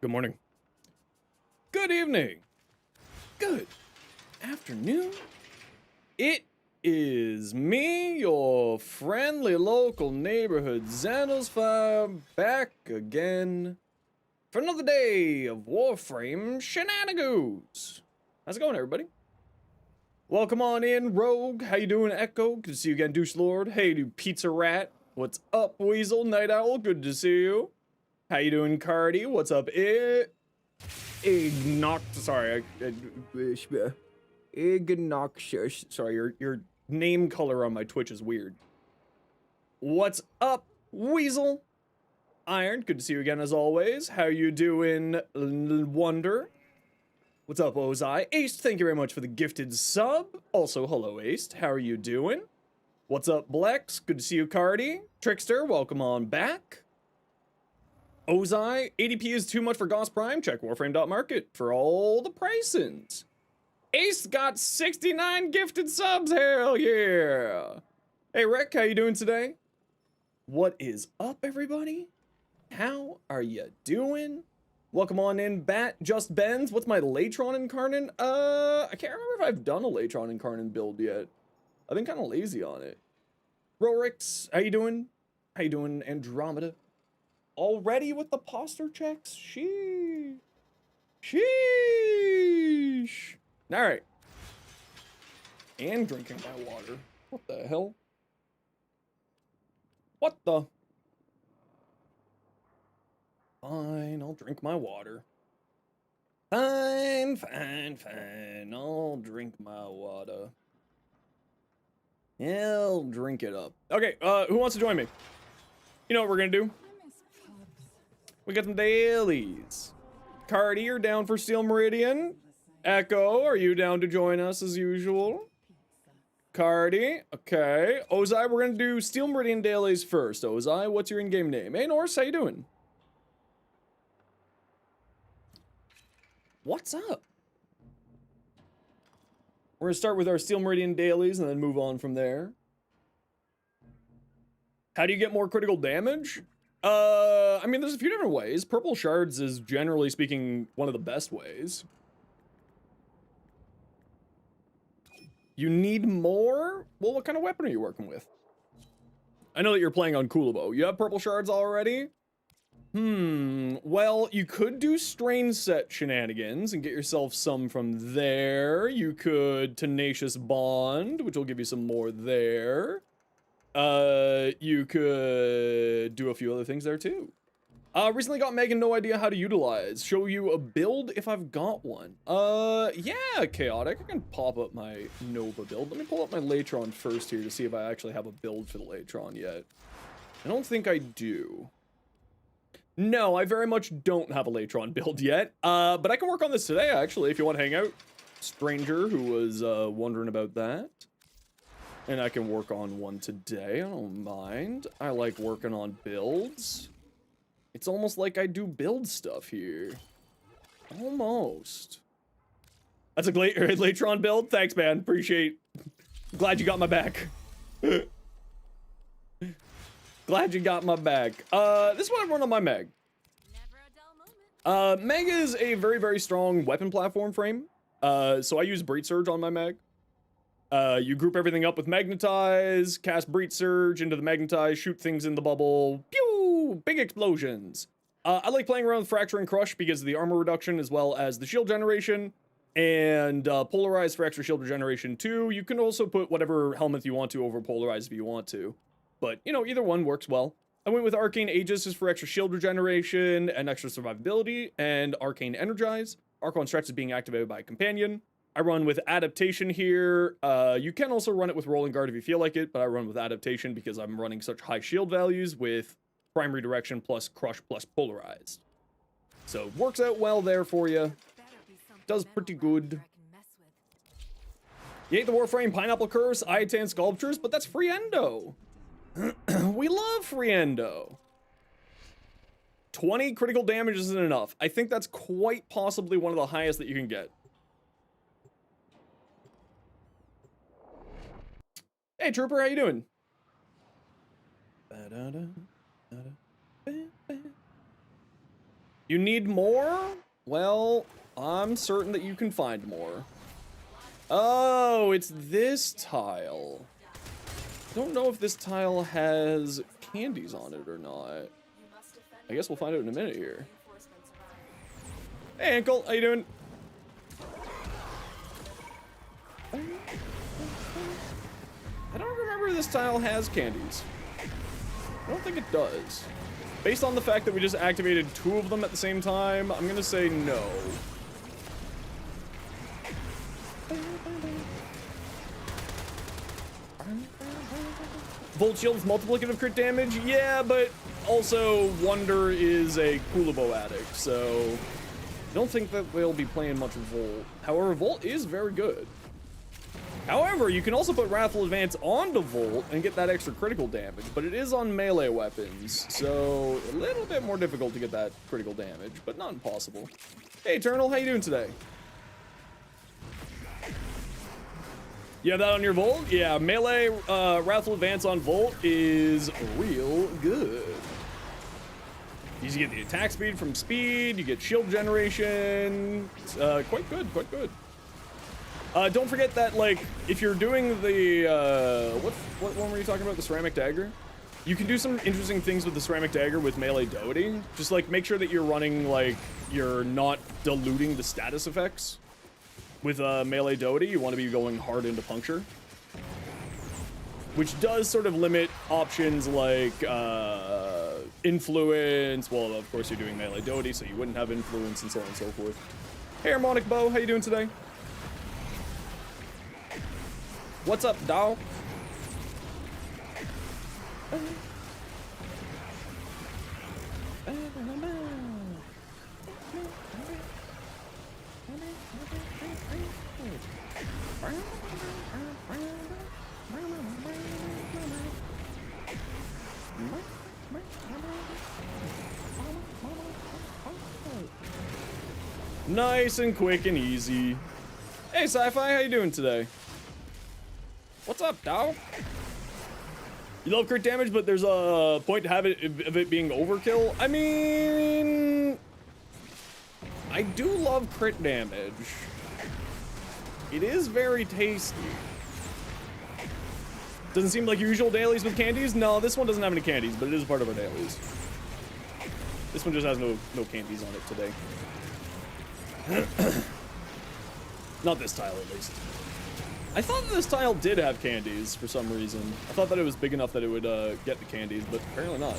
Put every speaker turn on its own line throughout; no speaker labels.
Good morning. Good evening. Good afternoon. It is me, your friendly local neighborhood Zenosfire, back again for another day of Warframe shenanigans. How's it going, everybody? Welcome on in, Rogue. How you doing, Echo? Good to see you again, Douche Lord. Hey, you Pizza Rat. What's up, Weasel? Night Owl. Good to see you. How you doing, Cardi? What's up, Sorry, Sorry, your name color on my Twitch is weird. What's up, Weasel? Iron, good to see you again as always. How you doing, Wonder? What's up, Ozai? Ace, thank you very much for the gifted sub. Also, hello, Ace. How are you doing? What's up, Blex? Good to see you, Cardi. Trickster, welcome on back. Ozai, ADP is too much for Goss Prime. Check Warframe.market for all the pricings. Ace got 69 gifted subs. Hell yeah. Hey, Rick, how you doing today? What is up, everybody? How are you doing? Welcome on in, Bat Just Benz. What's my Latron Incarnate? I can't remember if I've done a Latron Incarnate build yet. I've been kind of lazy on it. Rorix, how you doing? How you doing, Andromeda? Already with the posture checks? Sheesh. Alright. And drinking my water. What the hell? What the? Fine, I'll drink my water. Fine. I'll drink my water. I'll drink it up. Okay, who wants to join me? You know what we're gonna do? We got some dailies. Cardi, you're down for Steel Meridian. Echo, are you down to join us as usual? Cardi, okay. Ozai, we're gonna do Steel Meridian dailies first. Ozai, what's your in-game name? Hey, Norse, how you doing? What's up? We're gonna start with our Steel Meridian dailies and then move on from there. How do you get more critical damage? I mean, there's a few different ways. Purple shards is, generally speaking, one of the best ways. You need more? Well, what kind of weapon are you working with? I know that you're playing on Kulabo. You have purple shards already? Well, you could do strain set shenanigans and get yourself some from there. You could Tenacious Bond, which will give you some more there. You could do a few other things there too. Recently got Megan no idea how to utilize. Show you a build if I've got one. Yeah, Chaotic. I can pop up my Nova build. Let me pull up my Latron first here to see if I actually have a build for the Latron yet. I don't think I do. No, I very much don't have a Latron build yet. But I can work on this today, actually, if you want to hang out. Stranger, who was, wondering about that. And I can work on one today, I don't mind. I like working on builds. It's almost like I do build stuff here. Almost. That's a Latron build? Thanks, man. Appreciate. Glad you got my back. Glad you got my back. This is what I run on my Meg. Meg is a very, very strong weapon platform frame. So I use Breach Surge on my Meg. You group everything up with Magnetize, cast Breach Surge into the Magnetize, shoot things in the bubble, pew! Big explosions. I like playing around with Fracture and Crush because of the armor reduction as well as the shield generation, and Polarize for extra shield regeneration too. You can also put whatever helmet you want to over Polarize if you want to, but you know, either one works well. I went with Arcane Aegis for extra shield regeneration and extra survivability, and Arcane Energize. Archon Stretch is being activated by a companion. I run with Adaptation here. You can also run it with Rolling Guard if you feel like it, but I run with Adaptation because I'm running such high shield values with Prime Redirection plus Crush plus Polarized. So works out well there for you. Does pretty good. You hate the Warframe Pineapple Curse, Iatan Sculptures, but that's free endo. We love free endo. 20 critical damage isn't enough. I think that's quite possibly one of the highest that you can get. Hey, Trooper, how you doing? You need more? Well, I'm certain that you can find more. Oh, it's this tile. I don't know if this tile has candies on it or not. I guess we'll find out in a minute here. Hey, Uncle, how you doing? I don't remember this tile has candies. I don't think it does. Based on the fact that we just activated 2 of them at the same time, I'm gonna say no. Volt Shield's multiplicative crit damage? Yeah, but also Wonder is a Kulabo addict, so I don't think that they'll be playing much Volt. However, Volt is very good. However, you can also put Wrathful Advance onto Volt and get that extra critical damage, but it is on melee weapons, so a little bit more difficult to get that critical damage, but not impossible. Hey, Eternal, how you doing today? You have that on your Volt? Yeah, melee Wrathful Advance on Volt is real good. You get the attack speed from speed, you get shield generation. It's quite good, quite good. Don't forget that, like, if you're doing the, what one were you talking about? The Ceramic Dagger? You can do some interesting things with the Ceramic Dagger with melee deity. Just, like, make sure that you're running, like, you're not diluting the status effects. With melee deity, you want to be going hard into puncture. Which does sort of limit options like, influence. Well, of course, you're doing melee deity, so you wouldn't have influence and so on and so forth. Hey, Harmonic Bow, how you doing today? What's up, dog? Nice and quick and easy. Hey, Sci-Fi, how you doing today? What's up, dog? You love crit damage, but there's a point to have it of it being overkill. I mean, I do love crit damage. It is very tasty. Doesn't seem like your usual dailies with candies. No, this one doesn't have any candies, but it is part of our dailies. This one just has no candies on it today. Not this tile, at least. I thought that this tile did have candies for some reason. I thought that it was big enough that it would get the candies, but apparently not.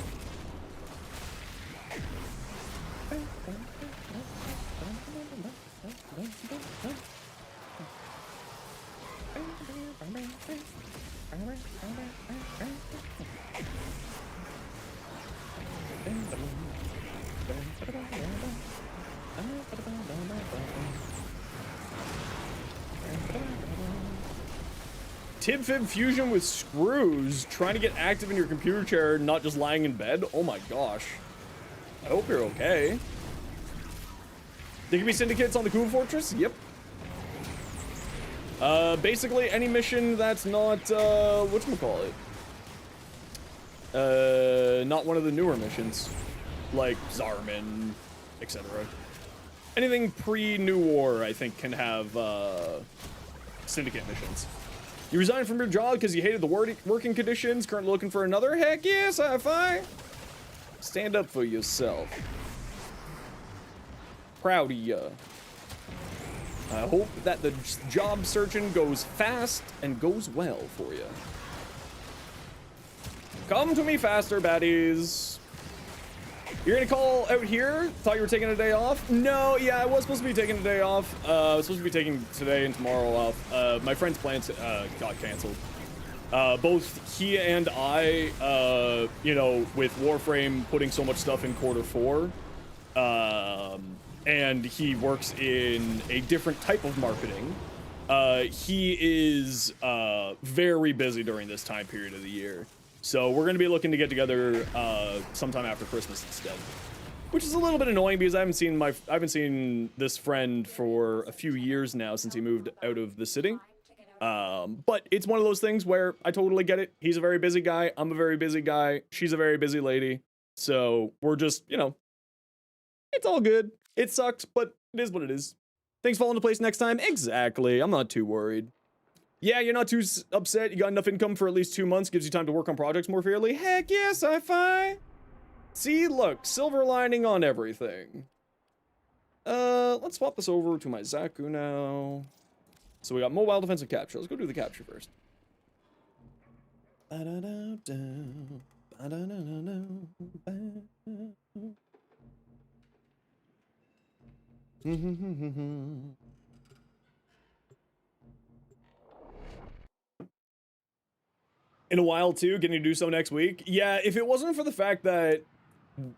Tib-fib fusion with screws, trying to get active in your computer chair, not just lying in bed. Oh my gosh. I hope you're okay. There can be syndicates on the Cool Fortress? Yep. Basically any mission that's not, whatchamacallit? Not one of the newer missions. Like Zarman, etc. Anything pre-New War, I think, can have, syndicate missions. You resigned from your job because you hated the working conditions, currently looking for another? Heck yes, Sci-Fi! Stand up for yourself. Proud of ya. I hope that the job searching goes fast and goes well for you. Come to me faster, baddies. You're gonna call out here? Thought you were taking a day off? No, yeah, I was supposed to be taking a day off. I was supposed to be taking today and tomorrow off. My friend's plans got canceled. Both he and I, you know, with Warframe putting so much stuff in Q4, and he works in a different type of marketing. He is very busy during this time period of the year. So we're going to be looking to get together sometime after Christmas instead. Which is a little bit annoying because I haven't seen this friend for a few years now since he moved out of the city. But it's one of those things where I totally get it. He's a very busy guy. I'm a very busy guy. She's a very busy lady. So we're just, you know, It's all good. It sucks, but it is what it is. Things fall into place next time. Exactly. I'm not too worried. Yeah, you're not too upset. You got enough income for at least 2 months. Gives you time to work on projects more fairly. Heck yeah, sci-fi. See, look, silver lining on everything. Let's swap this over to my Zaku now. So we got mobile defensive capture. Let's go do the capture first. In a while too, getting to do so next week. Yeah, if it wasn't for the fact that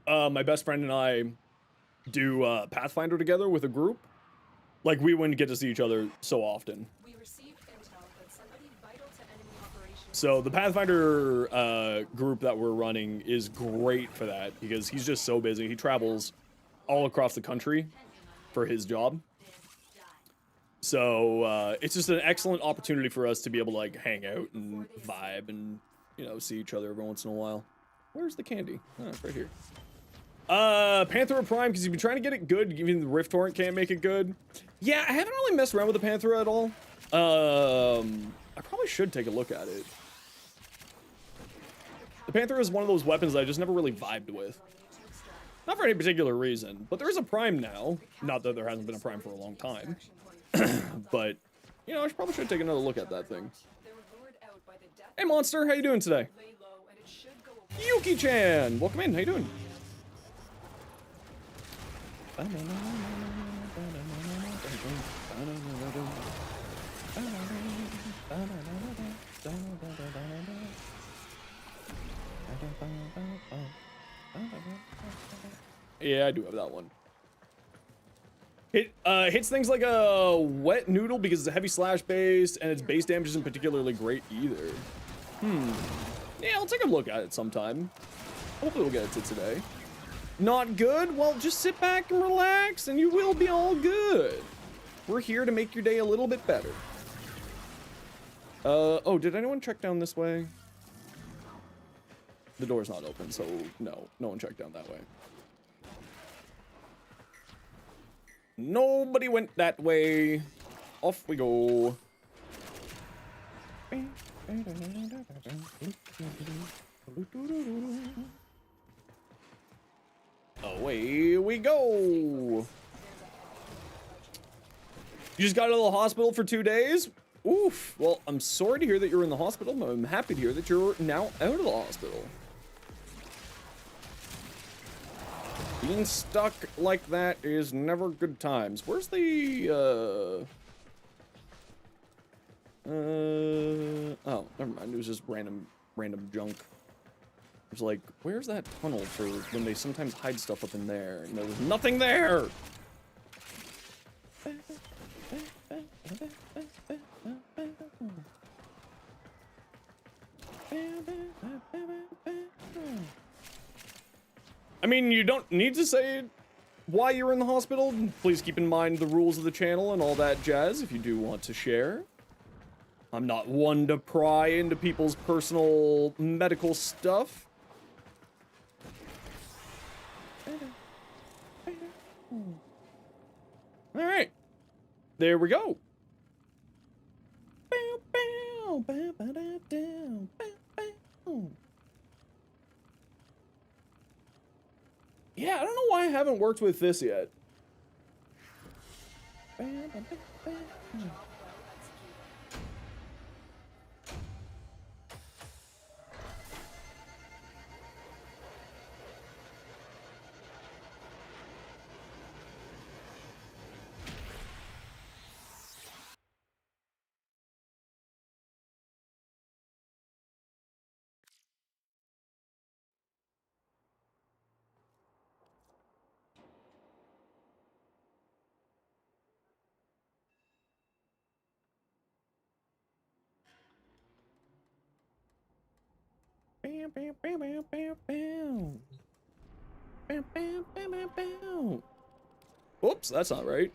my best friend and I do Pathfinder together with a group, like we wouldn't get to see each other so often.
We received intel that somebody vital to enemy operations.
So the Pathfinder group that we're running is great for that because he's just so busy. He travels all across the country for his job. So it's just an excellent opportunity for us to be able to like hang out and vibe and, you know, see each other every once in a while. Where's the candy? Oh, it's right here. Panthera Prime, because you've been trying to get it good, even the Rift Torrent can't make it good. Yeah, I haven't really messed around with the Panthera at all. I probably should take a look at it. The Panthera is one of those weapons that I just never really vibed with. Not for any particular reason, but there is a Prime now. Not that there hasn't been a Prime for a long time. But, you know, I probably should take another look at that thing. Hey, Monster, how you doing today? Yuki-chan, welcome in, how you doing? Yeah, I do have that one. It hits things like a wet noodle because it's a heavy slash base, and its base damage isn't particularly great either. Yeah, I'll take a look at it sometime. Hopefully we'll get it to today. Not good? Well, just sit back and relax, and you will be all good. We're here to make your day a little bit better. Oh, did anyone check down this way? The door's not open, so no one checked down that way. Nobody went that way. Off we go. Away we go. You just got out of the hospital for 2 days? Oof. Well, I'm sorry to hear that you're in the hospital, but I'm happy to hear that you're now out of the hospital. Being stuck like that is never good times. Where's the, oh, never mind. It was just random junk. It's like, where's that tunnel for when they sometimes hide stuff up in there? And there was nothing there! I mean, you don't need to say why you're in the hospital. Please keep in mind the rules of the channel and all that jazz if you do want to share. I'm not one to pry into people's personal medical stuff. Alright. There we go. Yeah, I don't know why I haven't worked with this yet. Oops, that's not right.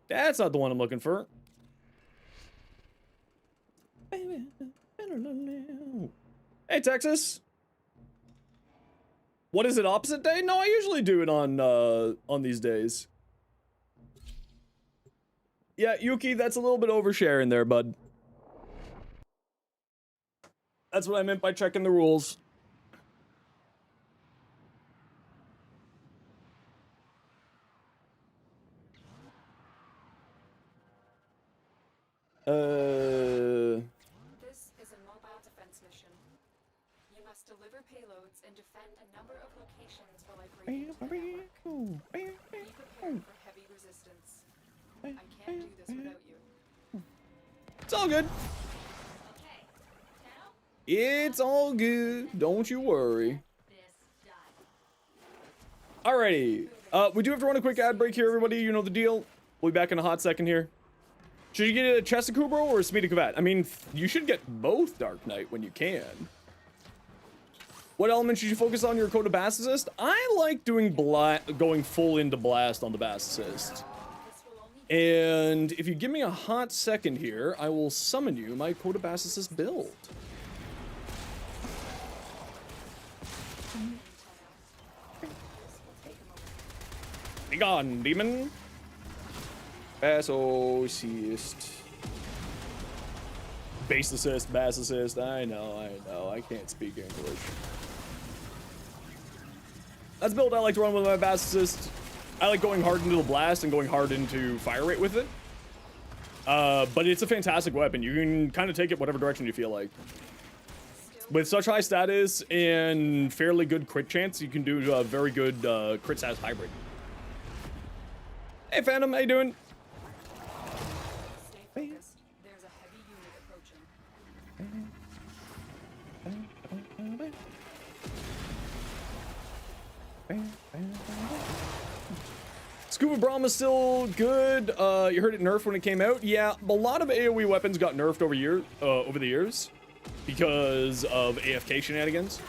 That's not the one I'm looking for. Hey, Texas. What is it, opposite day? No, I usually do it on these days. Yeah, Yuki, that's a little bit oversharing there, bud. That's what I meant by checking the rules.
This is a mobile defense mission. You must deliver payloads and defend a number of locations while I bring you to the network. Be prepared for heavy resistance. I can't do this without you.
It's all good.
Okay. Now,
It's all good. Don't you worry.
this done.
Alrighty. We do have to run a quick ad break here, everybody. You know the deal. We'll be back in a hot second here. Should you get a Chesapeake or a Smita Kavat? I mean, you should get both Dark Knight when you can. What element should you focus on your Coda Bass Assist? I like doing going full into Blast on the Bass Assist. And if you give me a hot second here, I will summon you my Coda Bass Assist build. Be gone, demon. Bass assist. Base assist, bass assist. I know. I can't speak English. That's a build I like to run with my bass assist. I like going hard into the blast and going hard into fire rate with it. But it's a fantastic weapon. You can kind of take it whatever direction you feel like. With such high status and fairly good crit chance, you can do a very good crit status hybrid. Hey Phantom, how you doing?
Stay focused. There's a heavy unit approaching.
Scuba Brahma's still good. You heard it nerfed when it came out. Yeah, a lot of AoE weapons got nerfed over the years because of AFK shenanigans.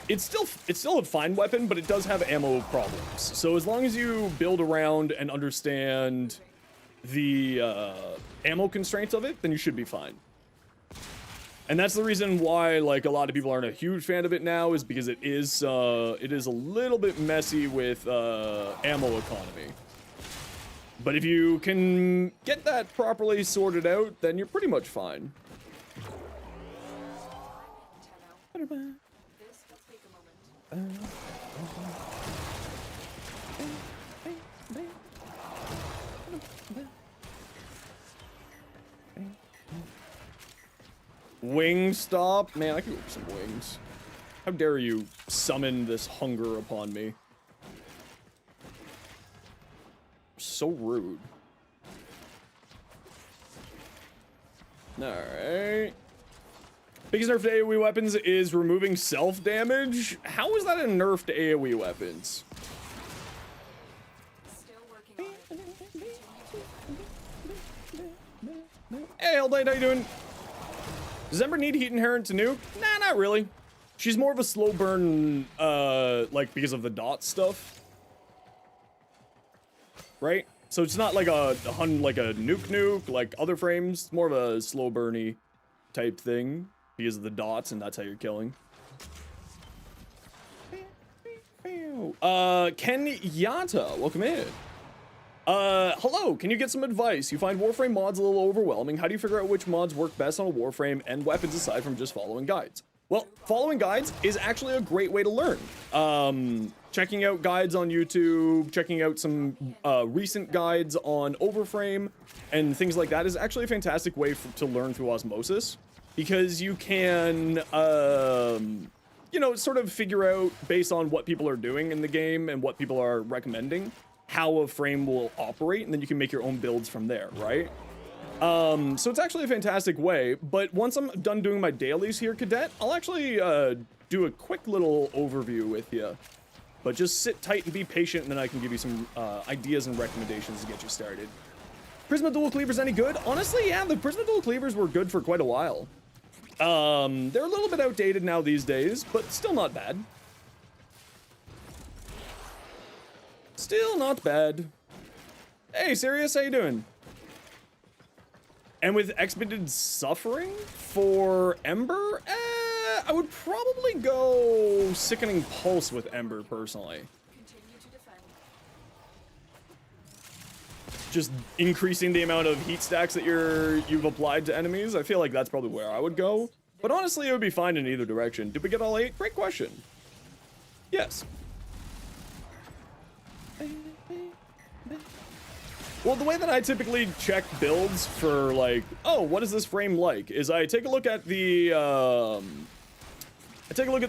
It's still a fine weapon, but it does have ammo problems. So as long as you build around and understand the ammo constraints of it, then you should be fine. And that's the reason why, like, a lot of people aren't a huge fan of it now, is because it is a little bit messy with ammo economy. But if you can get that properly sorted out, then you're pretty much fine.
This will take a moment.
Wingstop? Man, I could go for some wings. How dare you summon this hunger upon me? So rude. Alright. Biggest nerf to AoE weapons is removing self-damage. How is that a nerf to AoE weapons?
Still working on it.
Hey, Eldite, how you doing? Does Ember need Heat Inherent to nuke? Nah, not really. She's more of a slow burn, like, because of the dot stuff. Right? So it's not like a nuke, like other frames. It's more of a slow burny type thing because of the dots, and that's how you're killing. Ken Yata, welcome in. Hello, can you get some advice? You find Warframe mods a little overwhelming. How do you figure out which mods work best on a Warframe and weapons aside from just following guides? Well, following guides is actually a great way to learn. Checking out guides on YouTube, checking out some recent guides on Overframe and things like that is actually a fantastic way to learn through osmosis, because you can, you know, sort of figure out based on what people are doing in the game and what people are recommending how a frame will operate, and then you can make your own builds from there, right? So it's actually a fantastic way, but once I'm done doing my dailies here, Cadet, I'll actually do a quick little overview with you. But just sit tight and be patient, and then I can give you some ideas and recommendations to get you started. Prisma Dual Cleavers any good? Honestly, yeah, the Prisma Dual Cleavers were good for quite a while. They're a little bit outdated now these days, but still not bad. Still not bad. Hey, Sirius, how you doing? And with Expedited Suffering for Ember? I would probably go Sickening Pulse with Ember, personally.
Continue to defend.
Just increasing the amount of heat stacks that you've applied to enemies. I feel like that's probably where I would go. But honestly, it would be fine in either direction. Did we get all 8? Great question. Yes. Well, the way that I typically check builds for, like, oh, what is this frame like, is I take a look at the,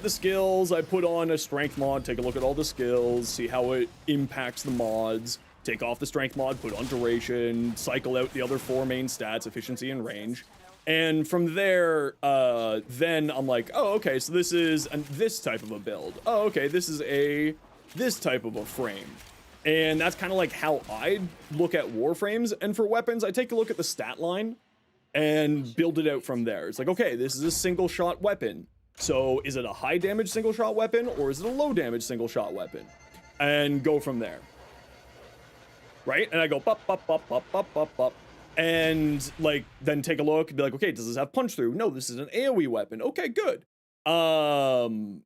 skills, I put on a strength mod, take a look at all the skills, see how it impacts the mods, take off the strength mod, put on duration, cycle out the other 4 main stats, efficiency and range. And from there, then I'm like, oh, okay, so this is this type of a build. Oh, okay, this is this type of a frame. And that's kind of like how I look at Warframes. And for weapons, I take a look at the stat line and build it out from there. It's like, okay, this is a single shot weapon. So is it a high damage single shot weapon or is it a low damage single shot weapon? And go from there. Right? And I go, pop, pop, pop, pop, pop, pop, pop. And like, then take a look and be like, okay, does this have punch through? No, this is an AoE weapon. Okay, good. And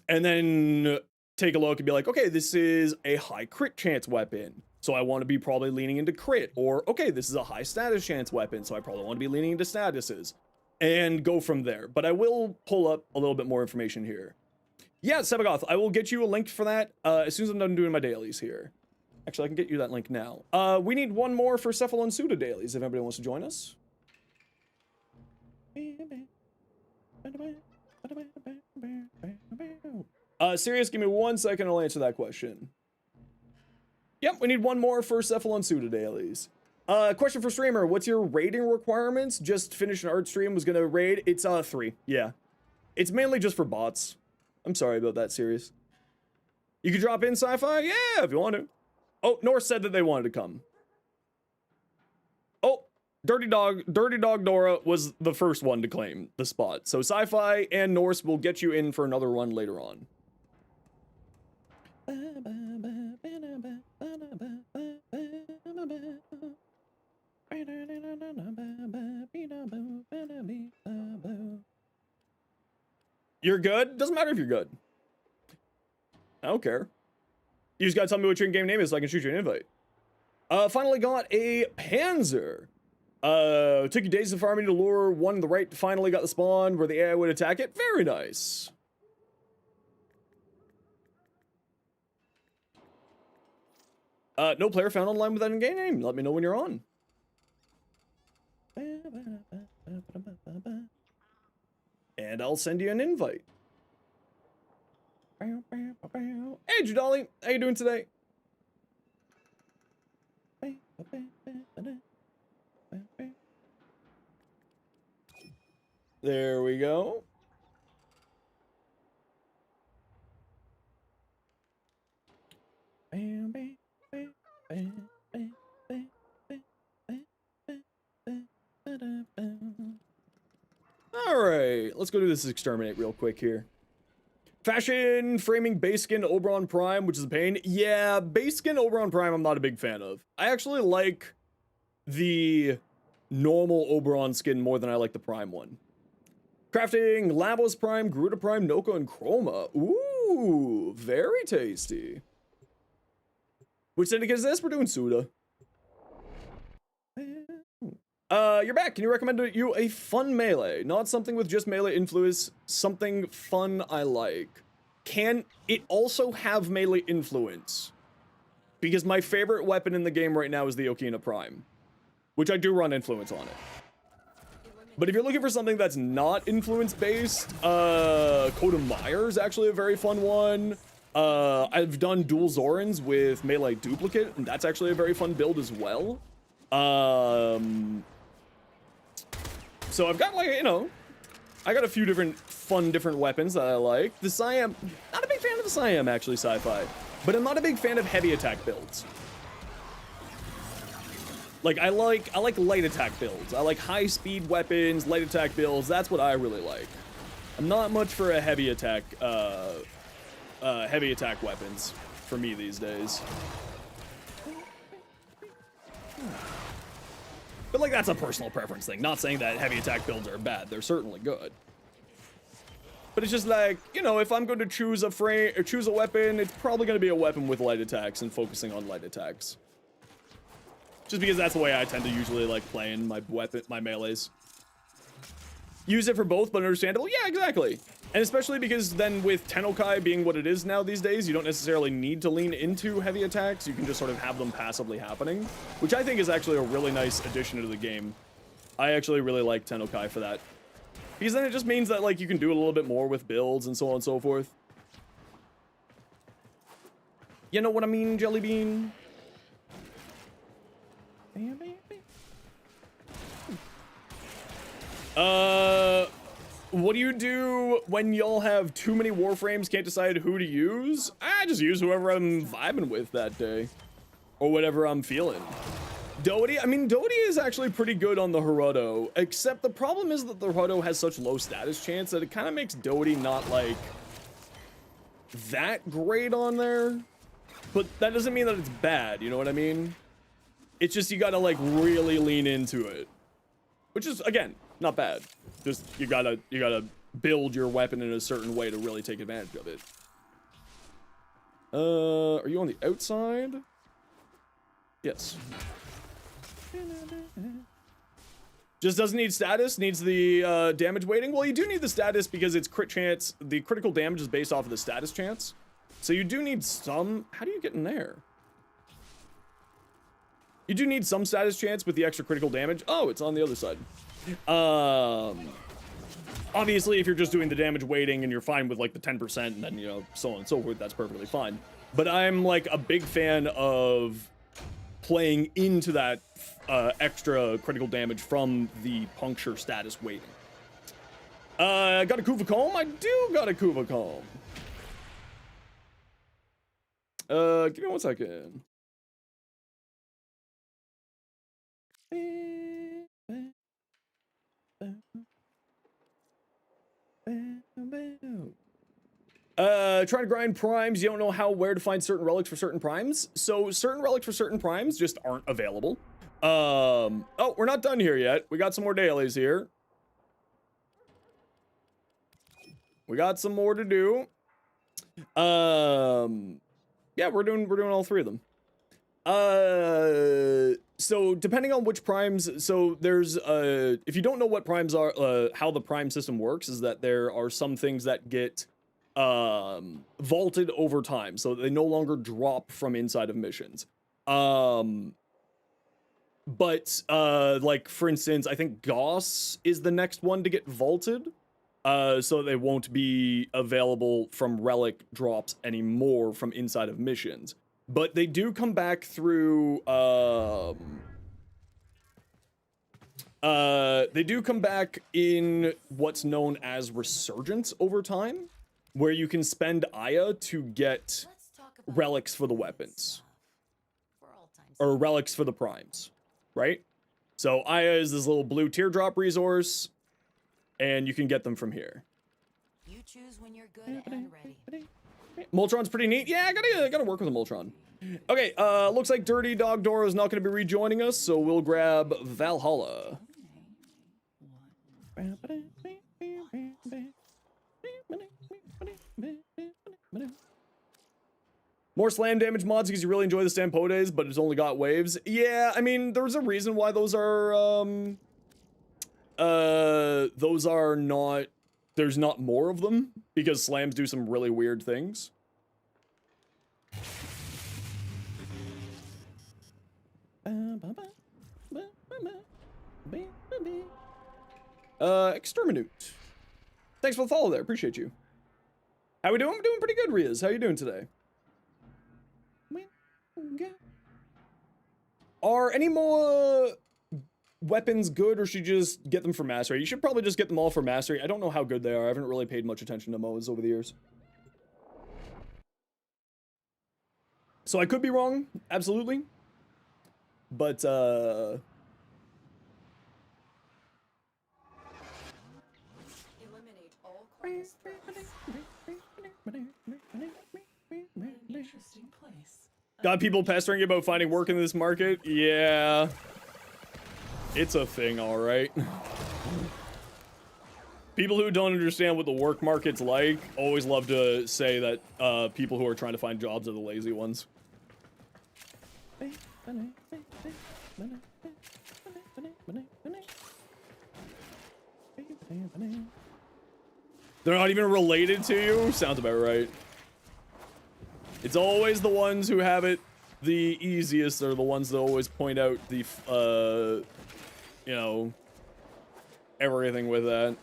then take a look and be like, okay, this is a high crit chance weapon. So I want to be probably leaning into crit. Or, okay, this is a high status chance weapon. So I probably want to be leaning into statuses. And go from there. But I will pull up a little bit more information here. Yeah, Sebagoth, I will get you a link for that as soon as I'm done doing my dailies here. Actually, I can get you that link now. We need one more for Cephalon Suda dailies, if anybody wants to join us. Sirius, give me 1 second, I'll answer that question. Yep, we need one more for Cephalon Suda dailies. Question for streamer, what's your raiding requirements? Just finished an art stream, was gonna raid. It's 3, yeah. It's mainly just for bots. I'm sorry about that, Sirius. You could drop in sci-fi? Yeah, if you want to. Oh, Norse said that they wanted to come. Oh, Dirty Dog Dora was the first one to claim the spot. So Sci-Fi and Norse will get you in for another run later on. You're good? Doesn't matter if you're good. I don't care. You just gotta tell me what your in-game name is so I can shoot you an invite. Finally got a Panzer. Took you days to farm into lure, one on the right finally got the spawn where the AI would attack it. Very nice. No player found online with that in-game name. Let me know when you're on. And I'll send you an invite. Hey, Judali, how you doing today? There we go. All right, let's go do this exterminate real quick here. Fashion framing base skin Oberon Prime, which is a pain. Yeah, base skin Oberon Prime I'm not a big fan of. I actually like the normal Oberon skin more than I like the Prime one. Crafting Lavos Prime, Garuda Prime, Noko, and Chroma. Ooh, very tasty. Which syndicate is this? We're doing Suda. You're back. Can you recommend you a fun melee? Not something with just melee influence, something fun I like. Can it also have melee influence? Because my favorite weapon in the game right now is the Okina Prime, which I do run influence on it. But if you're looking for something that's not influence-based, Coda Meyer is actually a very fun one. I've done dual Zorans with melee duplicate, and that's actually a very fun build as well. So I've got, like, you know, I got a few different different weapons that I like. The Siam, not a big fan of the Siam, actually, Sci-Fi. But I'm not a big fan of heavy attack builds. Like, I like light attack builds. I like high speed weapons, light attack builds. That's what I really like. I'm not much for a heavy attack weapons for me these days. But, like, that's a personal preference thing. Not saying that heavy attack builds are bad. They're certainly good. But it's just like, you know, if I'm going to choose a frame or choose a weapon, it's probably going to be a weapon with light attacks and focusing on light attacks. Just because that's the way I tend to usually like playing my melees. Use it for both, but understandable. Yeah, exactly. And especially because then with Tennokai being what it is now these days, you don't necessarily need to lean into heavy attacks. You can just sort of have them passively happening, which I think is actually a really nice addition to the game. I actually really like Tennokai for that. Because then it just means that, like, you can do a little bit more with builds and so on and so forth. You know what I mean, Jelly Bean? What do you do when y'all have too many Warframes, can't decide who to use? I just use whoever I'm vibing with that day. Or whatever I'm feeling. Doty? I mean, Doty is actually pretty good on the Hirudo, except the problem is that the Hirudo has such low status chance that it kind of makes Doty not, like, that great on there. But that doesn't mean that it's bad, you know what I mean? It's just you gotta, like, really lean into it. Which is, again, not bad. Just, you gotta build your weapon in a certain way to really take advantage of it. Are you on the outside? Yes. Just doesn't need status, needs the damage weighting. Well, you do need the status because it's crit chance. The critical damage is based off of the status chance. So you do need some... How do you get in there? You do need some status chance with the extra critical damage. Oh, it's on the other side. Obviously, if you're just doing the damage weighting and you're fine with like the 10% and then, you know, so on and so forth, that's perfectly fine. But I'm like a big fan of playing into that extra critical damage from the puncture status weighting. Got a Kuva Comb? I do got a Kuva Comb. Give me 1 second. Trying to grind primes, you don't know where to find certain relics for certain primes. So certain relics for certain primes just aren't available. Oh, we're not done here yet. We got some more dailies here. We got some more to do. Yeah, we're doing all 3 of them. So depending on which primes, so there's if you don't know what primes are, how the prime system works is that there are some things that get vaulted over time, so they no longer drop from inside of missions. But like for instance, I think Goss is the next one to get vaulted. So they won't be available from relic drops anymore from inside of missions. But they do come back through, they do come back in what's known as Resurgence over time, where you can spend Aya to get relics for the weapons. Or relics for the primes, right? So Aya is this little blue teardrop resource, and you can get them from here.
You choose when you're good and ready.
Moltron's pretty neat. Yeah, I gotta work with a Moltron. Okay, looks like Dirty Dog Doro is not gonna be rejoining us, so we'll grab Valhalla. More slam damage mods because you really enjoy the Stampodes, but it's only got waves. Yeah, I mean, there's a reason why those are not, there's not more of them, because slams do some really weird things. Exterminate. Thanks for the follow there, appreciate you. How we doing? I'm doing pretty good, Riaz. How you doing today? Are any more weapons good, or should you just get them for mastery? You should probably just get them all for mastery. I don't know how good they are. I haven't really paid much attention to MOAs over the years. So I could be wrong, absolutely. But,
Eliminate all Quantus threats. An interesting place.
got people pestering you about finding work in this market? Yeah. It's a thing, alright. People who don't understand what the work market's like always love to say that people who are trying to find jobs are the lazy ones. They're not even related to you? Sounds about right. It's always the ones who have it the easiest are the ones that always point out the, you know, everything with that.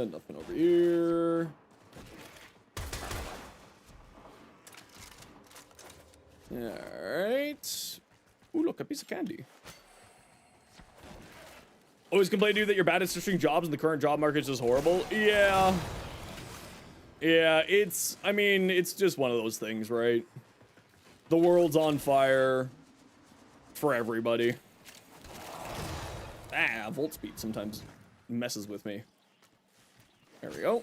Nothing over here. Alright. Ooh, look, a piece of candy. Always complain to you that you're bad at searching jobs and the current job market's just horrible. Yeah. Yeah, it's, I mean, it's just one of those things, right? The world's on fire for everybody. Ah, volt speed sometimes messes with me. There we go.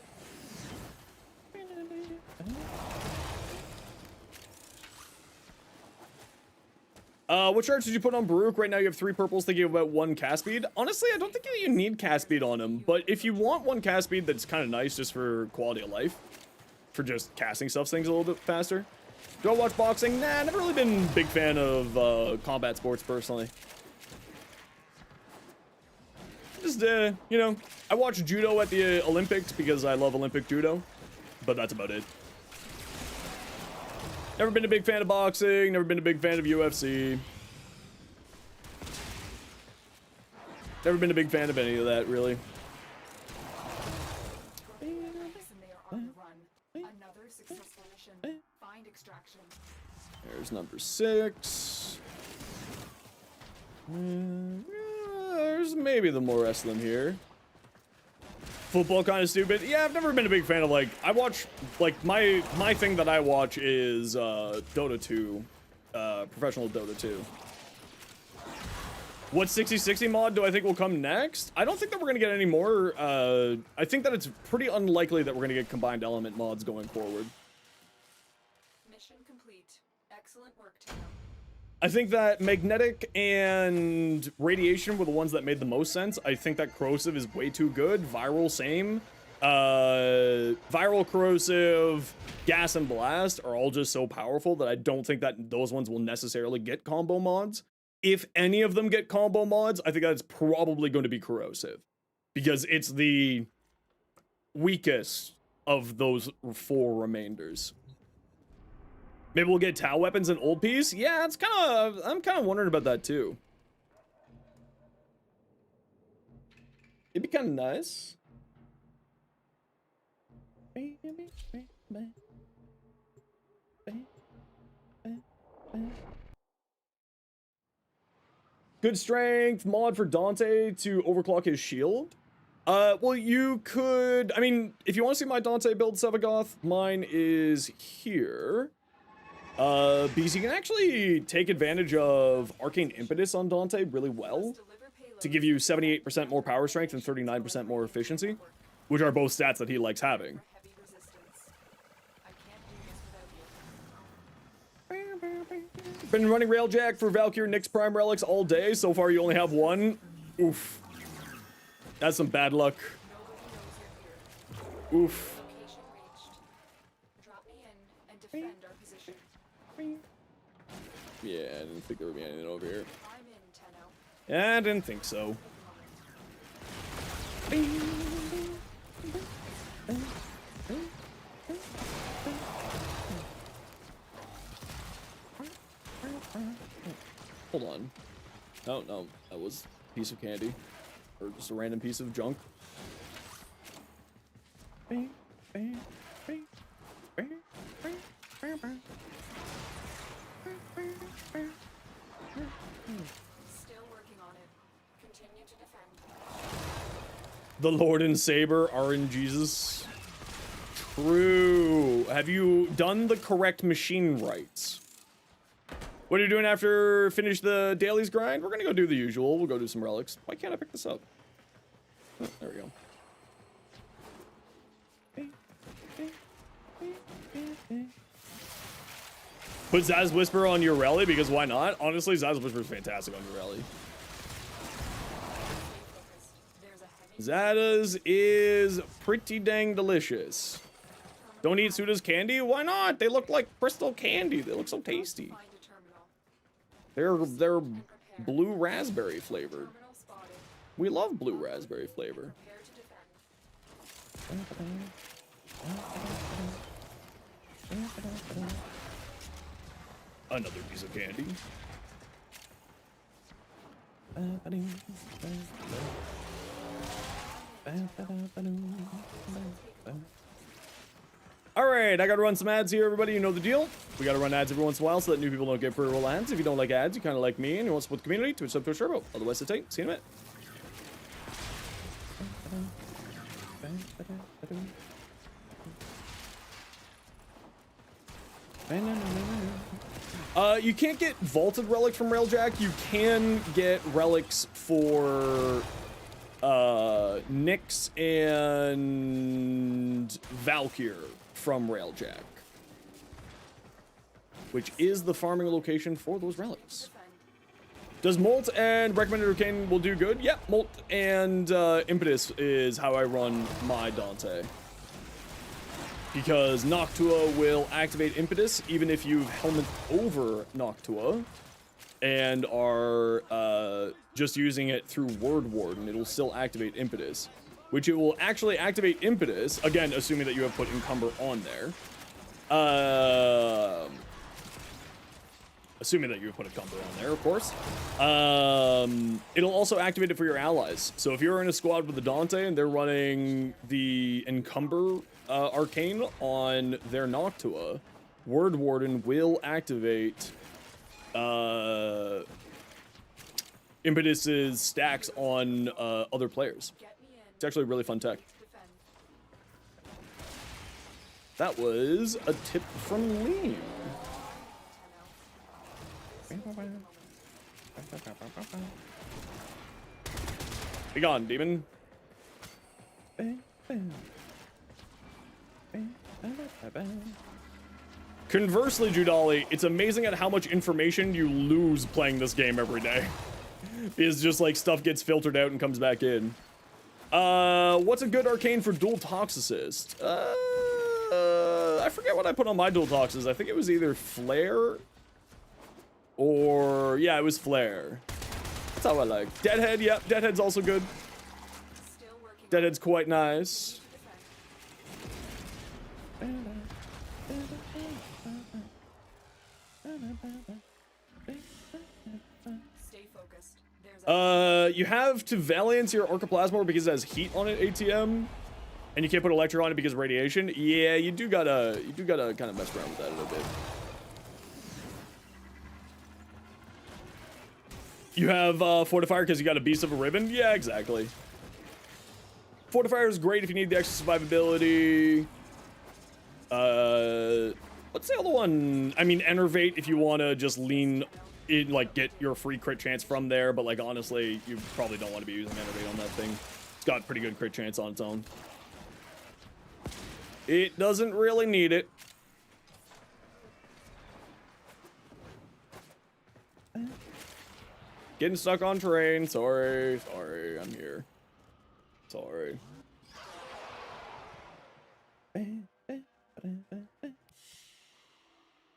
What charge did you put on Baruch? Right now you have 3 purples thinking about 1 cast speed. Honestly, I don't think you need cast speed on him, but if you want 1 cast speed that's kind of nice just for quality of life, for just casting stuff things a little bit faster. Do I watch boxing? Nah, never really been a big fan of combat sports personally. Just, you know, I watch judo at the Olympics because I love Olympic judo, but that's about it. Never been a big fan of boxing, never been a big fan of UFC. Never been a big fan of any of that, really. There's number 6. There's maybe the more rest of them here. Football kind of stupid. Yeah, I've never been a big fan of, like, I watch, like, my thing that I watch is Dota 2, professional Dota 2. What 60/60 mod do I think will come next? I don't think that we're gonna get any more. I think that it's pretty unlikely that we're gonna get combined element mods going forward.
Mission complete. Excellent work, Tano.
I think that magnetic and radiation were the ones that made the most sense. I think that corrosive is way too good. Viral, same. Viral, corrosive, gas, and blast are all just so powerful that I don't think that those ones will necessarily get combo mods. If any of them get combo mods, I think that's probably going to be corrosive, because it's the weakest of those 4 remainders. Maybe we'll get Tau weapons and old piece. Yeah, it's kind of, I'm kind of wondering about that too. It'd be kind of nice. Good strength mod for Dante to overclock his shield. Well, you could, I mean, if you want to see my Dante build, Sevagoth, mine is here. Because you can actually take advantage of Arcane Impetus on Dante really well to give you 78% more power strength and 39% more efficiency, which are both stats that he likes having. Been running Railjack for Valkyrie Nyx Prime Relics all day. So far you only have 1. Oof. That's some bad luck. Oof. Yeah, I didn't think there would be anything over here. Yeah, I didn't think so. Hold on. Oh, no, that was a piece of candy. Or just a random piece of junk.
Still working on it. Continue to defend.
The Lord and Saber, RNGesus. True. Have you done the correct machine rights? What are you doing after finish the dailies grind? We're gonna go do the usual. We'll go do some relics. Why can't I pick this up? Oh, there we go. Put Zaz Whisper on your rally because why not? Honestly, Zaz Whisper is fantastic on your rally. Zada's is pretty dang delicious. Don't eat Suda's candy? Why not? They look like crystal candy. They look so tasty. They're blue raspberry flavored. We love blue raspberry flavor. Another piece of candy. Alright, I gotta run some ads here, everybody. You know the deal. We gotta run ads every once in a while so that new people don't get pre-roll ads. If you don't like ads, you kind of like me and you want to support the community, Twitch sub, Twitch turbo. Otherwise, sit tight. See you in a minute. You can't get vaulted relic from Railjack. You can get relics for Nyx and Valkyr from Railjack, which is the farming location for those relics. Does Molt and Recommended Arcane will do good? Yep, Molt and Impetus is how I run my Dante. Because Noctua will activate Impetus even if you've helmet over Noctua and are just using it through Word Warden. It'll still activate Impetus, which it will actually activate Impetus, again, assuming that you have put Encumber on there. Assuming that you put Encumber on there, of course. It'll also activate it for your allies. So if you're in a squad with the Dante and they're running the Encumber Arcane on their Noctua, Word Warden will activate Impetus's stacks on other players. It's actually a really fun tech. That was a tip from Liam. Be gone, demon. Conversely, Judali, it's amazing at how much information you lose playing this game every day. It's just like stuff gets filtered out and comes back in. What's a good arcane for dual toxicist? I forget what I put on my dual toxicist. I think it was either Flare or yeah, it was Flare. That's how I like. Deadhead, yep, Deadhead's also good. Deadhead's quite nice.
Stay focused.
You have to Valiance your Orcoplasma because it has heat on it, ATM, and you can't put Electro on it because of radiation. Yeah, you do gotta kind of mess around with that a little bit. You have Fortifier because you got a Beast of a Ribbon? Yeah, exactly. Fortifier is great if you need the extra survivability. What's the other one? I mean, Enervate if you want to just lean in, like, get your free crit chance from there, but, like, honestly, you probably don't want to be using Enervate on that thing. It's got pretty good crit chance on its own. It doesn't really need it. Getting stuck on terrain. Sorry, I'm here. Sorry.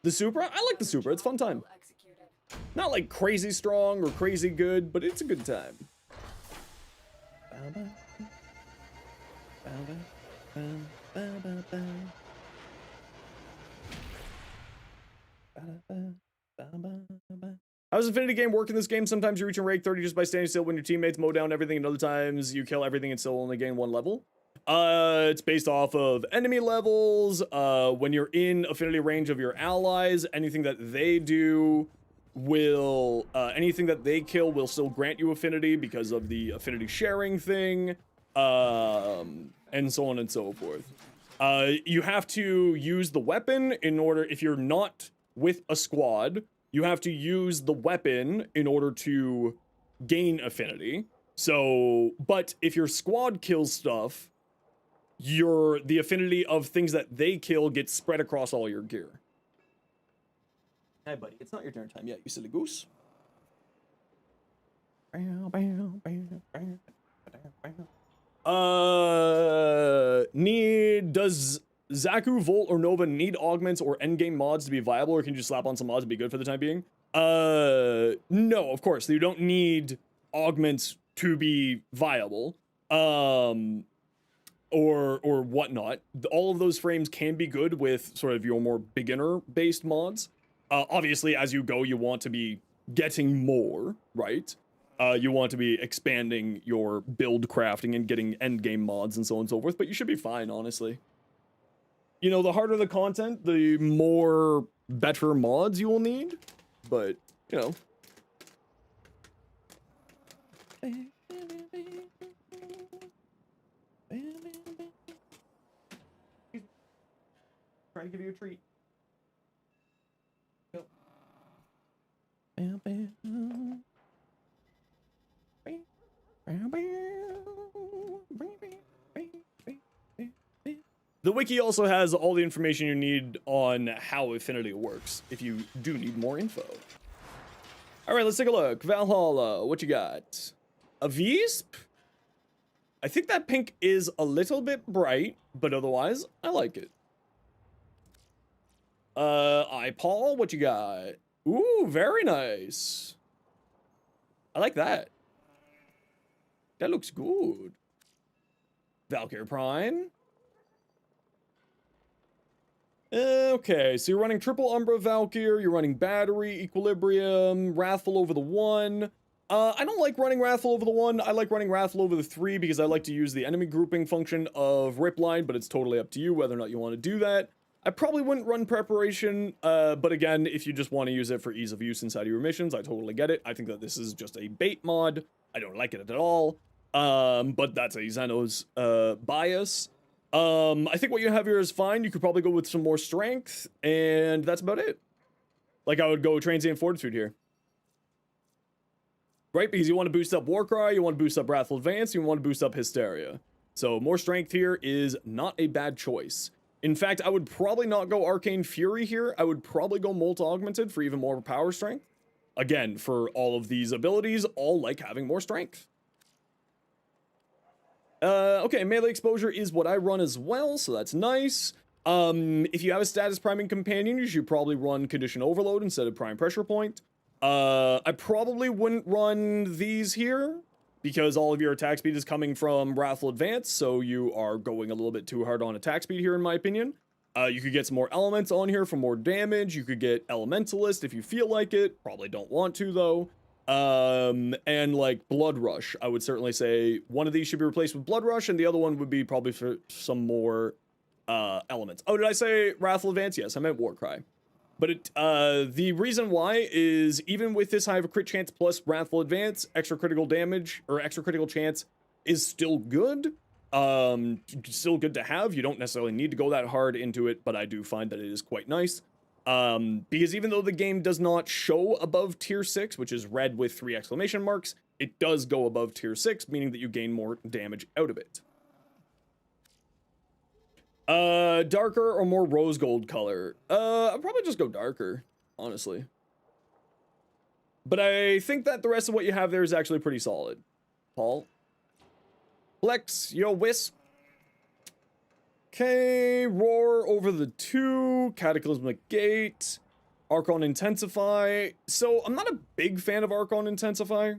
The Supra? I like the Supra. It's a fun time. Not like crazy strong or crazy good, but it's a good time. How does Infinity game work in this game? Sometimes you reach a rank 30 just by standing still when your teammates mow down everything, and other times you kill everything and still only gain 1 level. It's based off of enemy levels. When you're in affinity range of your allies, anything that they do will, anything that they kill will still grant you affinity because of the affinity sharing thing, and so on and so forth. You have to use the weapon in order, if you're not with a squad, you have to use the weapon in order to gain affinity. So, but if your squad kills stuff, the affinity of things that they kill gets spread across all your gear. Hey, buddy, it's not your turn time yet, you silly goose. Does Zaku, Volt, or Nova need augments or endgame mods to be viable, or can you slap on some mods and be good for the time being? No, of course, you don't need augments to be viable. Or whatnot. All of those frames can be good with sort of your more beginner-based mods. Obviously, as you go, you want to be getting more, right? You want to be expanding your build crafting and getting endgame mods and so on and so forth, but you should be fine, honestly. You know, the harder the content, the more better mods you will need, but, you know. Trying to give you a treat. Go. The wiki also has all the information you need on how Affinity works, if you do need more info. Alright, let's take a look. Valhalla, what you got? A Visp? I think that pink is a little bit bright, but otherwise, I like it. Paul, what you got? Ooh, very nice. I like that. That looks good. Valkyrie Prime. Okay, so you're running triple Umbra Valkyrie, you're running Battery, Equilibrium, Wrathful over the 1. I don't like running Wrathful over the 1. I like running Wrathful over the 3 because I like to use the enemy grouping function of Ripline, but it's totally up to you whether or not you want to do that. I probably wouldn't run Preparation, but again, if you just want to use it for ease of use inside of your missions, I totally get it. I think that this is just a bait mod. I don't like it at all, but that's a Zeno's bias. I think what you have here is fine. You could probably go with some more strength, and that's about it. Like, I would go Transient Fortitude here. Right? Because you want to boost up Warcry, you want to boost up Wrathful Advance, you want to boost up Hysteria. So more strength here is not a bad choice. In fact, I would probably not go Arcane Fury here. I would probably go Molt Augmented for even more power strength. Again, for all of these abilities, all like having more strength. Okay, melee exposure is what I run as well, so that's nice. If you have a status priming companion, you should probably run Condition Overload instead of Prime Pressure Point. I probably wouldn't run these here, because all of your attack speed is coming from Wrathful Advance, so you are going a little bit too hard on attack speed here, in my opinion. You could get some more elements on here for more damage. You could get Elementalist if you feel like it. Probably don't want to, though. And like Blood Rush, I would certainly say one of these should be replaced with Blood Rush, and the other one would be probably for some more elements. Oh, did I say Wrathful Advance? Yes, I meant Warcry. But the reason why is even with this high of a crit chance plus Wrathful Advance, extra critical damage or extra critical chance is still good. Still good to have. You don't necessarily need to go that hard into it, but I do find that it is quite nice. Because even though the game does not show above tier 6, which is red with 3 exclamation marks, it does go above tier 6, meaning that you gain more damage out of it. Darker or more rose gold color? I'd probably just go darker, honestly. But I think that the rest of what you have there is actually pretty solid. Paul? Flex, yo, Wisp. Okay, Roar over the 2, Cataclysmic Gate, Archon Intensify. So, I'm not a big fan of Archon Intensify.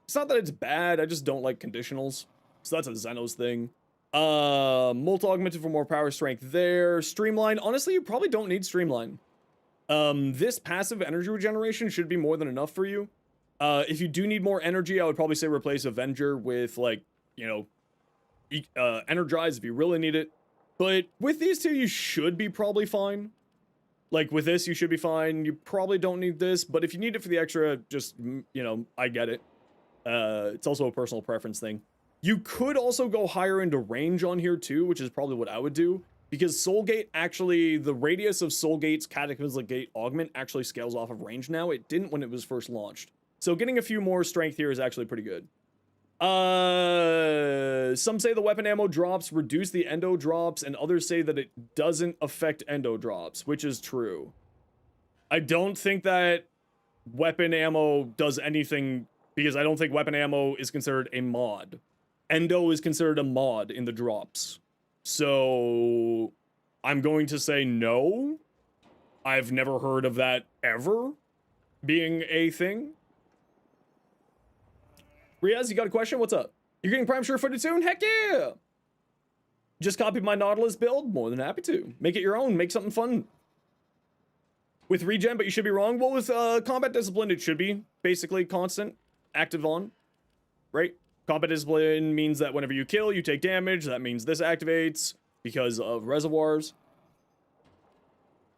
It's not that it's bad, I just don't like conditionals. So that's a Zenos thing. Molt Augmented for more power strength there. Streamline, honestly, you probably don't need Streamline. This passive energy regeneration should be more than enough for you. If you do need more energy, I would probably say replace Avenger with, like, you know, Energize if you really need it. But with these two, you should be probably fine. Like, with this, you should be fine. You probably don't need this, but if you need it for the extra, just, you know, I get it. It's also a personal preference thing. You could also go higher into range on here, too, which is probably what I would do. Because Soulgate actually, the radius of Soulgate's Cataclysmic Gate augment actually scales off of range now. It didn't when it was first launched. So getting a few more strength here is actually pretty good. Some say the weapon ammo drops reduce the endo drops, and others say that it doesn't affect endo drops, which is true. I don't think that weapon ammo does anything, because I don't think weapon ammo is considered a mod. Endo is considered a mod in the drops. So I'm going to say no. I've never heard of that ever being a thing. Riaz, you got a question? What's up? You're getting Prime Sure footed soon? Heck yeah! Just copied my Nautilus build? More than happy to. Make it your own. Make something fun. With regen, but you should be wrong. Well, with combat discipline, it should be basically constant, active on, right? Combat discipline means that whenever you kill, you take damage. That means this activates because of reservoirs.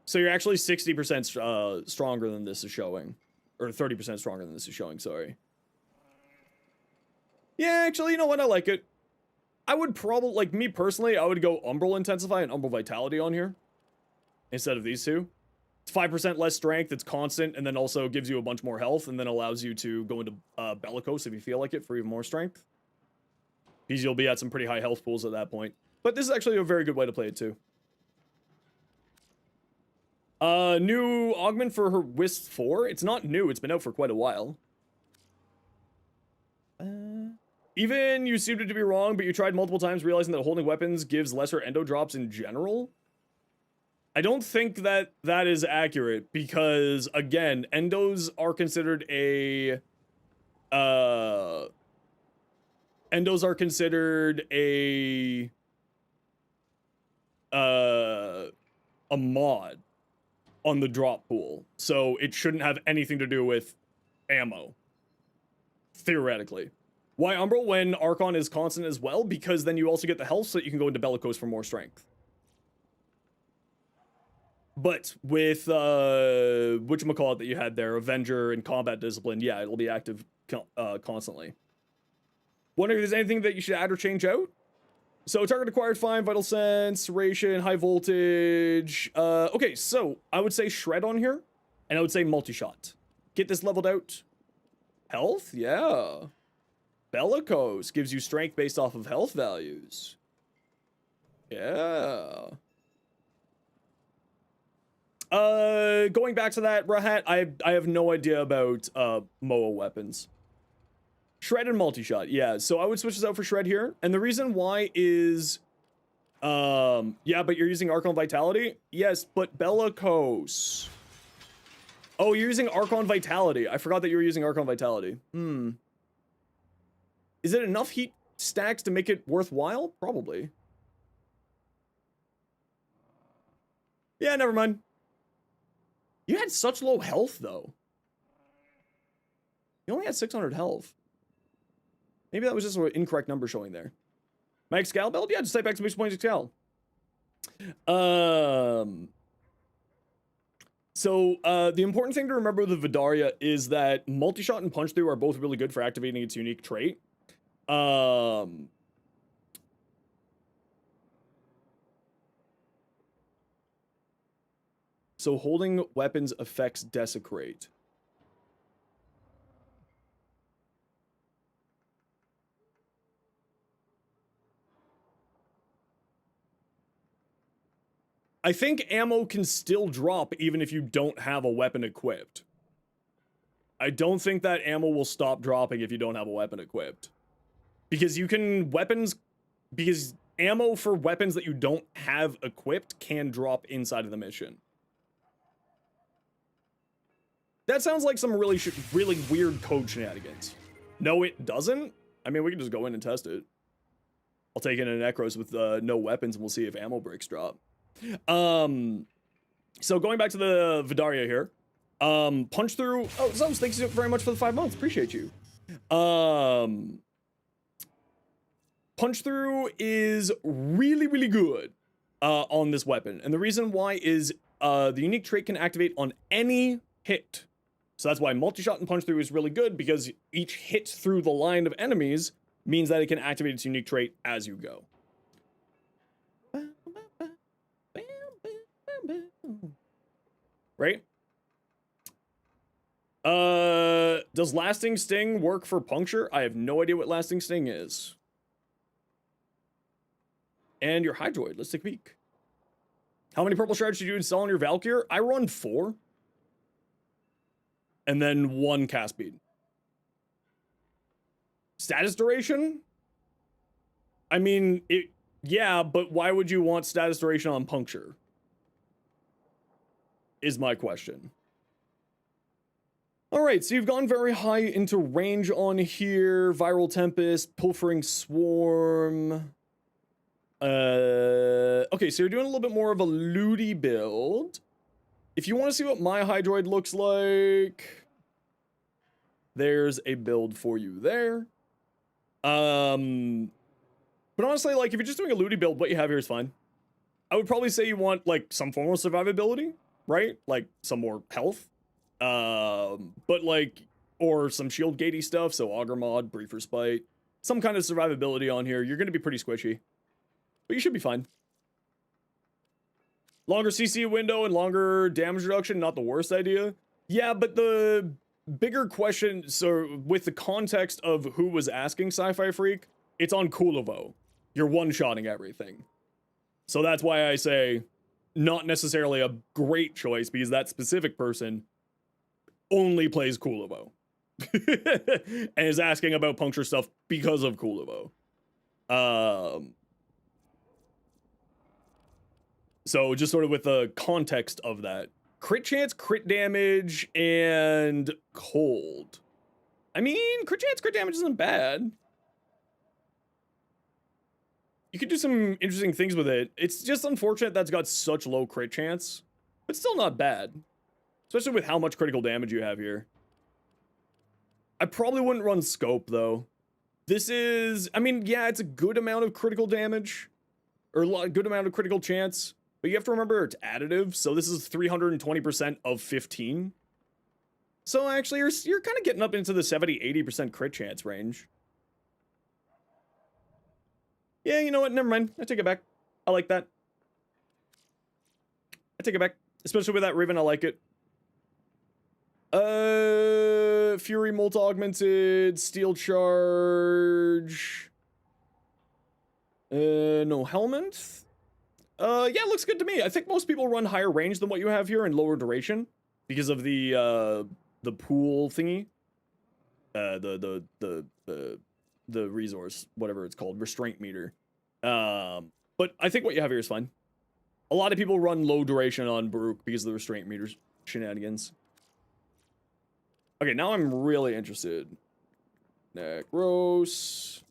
So you're actually 60% stronger than this is showing. Or 30% stronger than this is showing, sorry. Yeah, actually, you know what? I like it. I would probably, like me personally, I would go Umbral Intensify and Umbral Vitality on here. Instead of these two. It's 5% less strength, it's constant, and then also gives you a bunch more health, and then allows you to go into Bellicose if you feel like it for even more strength. Because you'll be at some pretty high health pools at that point. But this is actually a very good way to play it too. New augment for her Wisp 4. It's not new, it's been out for quite a while. Even you seemed to be wrong, but you tried multiple times realizing that holding weapons gives lesser endo drops in general. I don't think that that is accurate because, again, endos are considered a... endos are considered a mod on the drop pool. So it shouldn't have anything to do with ammo. Theoretically. Why Umbral when Archon is constant as well? Because then you also get the health so that you can go into Bellicose for more strength. But with, whatchamacallit that you had there, Avenger and Combat Discipline, yeah, it'll be active constantly. Wondering if there's anything that you should add or change out? So, target acquired fine, Vital Sense, Ration, High Voltage. Okay, so, I would say Shred on here, and I would say Multi-Shot. Get this leveled out. Health? Yeah. Bellicose gives you strength based off of health values. Yeah. Going back to that, Rahat, I have no idea about MOA weapons. Shred and multi-shot, yeah. So I would switch this out for Shred here. And the reason why is yeah, but you're using Archon Vitality? Yes, but Bellicose. Oh, you're using Archon Vitality. I forgot that you were using Archon Vitality. Is it enough heat stacks to make it worthwhile? Probably. Yeah, never mind. You had such low health, though. You only had 600 health. Maybe that was just an incorrect number showing there. My Excal build? Yeah, just type exclamation point Excal. So, the important thing to remember with the Vidaria is that multi-shot and punch through are both really good for activating its unique trait. So holding weapons affects desecrate. I think ammo can still drop even if you don't have a weapon equipped. I don't think that ammo will stop dropping if you don't have a weapon equipped. Because you can because ammo for weapons that you don't have equipped can drop inside of the mission. That sounds like some really weird code shenanigans. No, it doesn't. I mean, we can just go in and test it. I'll take in a Necros with no weapons and we'll see if ammo breaks drop. So going back to the Vidaria here. Punch through. Oh, Zos, thanks very much for the 5 months. Appreciate you. Punch through is really good on this weapon. And the reason why is the unique trait can activate on any hit. So that's why multi-shot and punch through is really good, because each hit through the line of enemies means that it can activate its unique trait as you go. Right? Does lasting sting work for puncture? I have no idea what lasting sting is. And your hydroid, let's take a peek. How many purple shards did you install on your Valkyr? I run 4. And then 1 cast speed. Status duration? I mean, yeah, but why would you want status duration on puncture? Is my question. Alright, so you've gone very high into range on here. Viral Tempest, Pilfering Swarm. Okay, so you're doing a little bit more of a looty build. If you want to see what my Hydroid looks like, there's a build for you there. But honestly, like, if you're just doing a looty build, what you have here is fine. I would probably say you want, like, some form of survivability, right? Like, some more health. But, like, or some shield gatey stuff, so Augur Mod, Briefer Spite. Some kind of survivability on here. You're going to be pretty squishy. But you should be fine. Longer CC window and longer damage reduction, not the worst idea. Yeah, but the bigger question, so with the context of who was asking Sci-Fi Freak, it's on Kulovo. You're one-shotting everything. So that's why I say not necessarily a great choice, because that specific person only plays Kulovo. And is asking about puncture stuff because of Kulovo. So just sort of with the context of that. Crit chance, crit damage, and cold. I mean, crit chance, crit damage isn't bad. You could do some interesting things with it. It's just unfortunate that's got such low crit chance. But still not bad. Especially with how much critical damage you have here. I probably wouldn't run scope, though. This is... I mean, yeah, it's a good amount of critical damage. Or a good amount of critical chance. But you have to remember it's additive, so this is 320% of 15. So actually, you're kind of getting up into the 70-80% crit chance range. Yeah, you know what? Never mind. I take it back. I like that. I take it back. Especially with that Riven, I like it. Fury Molt-Augmented, Steel Charge. No Helmet. Yeah, it looks good to me. I think most people run higher range than what you have here and lower duration because of the pool thingy. The resource, whatever it's called, restraint meter. But I think what you have here is fine. A lot of people run low duration on Baruch because of the restraint meters shenanigans. Okay, now I'm really interested. Necros.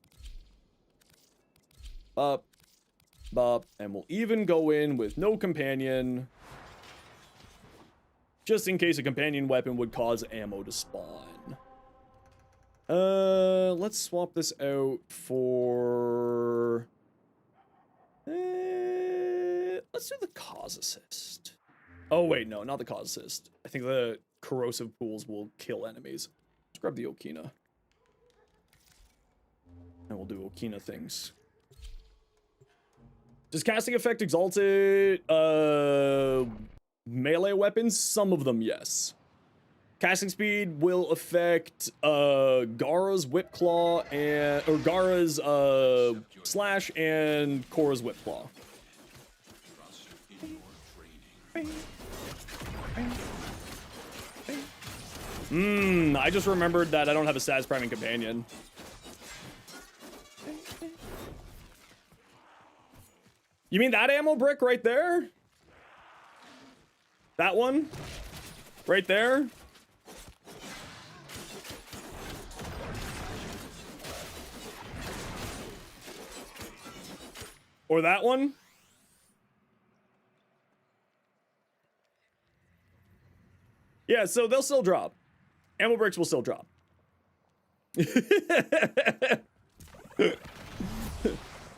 Up. Bop, and we'll even go in with no companion, just in case a companion weapon would cause ammo to spawn. Let's swap this out for... let's do the cause assist. Oh wait, no, not the cause assist. I think the corrosive pools will kill enemies. Let's grab the Okina. And we'll do Okina things. Does casting effect exalted melee weapons? Some of them, yes. Casting speed will affect Gara's Whip Claw and or Gara's Slash and Korra's Whip Claw. I just remembered that I don't have a status priming companion. You mean that ammo brick right there? That one? Right there? Or that one? Yeah, so they'll still drop. Ammo bricks will still drop. To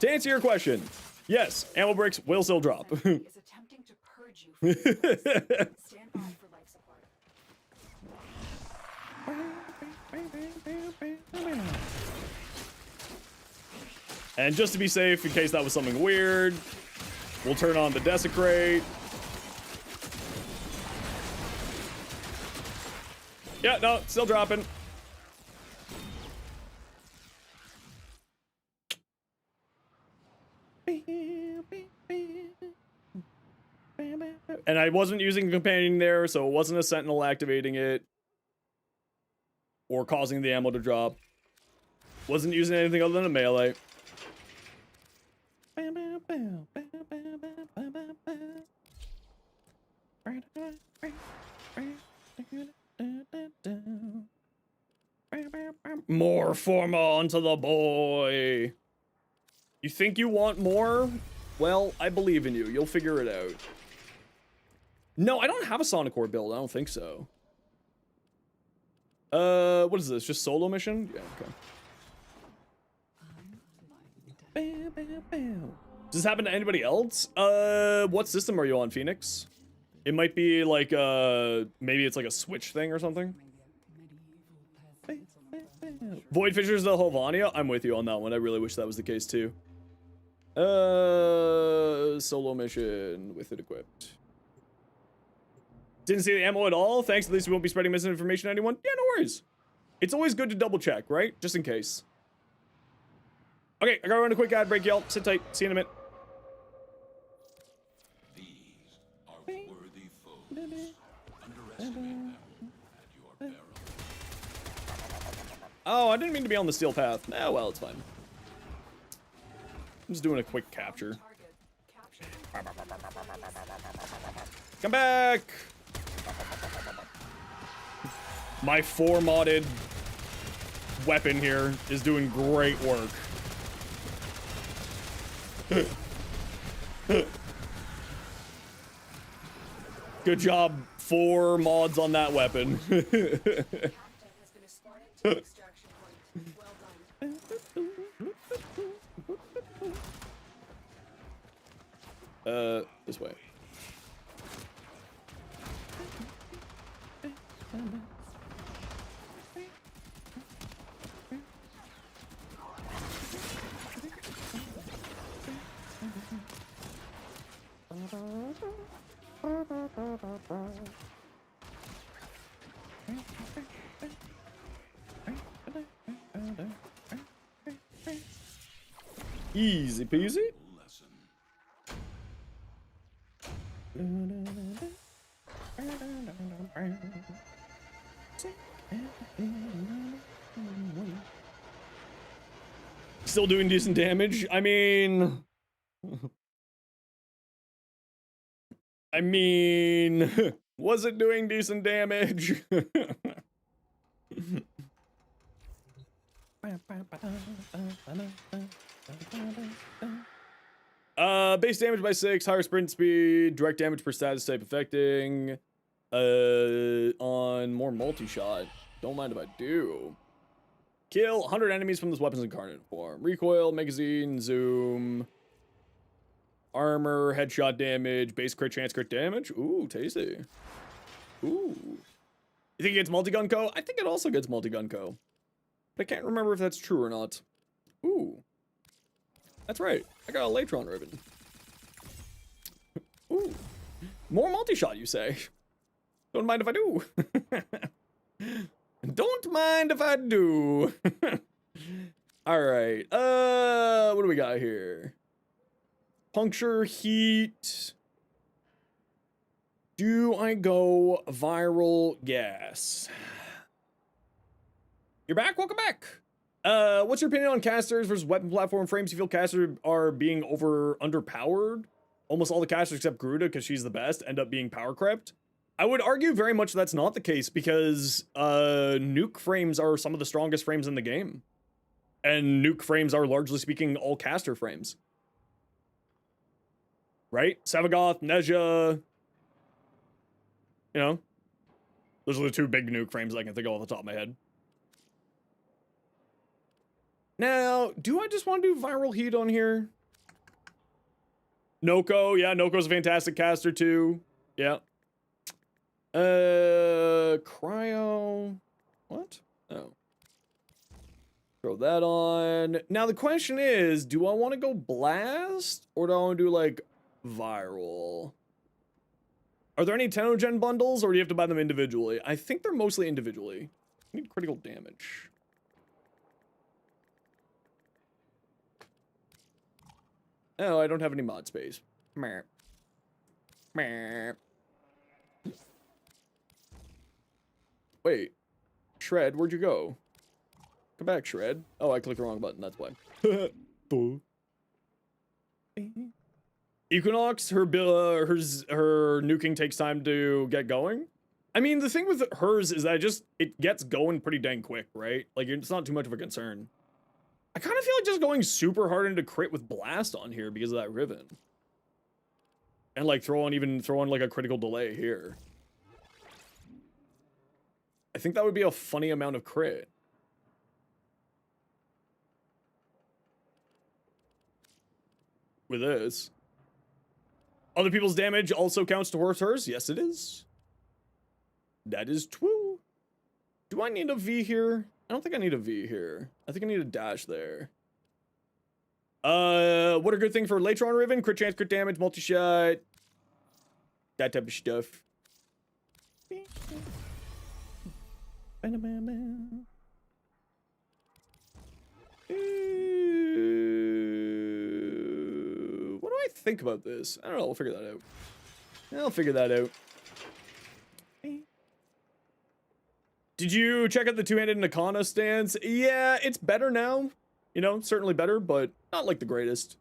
answer your question, yes, ammo bricks will still drop.
Is attempting to purge you from this place. Stand by for life support.
And just to be safe, in case that was something weird, we'll turn on the Desecrate. Yeah, no, still dropping. And I wasn't using a companion there, so it wasn't a sentinel activating it. Or causing the ammo to drop. Wasn't using anything other than a melee. More forma onto the boy. You think you want more? Well, I believe in you. You'll figure it out. No, I don't have a Sonic Core build. I don't think so. What is this? Just solo mission? Yeah, okay. Does this happen to anybody else? What system are you on, Phoenix? It might be like, maybe it's like a Switch thing or something. Void Fissures the Hovania? I'm with you on that one. I really wish that was the case too. Solo mission with it equipped. Didn't see the ammo at all. Thanks. At least we won't be spreading misinformation to anyone. Yeah, no worries. It's always good to double check, right? Just in case. Okay, I gotta run a quick ad break, y'all. Sit tight. See you in a minute.
These are worthy foes. Underestimate them at your peril.
Oh, I didn't mean to be on the steel path. Nah, well, it's fine. I'm just doing a quick capture. Come back! My 4 modded weapon here is doing great work. Good job, 4 mods on that weapon. This way. Easy peasy. Still doing decent damage. I mean, was it doing decent damage? Base damage by 6, higher sprint speed, direct damage per status type affecting, on more multi-shot. Don't mind if I do. Kill 100 enemies from this weapon's incarnate form. Recoil, magazine, zoom, armor, headshot damage, base crit chance, crit damage. Ooh, tasty. Ooh. You think it gets multi-gun co? I think it also gets multi-gun co. But I can't remember if that's true or not. Ooh. That's right. I got a Latron ribbon. Ooh. More multi-shot, you say? Don't mind if I do. Don't mind if I do. Alright. What do we got here? Puncture, heat. Do I go viral gas? You're back? Welcome back. What's your opinion on casters versus weapon platform frames? You feel casters are being underpowered? Almost all the casters except Gruda, because she's the best, end up being power crept. I would argue very much that's not the case, because nuke frames are some of the strongest frames in the game. And nuke frames are, largely speaking, all caster frames. Right? Savagoth, Nezha. You know? Those are the 2 big nuke frames I can think of off the top of my head. Now, do I just want to do viral heat on here? Noko, yeah, Noko's a fantastic caster too. Yeah. Cryo. What? Oh. Throw that on. Now the question is, do I want to go blast or do I want to do like viral? Are there any Tenogen bundles, or do you have to buy them individually? I think they're mostly individually. I need critical damage. Oh, I don't have any mod space. Meh. Meh. Wait. Shred, where'd you go? Come back, Shred. Oh, I clicked the wrong button, that's why. Equinox, her nuking takes time to get going. I mean, the thing with hers is that it gets going pretty dang quick, right? Like, it's not too much of a concern. I kind of feel like just going super hard into crit with Blast on here because of that Riven. And like throw on like a critical delay here. I think that would be a funny amount of crit. With this. Other people's damage also counts towards hers? Yes, it is. That is true. Do I need a V here? I don't think I need a V here. I think I need a dash there. What a good thing for later on Riven? Crit chance, crit damage, multi-shot. That type of stuff. What do I think about this? I don't know. We'll figure that out. I'll figure that out. Did you check out the two-handed Nakana stance? Yeah, it's better now. You know, certainly better, but not like the greatest.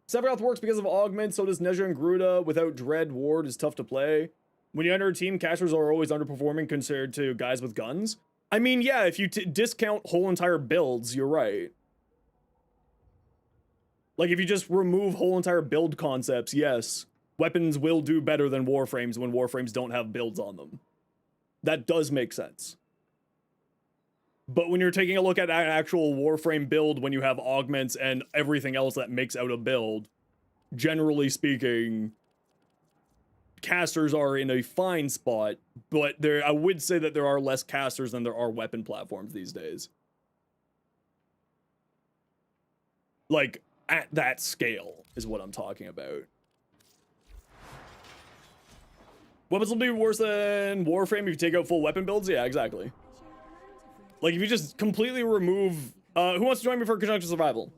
Sephiroth works because of Augment, so does Nezha and Gruda. Without Dread, Ward is tough to play. When you enter a team, casters are always underperforming compared to guys with guns. I mean, yeah, if you discount whole entire builds, you're right. Like, if you just remove whole entire build concepts, yes. Weapons will do better than Warframes when Warframes don't have builds on them. That does make sense. But when you're taking a look at an actual Warframe build, when you have augments and everything else that makes out a build, generally speaking, casters are in a fine spot, but I would say that there are less casters than there are weapon platforms these days. Like, at that scale is what I'm talking about. Weapons will be worse than Warframe if you take out full weapon builds? Yeah, exactly. Like, if you just completely remove... who wants to join me for Conjunction Survival?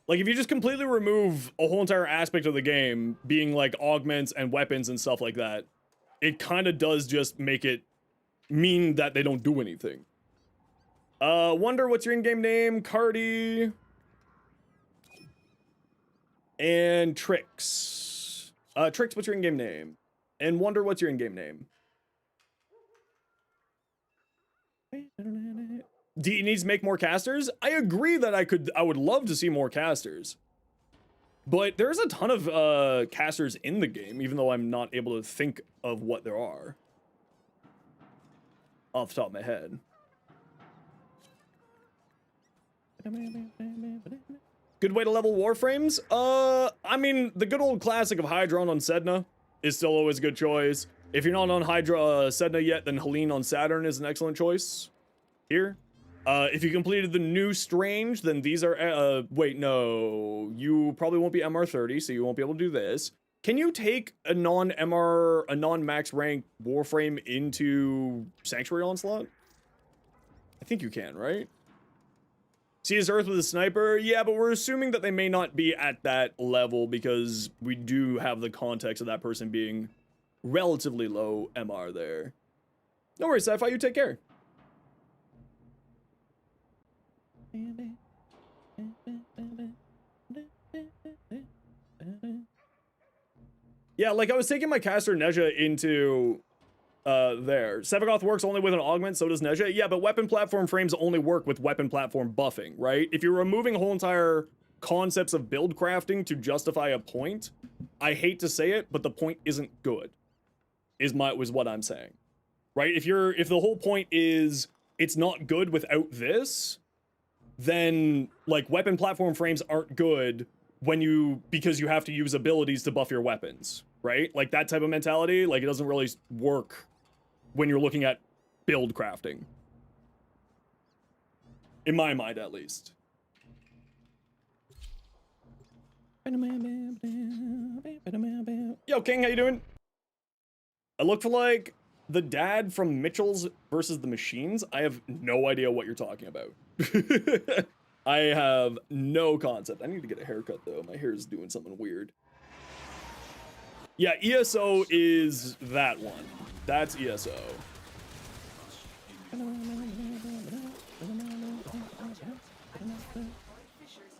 Like, if you just completely remove a whole entire aspect of the game, being like augments and weapons and stuff like that, it kind of does just make it mean that they don't do anything. Wonder, what's your in-game name? Cardi. And Trix. Trix, what's your in-game name? And Wonder, what's your in-game name? Do you need to make more casters? I agree that I would love to see more casters. But there's a ton of casters in the game, even though I'm not able to think of what there are. Off the top of my head. Good way to level Warframes? I mean, the good old classic of Hydron on Sedna is still always a good choice. If you're not on Sedna yet, then Helene on Saturn is an excellent choice. Here. If you completed the new Strange, then these are, wait, no. You probably won't be MR30, so you won't be able to do this. Can you take a non-max rank Warframe into Sanctuary Onslaught? I think you can, right? See his Earth with a sniper? Yeah, but we're assuming that they may not be at that level because we do have the context of that person being relatively low MR there. No worries, Sci-Fi, you take care. Yeah, like I was taking my caster Nezha into there. Sevagoth works only with an augment, so does Nezha. Yeah, but weapon platform frames only work with weapon platform buffing, right? If you're removing whole entire concepts of build crafting to justify a point, I hate to say it, but the point isn't good. Is what I'm saying. Right? If the whole point is it's not good without this, then like weapon platform frames aren't good because you have to use abilities to buff your weapons, right? Like that type of mentality, like it doesn't really work when you're looking at build crafting. In my mind, at least. Yo, King, how you doing? I look for like the dad from Mitchell's versus the Machines. I have no idea what you're talking about. I have no concept. I need to get a haircut though. My hair is doing something weird. Yeah, ESO is that one. That's ESO.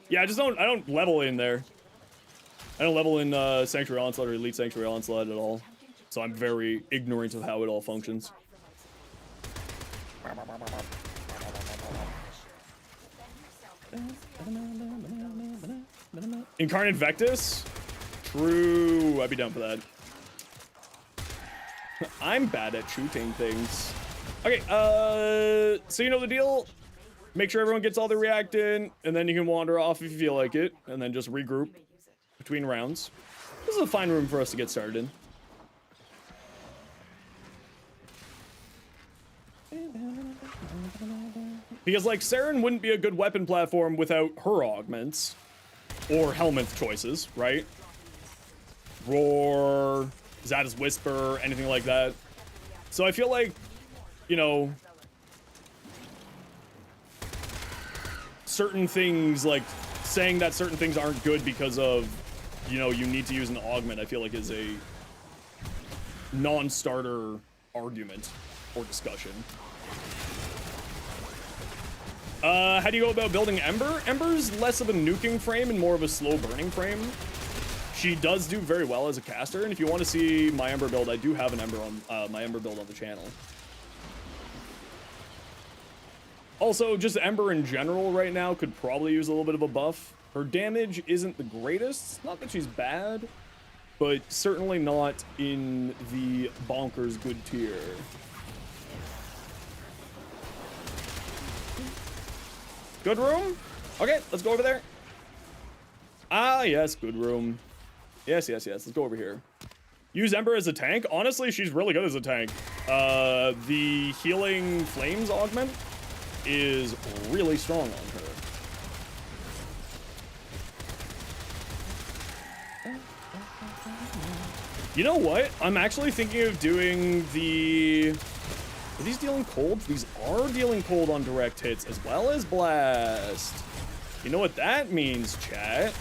Yeah, I don't level in there. I don't level in Sanctuary Onslaught or Elite Sanctuary Onslaught at all. So I'm very ignorant of how it all functions. Incarnate Vectus? True, I'd be down for that. I'm bad at shooting things. Okay, so you know the deal. Make sure everyone gets all the reactant, and then you can wander off if you feel like it, and then just regroup between rounds. This is a fine room for us to get started in. Because, like, Saren wouldn't be a good weapon platform without her augments. Or Helminth choices, right? Roar, Zada's Whisper, anything like that. So I feel like, you know, certain things, like, saying that certain things aren't good because of, you know, you need to use an augment, I feel like is a non-starter argument or discussion. How do you go about building Ember? Ember's less of a nuking frame and more of a slow burning frame. She does do very well as a caster, and if you want to see my Ember build, I do have an Ember on my Ember build on the channel. Also, just Ember in general right now could probably use a little bit of a buff. Her damage isn't the greatest. Not that she's bad, but certainly not in the bonkers good tier. Good room? Okay, let's go over there. Ah, yes, good room. Yes, yes, yes. Let's go over here. Use Ember as a tank. Honestly, she's really good as a tank. The Healing Flames augment is really strong on her. You know what? I'm actually thinking of doing the... Are these dealing cold? These are dealing cold on direct hits as well as blast. You know what that means, chat?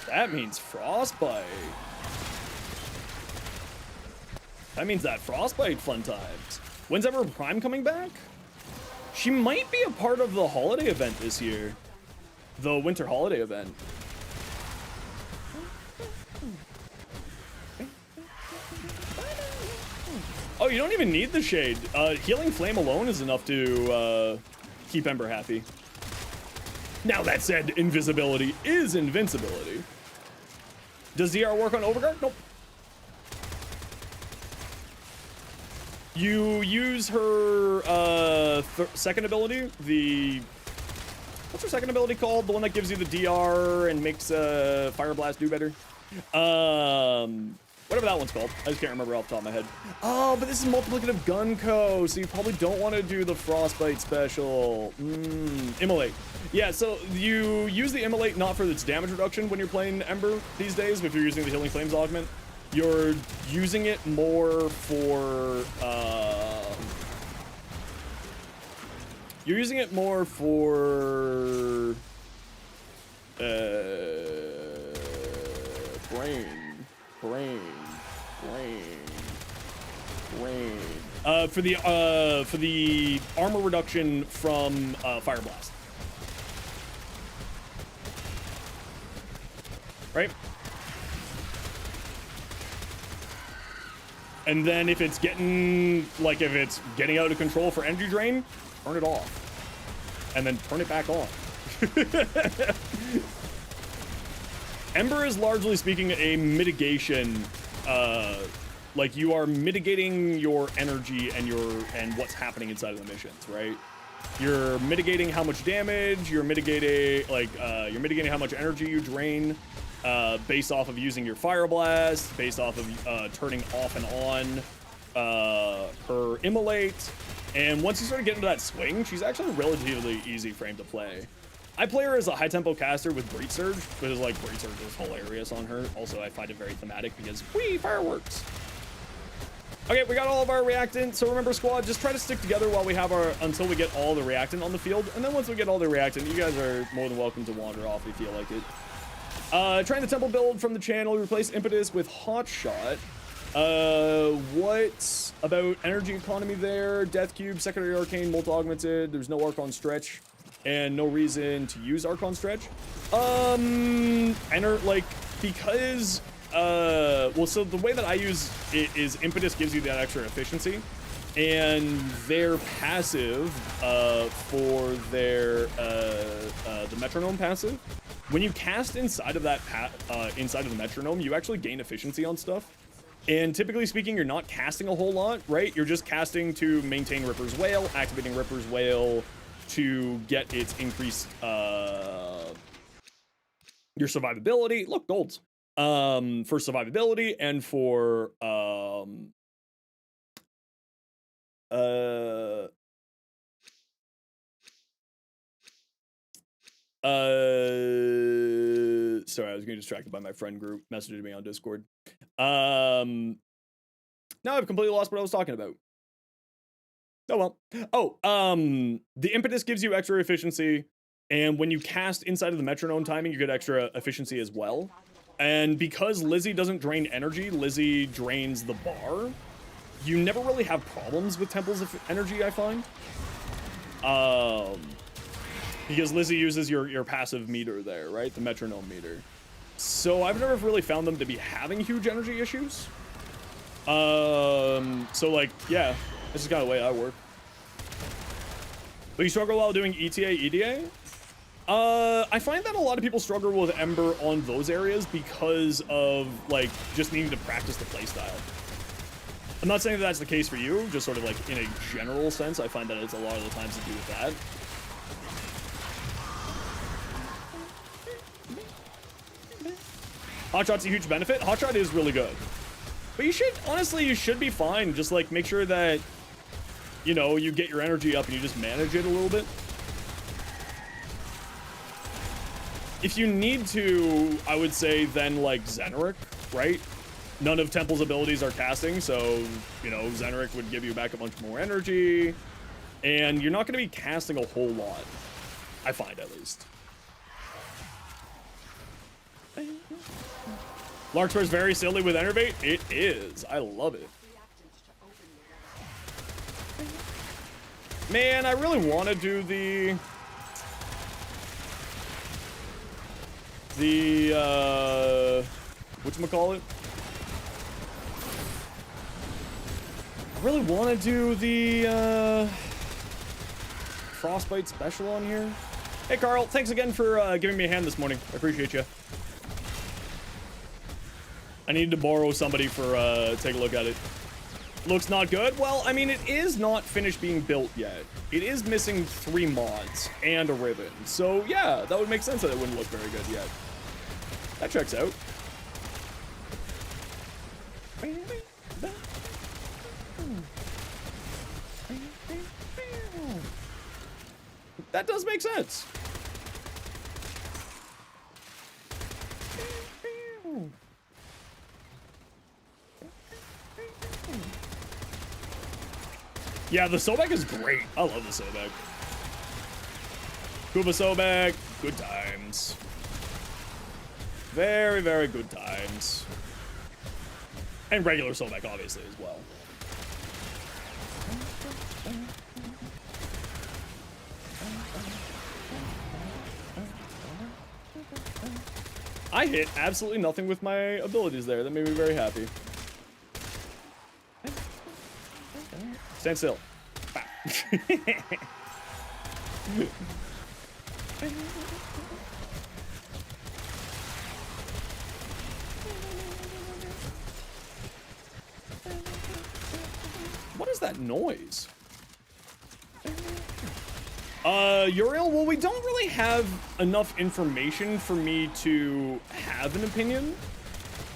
That means frostbite. That means that frostbite fun times. When's Ever Prime coming back? She might be a part of the holiday event this year. The winter holiday event. Oh, you don't even need the shade. Healing Flame alone is enough to keep Ember happy. Now that said, invisibility is invincibility. Does DR work on Overguard? Nope. You use her second ability, what's her second ability called? The one that gives you the DR and makes Fire Blast do better? Whatever that one's called. I just can't remember off the top of my head. Oh, but this is multiplicative Gunko, so you probably don't want to do the Frostbite special. Immolate. Yeah, so you use the Immolate not for its damage reduction when you're playing Ember these days, but if you're using the Healing Flames augment. You're using it more for, you're using it more for, for the armor reduction from, Fire Blast. Right? And then if it's getting out of control for energy drain, turn it off. And then turn it back on. Ember is largely speaking a mitigation, like you are mitigating your energy and what's happening inside of the missions, right? You're mitigating how much damage, you're mitigating how much energy you drain, based off of using your Fire Blast, based off of turning off and on her Immolate. And once you start getting into that swing, she's actually a relatively easy frame to play. I play her as a high tempo caster with Breach Surge, because like Breach Surge is hilarious on her. Also, I find it very thematic because fireworks. Okay, we got all of our reactant. So remember, squad, just try to stick together while we have until we get all the reactant on the field. And then once we get all the reactant, you guys are more than welcome to wander off if you feel like it. Trying the temple build from the channel, replace Impetus with Hotshot. What about energy economy there? Death Cube, Secondary Arcane, Molt Augmented. There's no Archon Stretch. And no reason to use Archon Stretch. Because, well, so the way that I use it is Impetus gives you that extra efficiency, and their passive, for their, the Metronome passive, when you cast inside of that, inside of the Metronome, you actually gain efficiency on stuff. And typically speaking, you're not casting a whole lot, right? You're just casting to maintain Ripper's Wail, activating Ripper's Wail, to get its increased your survivability. Look, golds. For survivability and for sorry, I was getting distracted by my friend group messaging me on Discord. Now I've completely lost what I was talking about. Oh well. Oh, the Impetus gives you extra efficiency, and when you cast inside of the Metronome timing, you get extra efficiency as well. And because Lizzie doesn't drain energy, Lizzie drains the bar. You never really have problems with Temples of Energy, I find. Because Lizzie uses your passive meter there, right? The Metronome meter. So I've never really found them to be having huge energy issues. So like, yeah. This is kind of the way I work. But you struggle while doing ETA, EDA? I find that a lot of people struggle with Ember on those areas because of, like, just needing to practice the playstyle. I'm not saying that that's the case for you, just sort of, like, in a general sense. I find that it's a lot of the times to do with that. Hotshot's a huge benefit. Hotshot is really good. But you should, honestly, you should be fine. Just, like, make sure that, you know, you get your energy up and you just manage it a little bit. If you need to, I would say then, like, Zeneric, right? None of Temple's abilities are casting, so, you know, Zeneric would give you back a bunch more energy. And you're not going to be casting a whole lot. I find, at least. Larkspur's very silly with Enervate. It is. I love it. Man, I really want to do the whatchamacallit? I really want to do the Frostbite special on here. Hey, Carl, thanks again for giving me a hand this morning. I appreciate you. I need to borrow somebody for take a look at it. Looks not good. Well, I mean, it is not finished being built yet. It is missing 3 mods and a ribbon. So yeah, that would make sense that it wouldn't look very good yet. That checks out. That does make sense. Yeah, the Sobek is great. I love the Sobek. Kuba Sobek, good times. Very, very good times. And regular Sobek, obviously, as well. I hit absolutely nothing with my abilities there. That made me very happy. Stand still. What is that noise? Uriel, well, we don't really have enough information for me to have an opinion.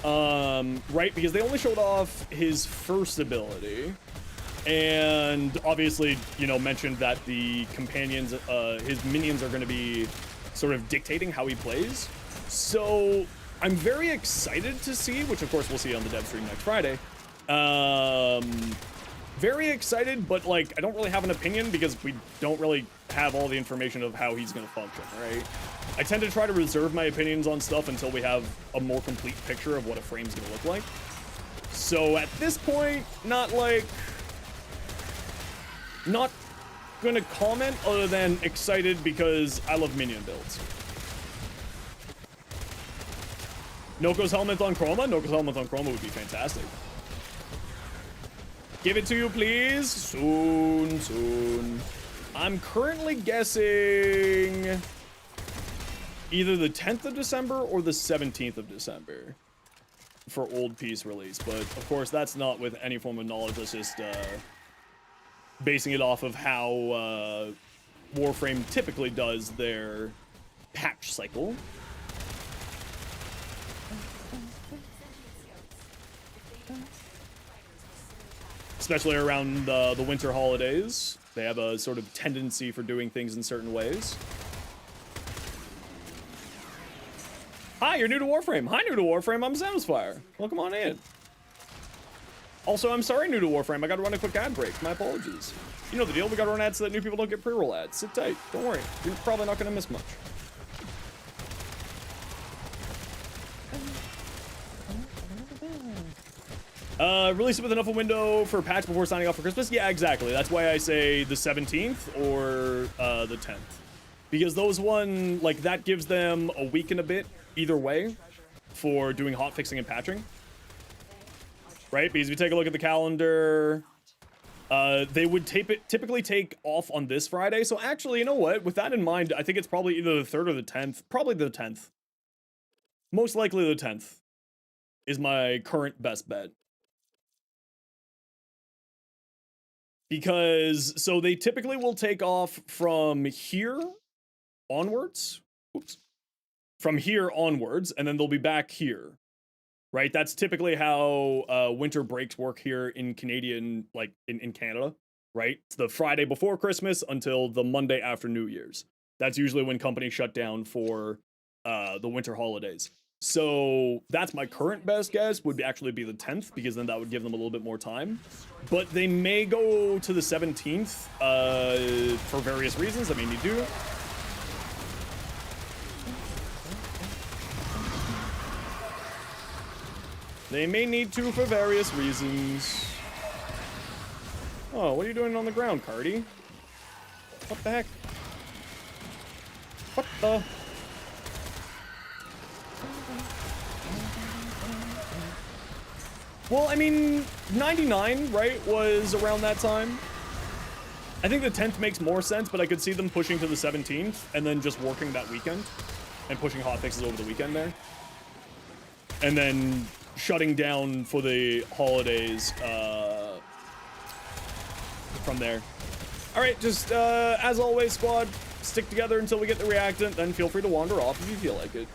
Right? Because they only showed off his first ability. And obviously, you know, mentioned that the companions, his minions are going to be sort of dictating how he plays. So I'm very excited to see, which of course we'll see on the dev stream next Friday. Very excited, but like I don't really have an opinion because we don't really have all the information of how he's gonna function, right? I tend to try to reserve my opinions on stuff until we have a more complete picture of what a frame's gonna look like. So at this point, not gonna comment other than excited because I love minion builds. Noko's helmet on Chroma? Noko's helmet on Chroma would be fantastic. Give it to you, please. Soon, soon. I'm currently guessing either the 10th of December or the 17th of December for old piece release. But of course, that's not with any form of knowledge. That's just basing it off of how Warframe typically does their patch cycle. Especially around the winter holidays. They have a sort of tendency for doing things in certain ways. Hi, you're new to Warframe. Hi, new to Warframe. I'm Zenosfire. Welcome on in. Also, I'm sorry, new to Warframe. I gotta run a quick ad break. My apologies. You know the deal. We gotta run ads so that new people don't get pre-roll ads. Sit tight. Don't worry. You're probably not gonna miss much. Release it with enough of a window for a patch before signing off for Christmas? Yeah, exactly. That's why I say the 17th or the 10th. Because those one, like, that gives them a week and a bit either way for doing hotfixing and patching. Right? Because if you take a look at the calendar, they would typically take off on this Friday. So actually, you know what? With that in mind, I think it's probably either the 3rd or the 10th. Probably the 10th. Most likely the 10th is my current best bet. Because, so they typically will take off from here onwards. Oops. From here onwards, and then they'll be back here. Right? That's typically how winter breaks work here in Canadian, like in Canada. Right? It's the Friday before Christmas until the Monday after New Year's. That's usually when companies shut down for the winter holidays. So that's my current best guess would actually be the 10th, because then that would give them a little bit more time. But they may go to the 17th for various reasons. I mean, you do. They may need to for various reasons. Oh, what are you doing on the ground, Cardi? What the heck? What the? Well, I mean, 99, right, was around that time. I think the 10th makes more sense, but I could see them pushing to the 17th and then just working that weekend and pushing hotfixes over the weekend there. And then shutting down for the holidays from there. All right, just as always, squad, stick together until we get the reactant, then feel free to wander off if you feel like it.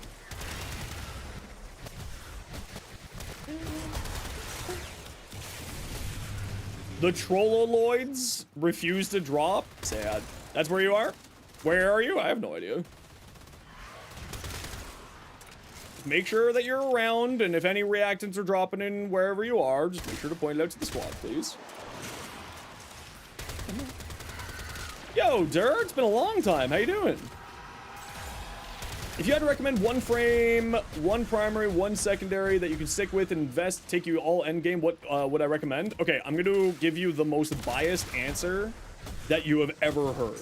The Trolloloids refuse to drop. Sad. That's where you are? Where are you? I have no idea. Make sure that you're around, and if any reactants are dropping in wherever you are, just make sure to point it out to the squad, please. Yo, Dur, it's been a long time. How you doing? If you had to recommend one frame, one primary, one secondary that you can stick with and invest, take you all endgame, what would I recommend? Okay, I'm going to give you the most biased answer that you have ever heard.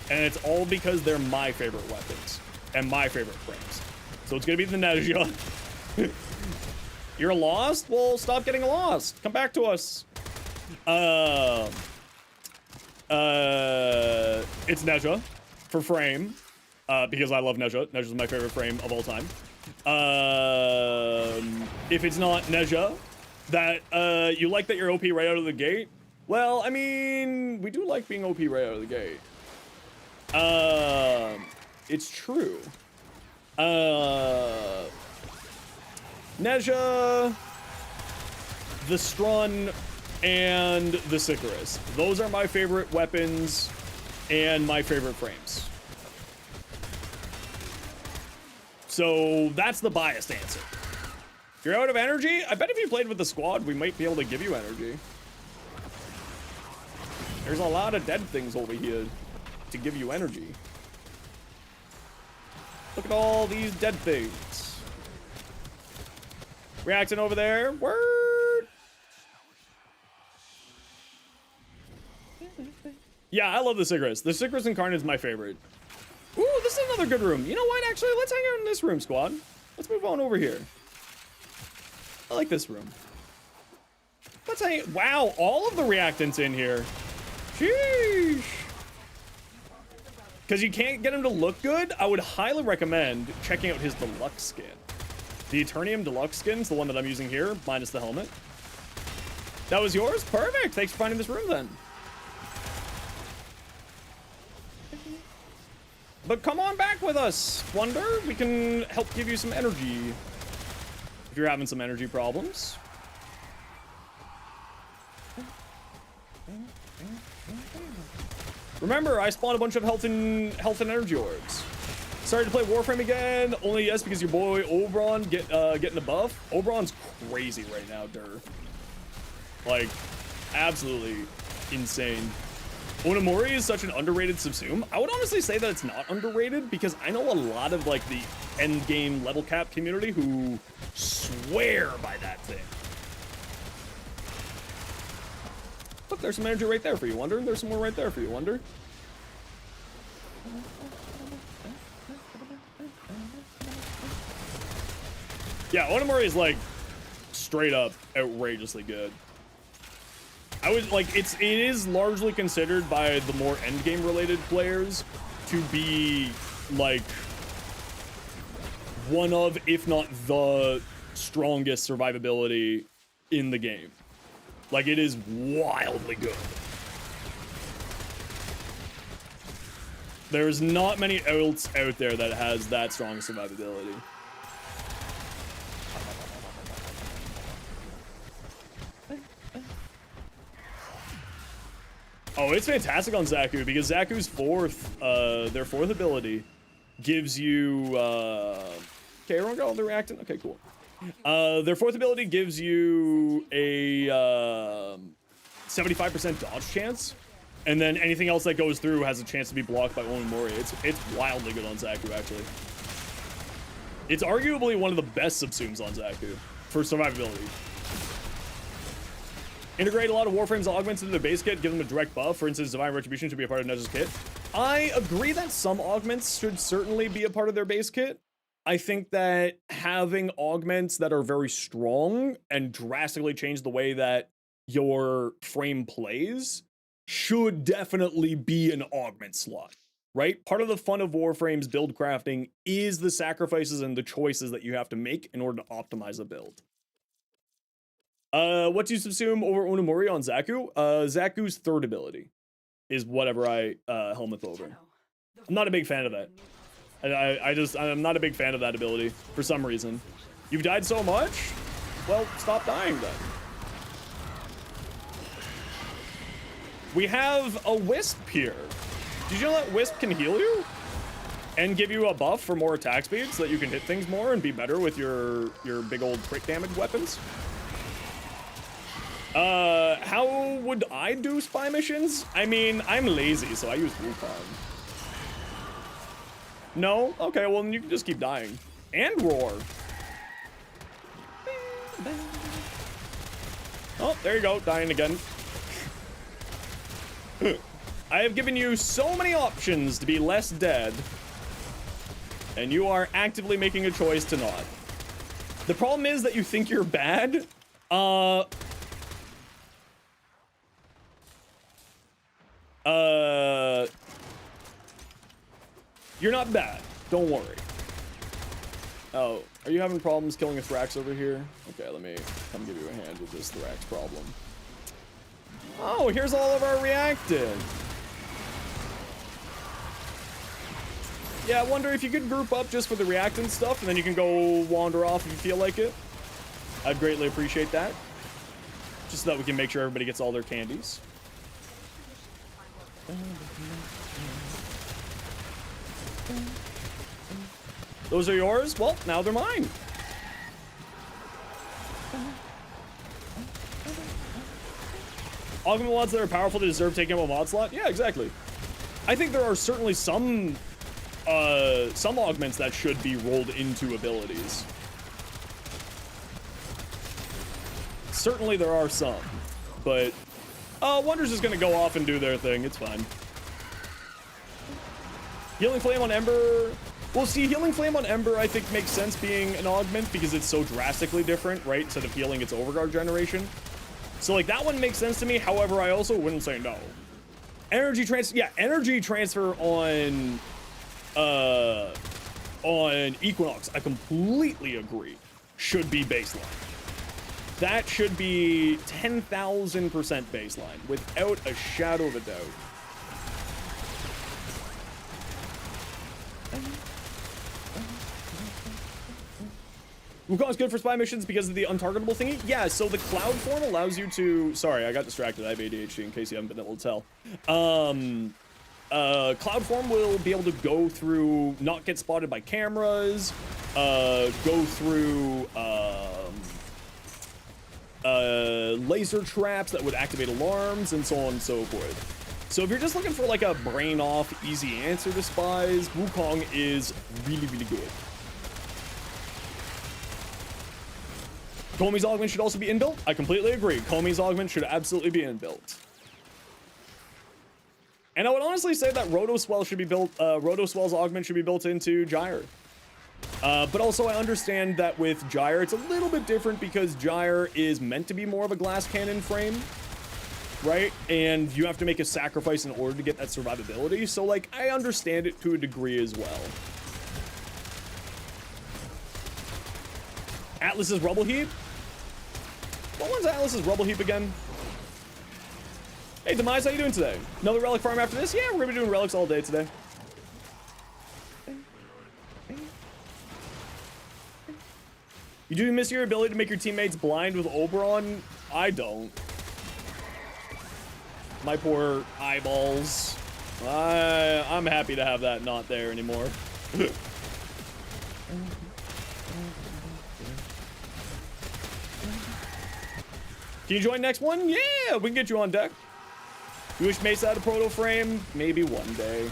And it's all because they're my favorite weapons and my favorite frames. So it's going to be the Nezha. You're lost? Well, stop getting lost. Come back to us. It's Nezha for frame. Because I love Nezha. Nezha's my favorite frame of all time. If it's not Nezha, that you like that you're OP right out of the gate. Well, I mean, we do like being OP right out of the gate. It's true. Nezha, the Strun, and the Sicarus. Those are my favorite weapons and my favorite frames. So that's the biased answer. If you're out of energy, I bet if you played with the squad, we might be able to give you energy. There's a lot of dead things over here to give you energy. Look at all these dead things. Reacting over there. Word. Yeah, I love the Sigrist. The Sigrist Incarnate is my favorite. Ooh, this is another good room. You know what? Actually, let's hang out in this room, squad. Let's move on over here. I like this room. Let's hang. Wow, all of the reactants in here. Sheesh. Because you can't get him to look good, I would highly recommend checking out his deluxe skin. The Eternium deluxe skin is the one that I'm using here, minus the helmet. That was yours? Perfect. Thanks for finding this room then. But come on back with us, Wonder. We can help give you some energy if you're having some energy problems. Remember, I spawned a bunch of health and energy orbs. Started to play Warframe again, only yes because your boy Oberon getting the buff. Oberon's crazy right now, Dur. Like, absolutely insane. Onamori is such an underrated subsume. I would honestly say that it's not underrated because I know a lot of like the end game level cap community who swear by that thing. Look, there's some energy right there for you, Wonder. There's some more right there for you, Wonder. Yeah, Onamori is like straight up outrageously good. I would like it is largely considered by the more end game related players to be like one of, if not the strongest survivability in the game. Like, it is wildly good. There's not many ults out there that has that strong survivability. Oh, it's fantastic on Zaku because Zaku's their fourth ability gives you, okay, everyone got all the reactant? Okay, cool. Their fourth ability gives you a 75% dodge chance, and then anything else that goes through has a chance to be blocked by Onamori. It's wildly good on Zaku, actually. It's arguably one of the best subsumes on Zaku for survivability. Integrate a lot of Warframe's augments into the base kit, give them a direct buff. For instance, Divine Retribution should be a part of Nez's kit. I agree that some augments should certainly be a part of their base kit. I think that having augments that are very strong and drastically change the way that your frame plays should definitely be an augment slot, right? Part of the fun of Warframe's build crafting is the sacrifices and the choices that you have to make in order to optimize a build. What do you subsume over Onamori on Zaku? Zaku's third ability is whatever I helmet over. I'm not a big fan of that. I'm not a big fan of that ability for some reason. You've died so much? Well, stop dying then. We have a Wisp here. Did you know that Wisp can heal you? And give you a buff for more attack speed so that you can hit things more and be better with your big old crit damage weapons? How would I do spy missions? I mean, I'm lazy, so I use Wukong. No? Okay, well, then you can just keep dying. And roar. Oh, there you go, dying again. I have given you so many options to be less dead, and you are actively making a choice to not. The problem is that you think you're bad. You're not bad. Don't worry. Oh, are you having problems killing a Thrax over here? Okay, let me come give you a hand with this Thrax problem. Oh, here's all of our reactant. Yeah, I wonder if you could group up just for the reactant stuff, and then you can go wander off if you feel like it. I'd greatly appreciate that. Just so that we can make sure everybody gets all their candies. Those are yours? Well, now they're mine. Augment mods that are powerful to deserve taking up a mod slot? Yeah, exactly. I think there are certainly some augments that should be rolled into abilities. Certainly there are some, but Wonder's just gonna go off and do their thing. It's fine. Healing Flame on Ember. Well, see, Healing Flame on Ember I think makes sense being an augment because it's so drastically different, right? Instead of healing, it's overguard generation. So like that one makes sense to me. However, I also wouldn't say no. Energy transfer, yeah, energy transfer on Equinox, I completely agree, should be baseline. That should be 10,000% baseline without a shadow of a doubt. Wukong's good for spy missions because of the untargetable thingy? Yeah, so the cloud form allows you to... Sorry, I got distracted. I have ADHD in case you haven't been able to tell. Cloud form will be able to go through, not get spotted by cameras, go through laser traps that would activate alarms, and so on and so forth. So if you're just looking for like a brain off, easy answer to spies, Wukong is really, really good. Comey's augment should also be inbuilt. I completely agree. Comey's augment should absolutely be inbuilt. And I would honestly say that Rotoswell should be built, Rotoswell's augment should be built into Gyre. But also I understand that with Gyre, it's a little bit different because Gyre is meant to be more of a glass cannon frame, right? And you have to make a sacrifice in order to get that survivability. So like, I understand it to a degree as well. Atlas's Rubble Heap? What one's Atlas's Rubble Heap again? Hey, Demise, how you doing today? Another relic farm after this? Yeah, we're gonna be doing relics all day today. You do miss your ability to make your teammates blind with Oberon? I don't. My poor eyeballs. I'm happy to have that not there anymore. Can you join next one? Yeah, we can get you on deck. You wish Mesa had a proto frame? Maybe one day.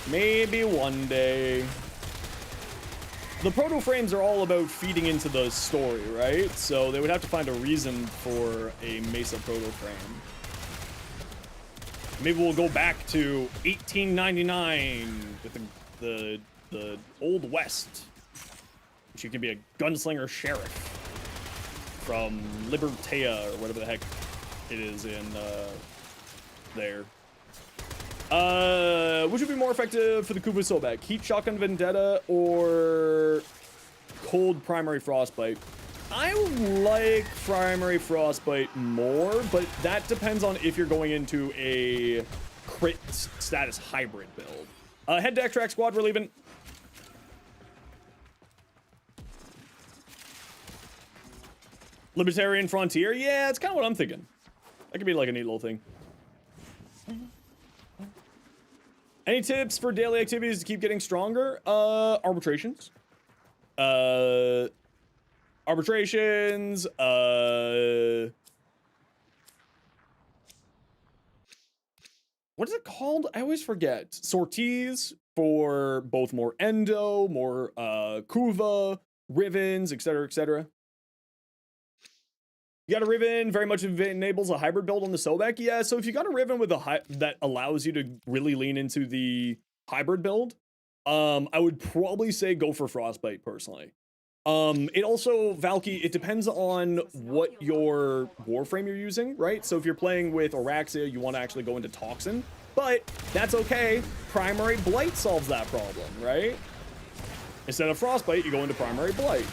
Maybe one day. The proto frames are all about feeding into the story, right? So they would have to find a reason for a Mesa proto frame. Maybe we'll go back to 1899 with the Old West. She could be a gunslinger sheriff from Libertea or whatever the heck it is in there. Which would be more effective for the Kubu Sobek? Heat Shotgun Vendetta or Cold Primary Frostbite? I like Primary Frostbite more, but that depends on if you're going into a crit status hybrid build. Head to Extract Squad, we're leaving. Libertarian Frontier? Yeah, it's kind of what I'm thinking. That could be like a neat little thing. Any tips for daily activities to keep getting stronger? Arbitrations. Arbitrations. What is it called? I always forget. Sorties for both more endo, more Kuva, Rivens, etc., etc. You got a Riven, very much enables a hybrid build on the Sobek. Yeah, so if you got a Riven with a that allows you to really lean into the hybrid build, I would probably say go for Frostbite personally. It also, Valky, it depends on what your Warframe you're using, right? So if you're playing with Araxia, you want to actually go into Toxin, but that's okay. Primary Blight solves that problem, right? Instead of Frostbite, you go into Primary Blight.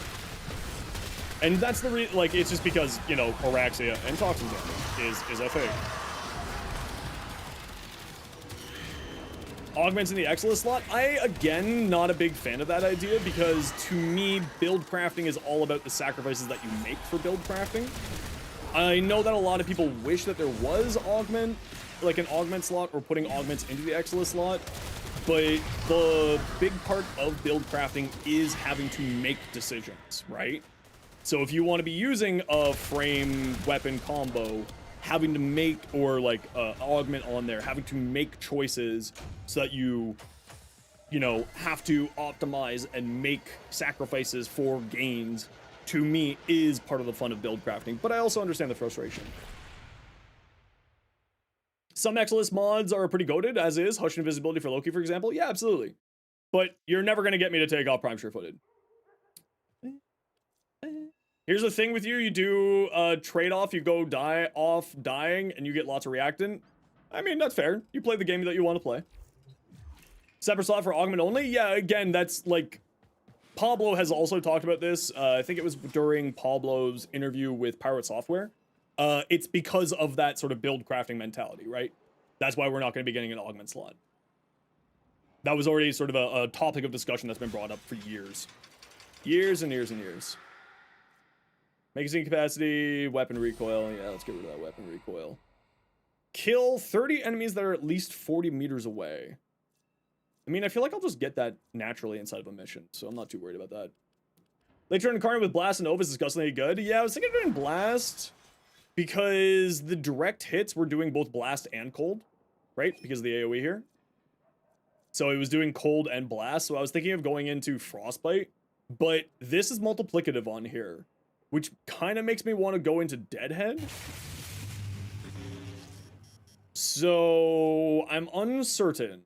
And that's the like, it's just because, you know, Araxia and Toxin damage is a thing. Augments in the Exilus slot? Again, not a big fan of that idea because to me, build crafting is all about the sacrifices that you make for build crafting. I know that a lot of people wish that there was augment, like an augment slot or putting augments into the Exilus slot. but the big part of build crafting is having to make decisions, right? So if you want to be using a frame weapon combo, having to make, or like augment on there, having to make choices so that you know, have to optimize and make sacrifices for gains, to me, is part of the fun of build crafting. But I also understand the frustration. Some Exilus mods are pretty goated, as is Hush Invisibility for Loki, for example. Yeah, absolutely. But you're never going to get me to take off Prime Sure-Footed. Here's the thing with you. You do a trade-off. You go off dying, and you get lots of reactant. I mean, that's fair. You play the game that you want to play. Separate slot for augment only? Yeah, again, that's like... Pablo has also talked about this. I think it was during Pablo's interview with Pirate Software. It's because of that sort of build crafting mentality, right? That's why we're not going to be getting an augment slot. That was already sort of a topic of discussion that's been brought up for years. Years and years and years. Magazine capacity, weapon recoil. Yeah, let's get rid of that weapon recoil. Kill 30 enemies that are at least 40 meters away. I mean, I feel like I'll just get that naturally inside of a mission, so I'm not too worried about that. They turned incarnate with Blast and Nova is disgustingly good. Yeah, I was thinking of doing Blast because the direct hits were doing both Blast and Cold, right? Because of the AoE here. So it was doing Cold and Blast, so I was thinking of going into Frostbite, but this is multiplicative on here, which kind of makes me want to go into Deadhead. So I'm uncertain.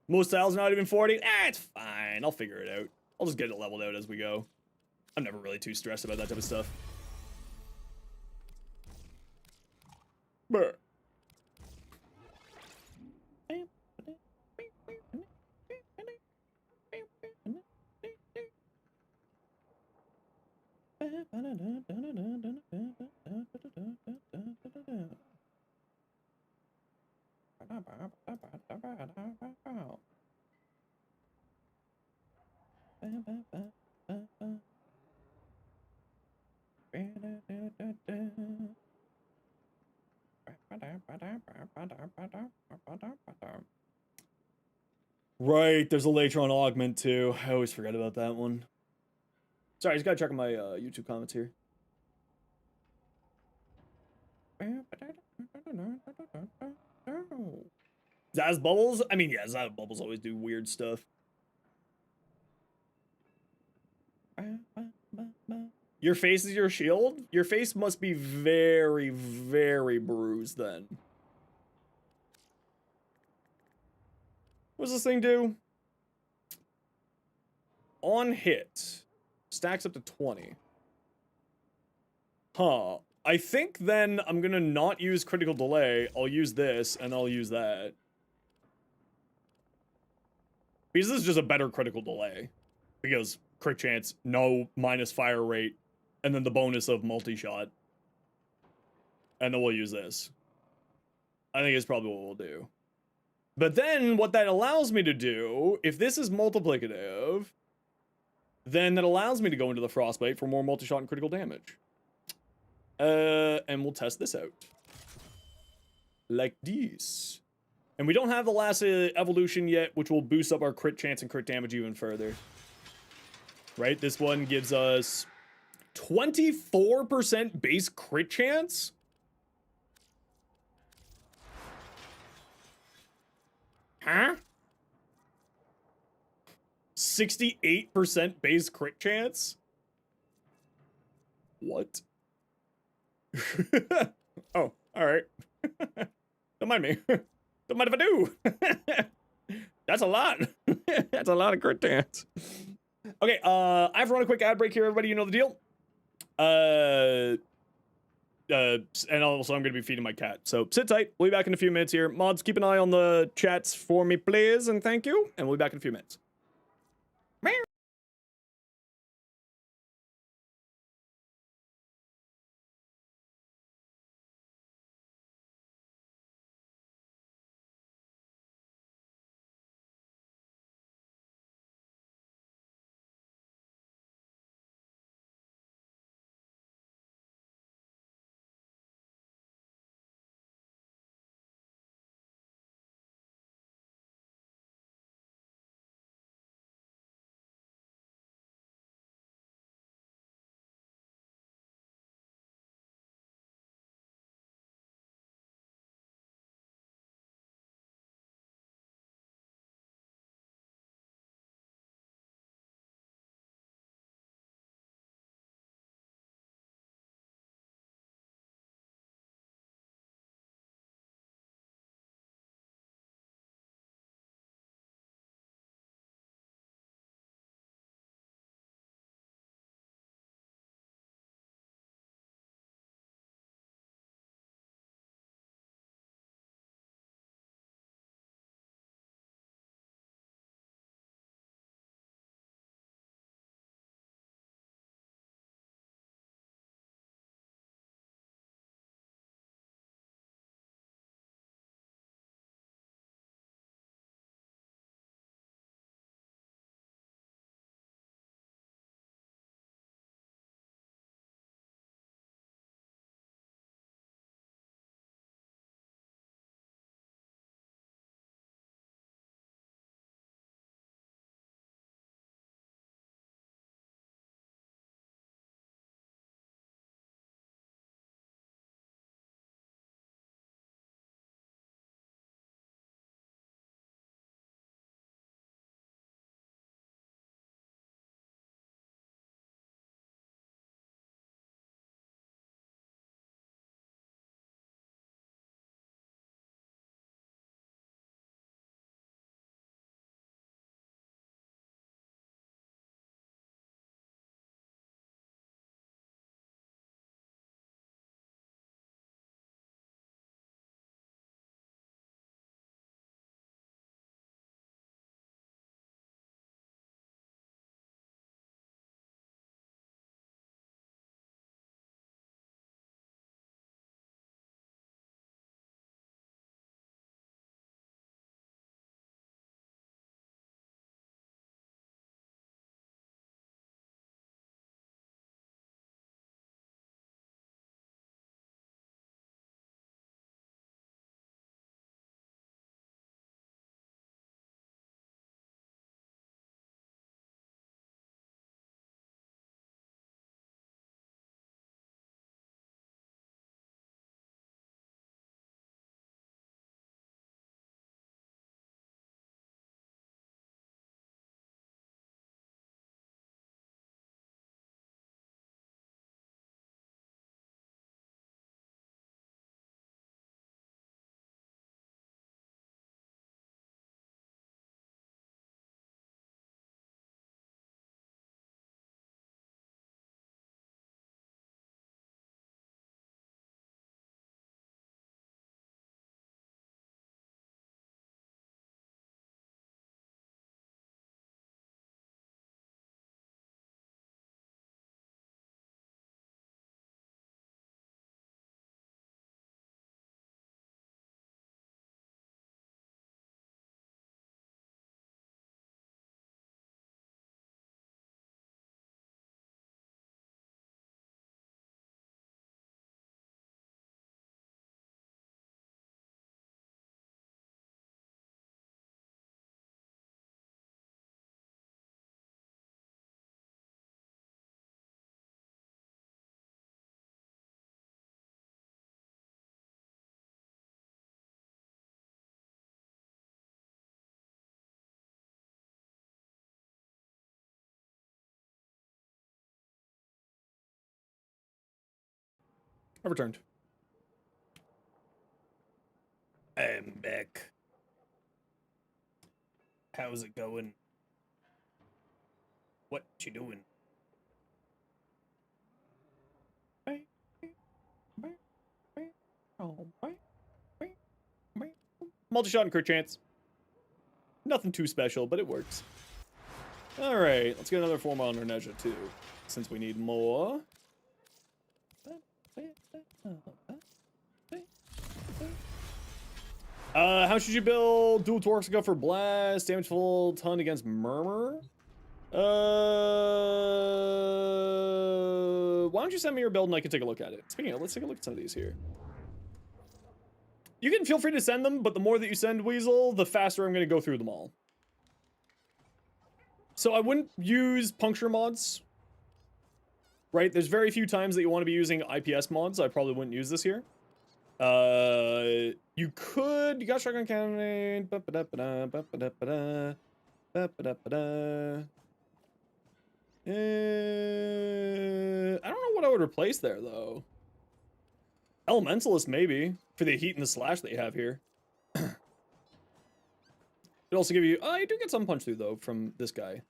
Most styles not even 40. It's fine. I'll figure it out. I'll just get it leveled out as we go. I'm never really too stressed about that type of stuff. Brr. Right, there's a Latron augment too. I always forget about that one. Sorry, I just gotta check my YouTube comments here. Zaz Bubbles? I mean, yeah, Zaz Bubbles always do weird stuff. Your face is your shield? Your face must be very, very bruised then. What does this thing do? On hit. Stacks up to 20. Huh. I think then I'm gonna not use critical delay. I'll use this, and I'll use that. Because this is just a better critical delay. Because crit chance, no minus fire rate, and then the bonus of multi-shot. And then we'll use this. I think it's probably what we'll do. But then, what that allows me to do, if this is multiplicative, then that allows me to go into the Frostbite for more multi-shot and critical damage. And we'll test this out. Like this. And we don't have the last evolution yet, which will boost up our crit chance and crit damage even further. Right? This one gives us 24% base crit chance? Huh? 68% base crit chance? What? Oh, alright. Don't mind me. Don't mind if I do. That's a lot. That's a lot of crit chance. Okay, I have to run a quick ad break here, everybody. You know the deal. And also I'm going to be feeding my cat. So sit tight. We'll be back in a few minutes here. Mods, keep an eye on the chats for me, please, and thank you. And we'll be back in a few minutes. I've returned. I'm back. How's it going? What you doing? Multi-shot and crit chance. Nothing too special, but it works. Alright, let's get another form on Nerneja too, since we need more. How should you build dual Torxica for blast? Damage full ton against Murmur? Why don't you send me your build and I can take a look at it? Speaking of, let's take a look at some of these here. You can feel free to send them, but the more that you send, Weasel, the faster I'm going to go through them all. So I wouldn't use puncture mods. Right? There's very few times that you want to be using IPS mods. I probably wouldn't use this here. You could. You got shotgun cannon. I don't know what I would replace there though. Elementalist maybe for the heat and the slash that you have here. It'd also give you. You do get some punch through though from this guy.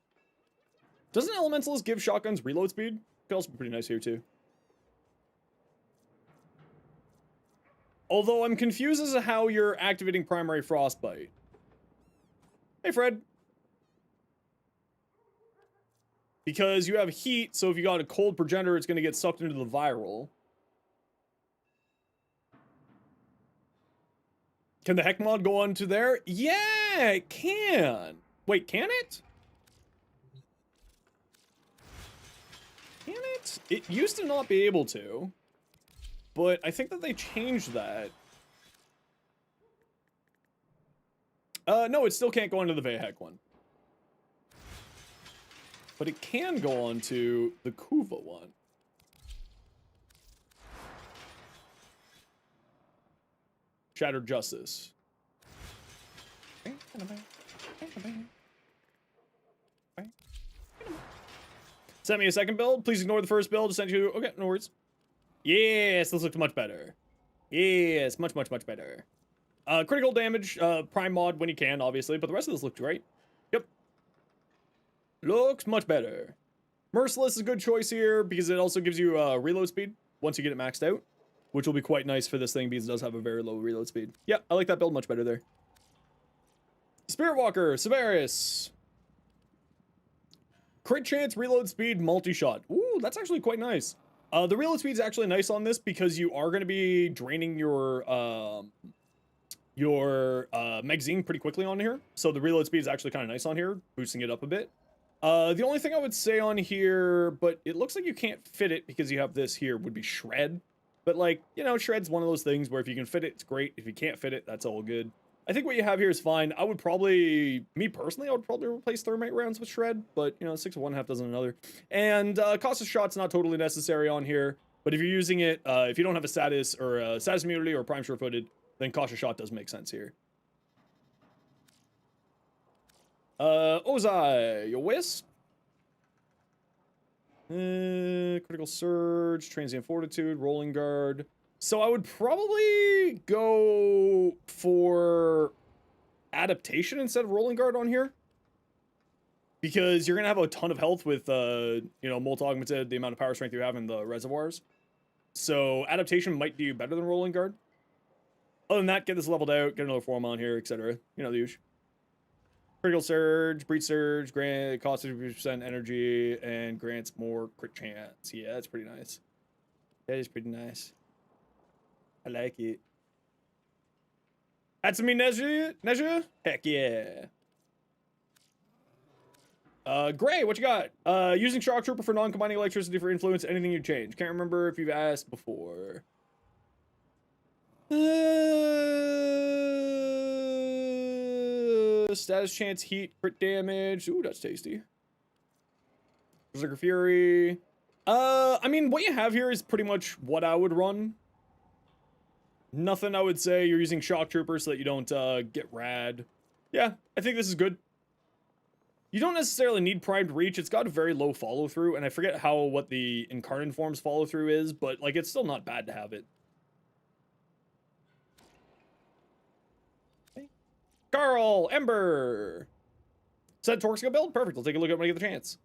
Doesn't Elementalist give shotguns reload speed? Could also be pretty nice here too. Although I'm confused as to how you're activating primary frostbite. Hey, Fred. Because you have heat, so if you got a cold progenitor, it's going to get sucked into the viral. Can the heck mod go onto there? Yeah, it can. Wait, can it? Can it? It used to not be able to. But I think that they changed that. No, it still can't go into the Vahek one. But it can go onto the Kuva one. Shattered Justice. Send me a second build. Please ignore the first build. Send you. Okay, no worries. Yes, this looked much better. Yes, much better. Critical damage, prime mod when you can, obviously, but the rest of this looked great. Yep. Looks much better. Merciless is a good choice here because it also gives you reload speed once you get it maxed out, which will be quite nice for this thing because it does have a very low reload speed. Yeah, I like that build much better there. Spirit Walker, Severus. Crit chance, reload speed, multi-shot. Ooh, that's actually quite nice. The reload speed is actually nice on this because you are going to be draining your magazine pretty quickly on here. So the reload speed is actually kind of nice on here, boosting it up a bit. The only thing I would say on here, but it looks like you can't fit it because you have this here, would be Shred. But like, you know, Shred's one of those things where if you can fit it, it's great. If you can't fit it, that's all good. I think what you have here is fine. I would probably, me personally, I would probably replace Thermite rounds with Shred, but you know, 6 of one, half dozen another. And cost of shot's not totally necessary on here, but if you're using it, if you don't have a status or a status immunity or prime sure-footed, then cost of shot does make sense here. Ozai, your Wisp. Critical Surge, Transient Fortitude, Rolling Guard. So I would probably go for Adaptation instead of Rolling Guard on here. Because you're going to have a ton of health with, you know, Molt Augmented, the amount of power strength you have in the reservoirs. So Adaptation might do you better than Rolling Guard. Other than that, get this leveled out, get another form on here, etc. You know, the usual. Critical Surge, Breach Surge, grant cost 50% energy, and grants more crit chance. Yeah, that's pretty nice. That is pretty nice. I like it. Atsumi Neja? Heck yeah. Gray, what you got? Using Shock Trooper for non-combining electricity for influence, anything you change. Can't remember if you've asked before. Status chance, heat, crit damage. Ooh, that's tasty. Berserker Fury. I mean, what you have here is pretty much what I would run. Nothing I would say. You're using Shock Trooper so that you don't get rad. Yeah, I think this is good. You don't necessarily need primed reach. It's got a very low follow through, and I forget what the incarnate form's follow through is, but like it's still not bad to have it. Carl, Ember. Set Torxica build? Perfect. I'll take a look at it when I get the chance.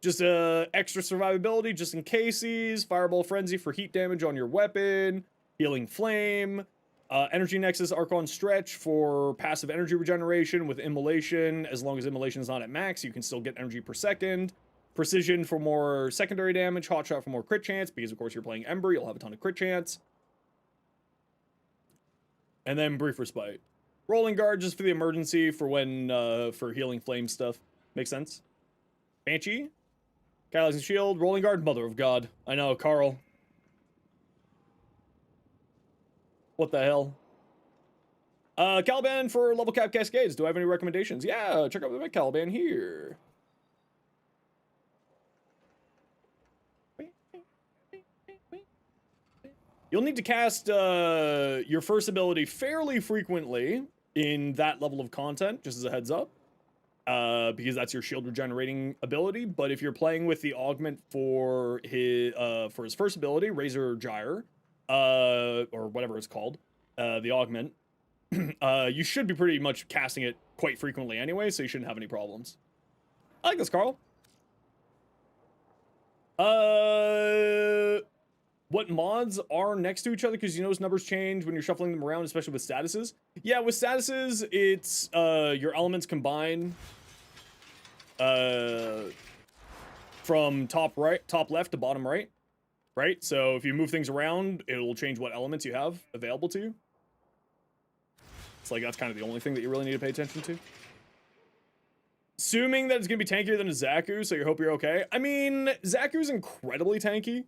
Just extra survivability just in cases. Fireball Frenzy for heat damage on your weapon. Healing Flame. Energy Nexus Archon Stretch for passive energy regeneration with Immolation. As long as Immolation is not at max, you can still get energy per second. Precision for more secondary damage. Hotshot for more crit chance, because of course you're playing Ember, you'll have a ton of crit chance. And then Brief Respite. Rolling Guard just for the emergency for when, for healing flame stuff. Makes sense. Banshee. Catalyzing Shield. Rolling Guard. Mother of God. I know, Carl. What the hell? Caliban for level cap cascades. Do I have any recommendations? Yeah, check out the Caliban here. You'll need to cast your first ability fairly frequently in that level of content, just as a heads up, because that's your shield regenerating ability. But if you're playing with the augment for his first ability, Razor Gyre, or whatever it's called, the augment, you should be pretty much casting it quite frequently anyway, so you shouldn't have any problems. I like this, Carl. What mods are next to each other? Because you notice numbers change when you're shuffling them around, especially with statuses. Yeah, with statuses, it's your elements combine from top left to bottom right. Right? So if you move things around, it'll change what elements you have available to you. It's like that's kind of the only thing that you really need to pay attention to. Assuming that it's going to be tankier than a Zaku, so you hope you're okay. I mean, Zaku's incredibly tanky.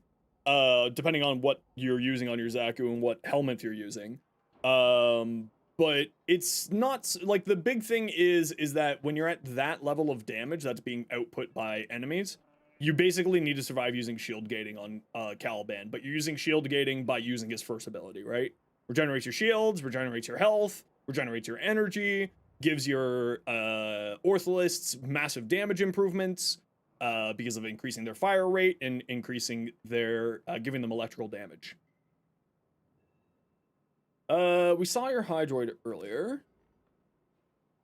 Depending on what you're using on your Zaku and what helmet you're using. But it's not, like, the big thing is that when you're at that level of damage that's being output by enemies, you basically need to survive using shield gating on Caliban, but you're using shield gating by using his first ability, right? Regenerates your shields, regenerates your health, regenerates your energy, gives your Ortholists massive damage improvements, because of increasing their fire rate and increasing their, giving them electrical damage. We saw your Hydroid earlier.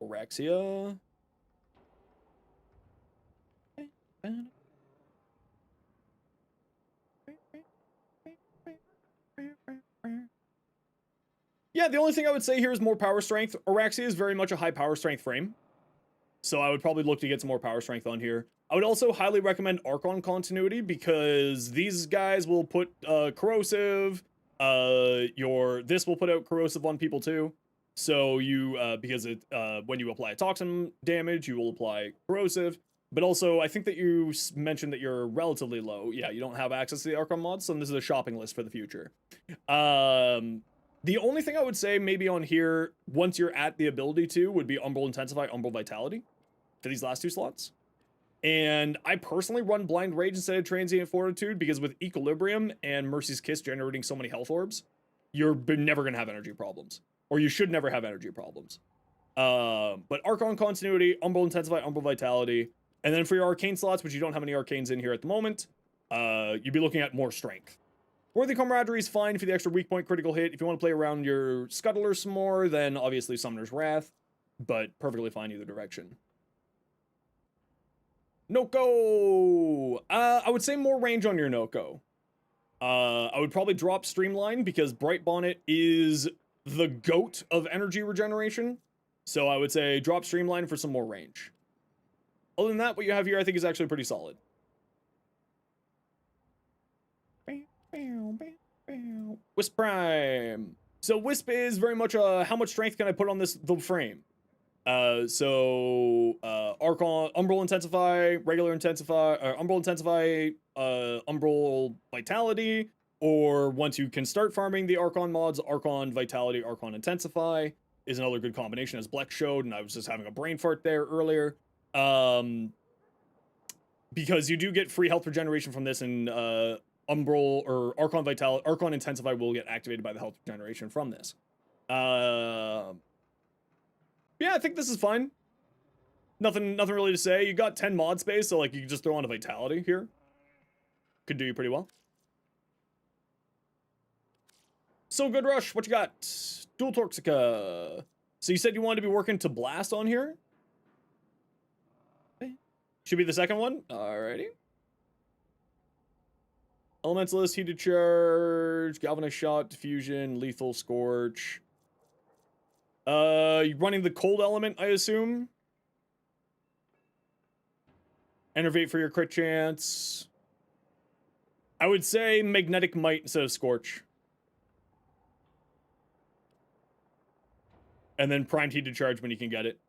Orexia. Yeah, the only thing I would say here is more power strength. Orexia is very much a high power strength frame, so I would probably look to get some more power strength on here. I would also highly recommend Archon Continuity, because these guys will put corrosive. This will put out corrosive on people too. So you, because it, when you apply toxin damage, you will apply corrosive. But also, I think that you mentioned that you're relatively low. Yeah, you don't have access to the Archon mods, so this is a shopping list for the future. The only thing I would say maybe on here, once you're at the ability to, would be Umbral Intensify, Umbral Vitality for these last two slots. And I personally run Blind Rage instead of Transient Fortitude, because with Equilibrium and Mercy's Kiss generating so many health orbs, you're never going to have energy problems. Or you should never have energy problems. But Archon Continuity, Umbral Intensify, Umbral Vitality. And then for your Arcane slots, which you don't have any Arcanes in here at the moment, you'd be looking at more Strength. Worthy Camaraderie is fine for the extra weak point critical hit. If you want to play around your Scuttler some more, then obviously Summoner's Wrath. But perfectly fine either direction. Noko! I would say more range on your Noko. I would probably drop Streamline, because Bright Bonnet is the GOAT of energy regeneration. So I would say drop Streamline for some more range. Other than that, what you have here I think is actually pretty solid. Wisp Prime. So Wisp is very much how much strength can I put on the frame? Archon, Umbral Intensify, Regular Intensify, Umbral Intensify, Umbral Vitality, or once you can start farming the Archon mods, Archon Vitality, Archon Intensify is another good combination, as Blex showed, and I was just having a brain fart there earlier. Because you do get free health regeneration from this, and Umbral or Archon Vitality, Archon Intensify will get activated by the health regeneration from this. Yeah, I think this is fine. Nothing really to say. You got 10 mod space, so like you can just throw on a vitality here. Could do you pretty well. So good, Rush. What you got? Dual Torxica. So you said you wanted to be working to blast on here? Should be the second one. Alrighty. Elementalist, Heated Charge, Galvanized Shot, Diffusion, Lethal Scorch. You're running the cold element, I assume. Enervate for your crit chance. I would say Magnetic Might instead of Scorch. And then Primed Heated Charge when you can get it.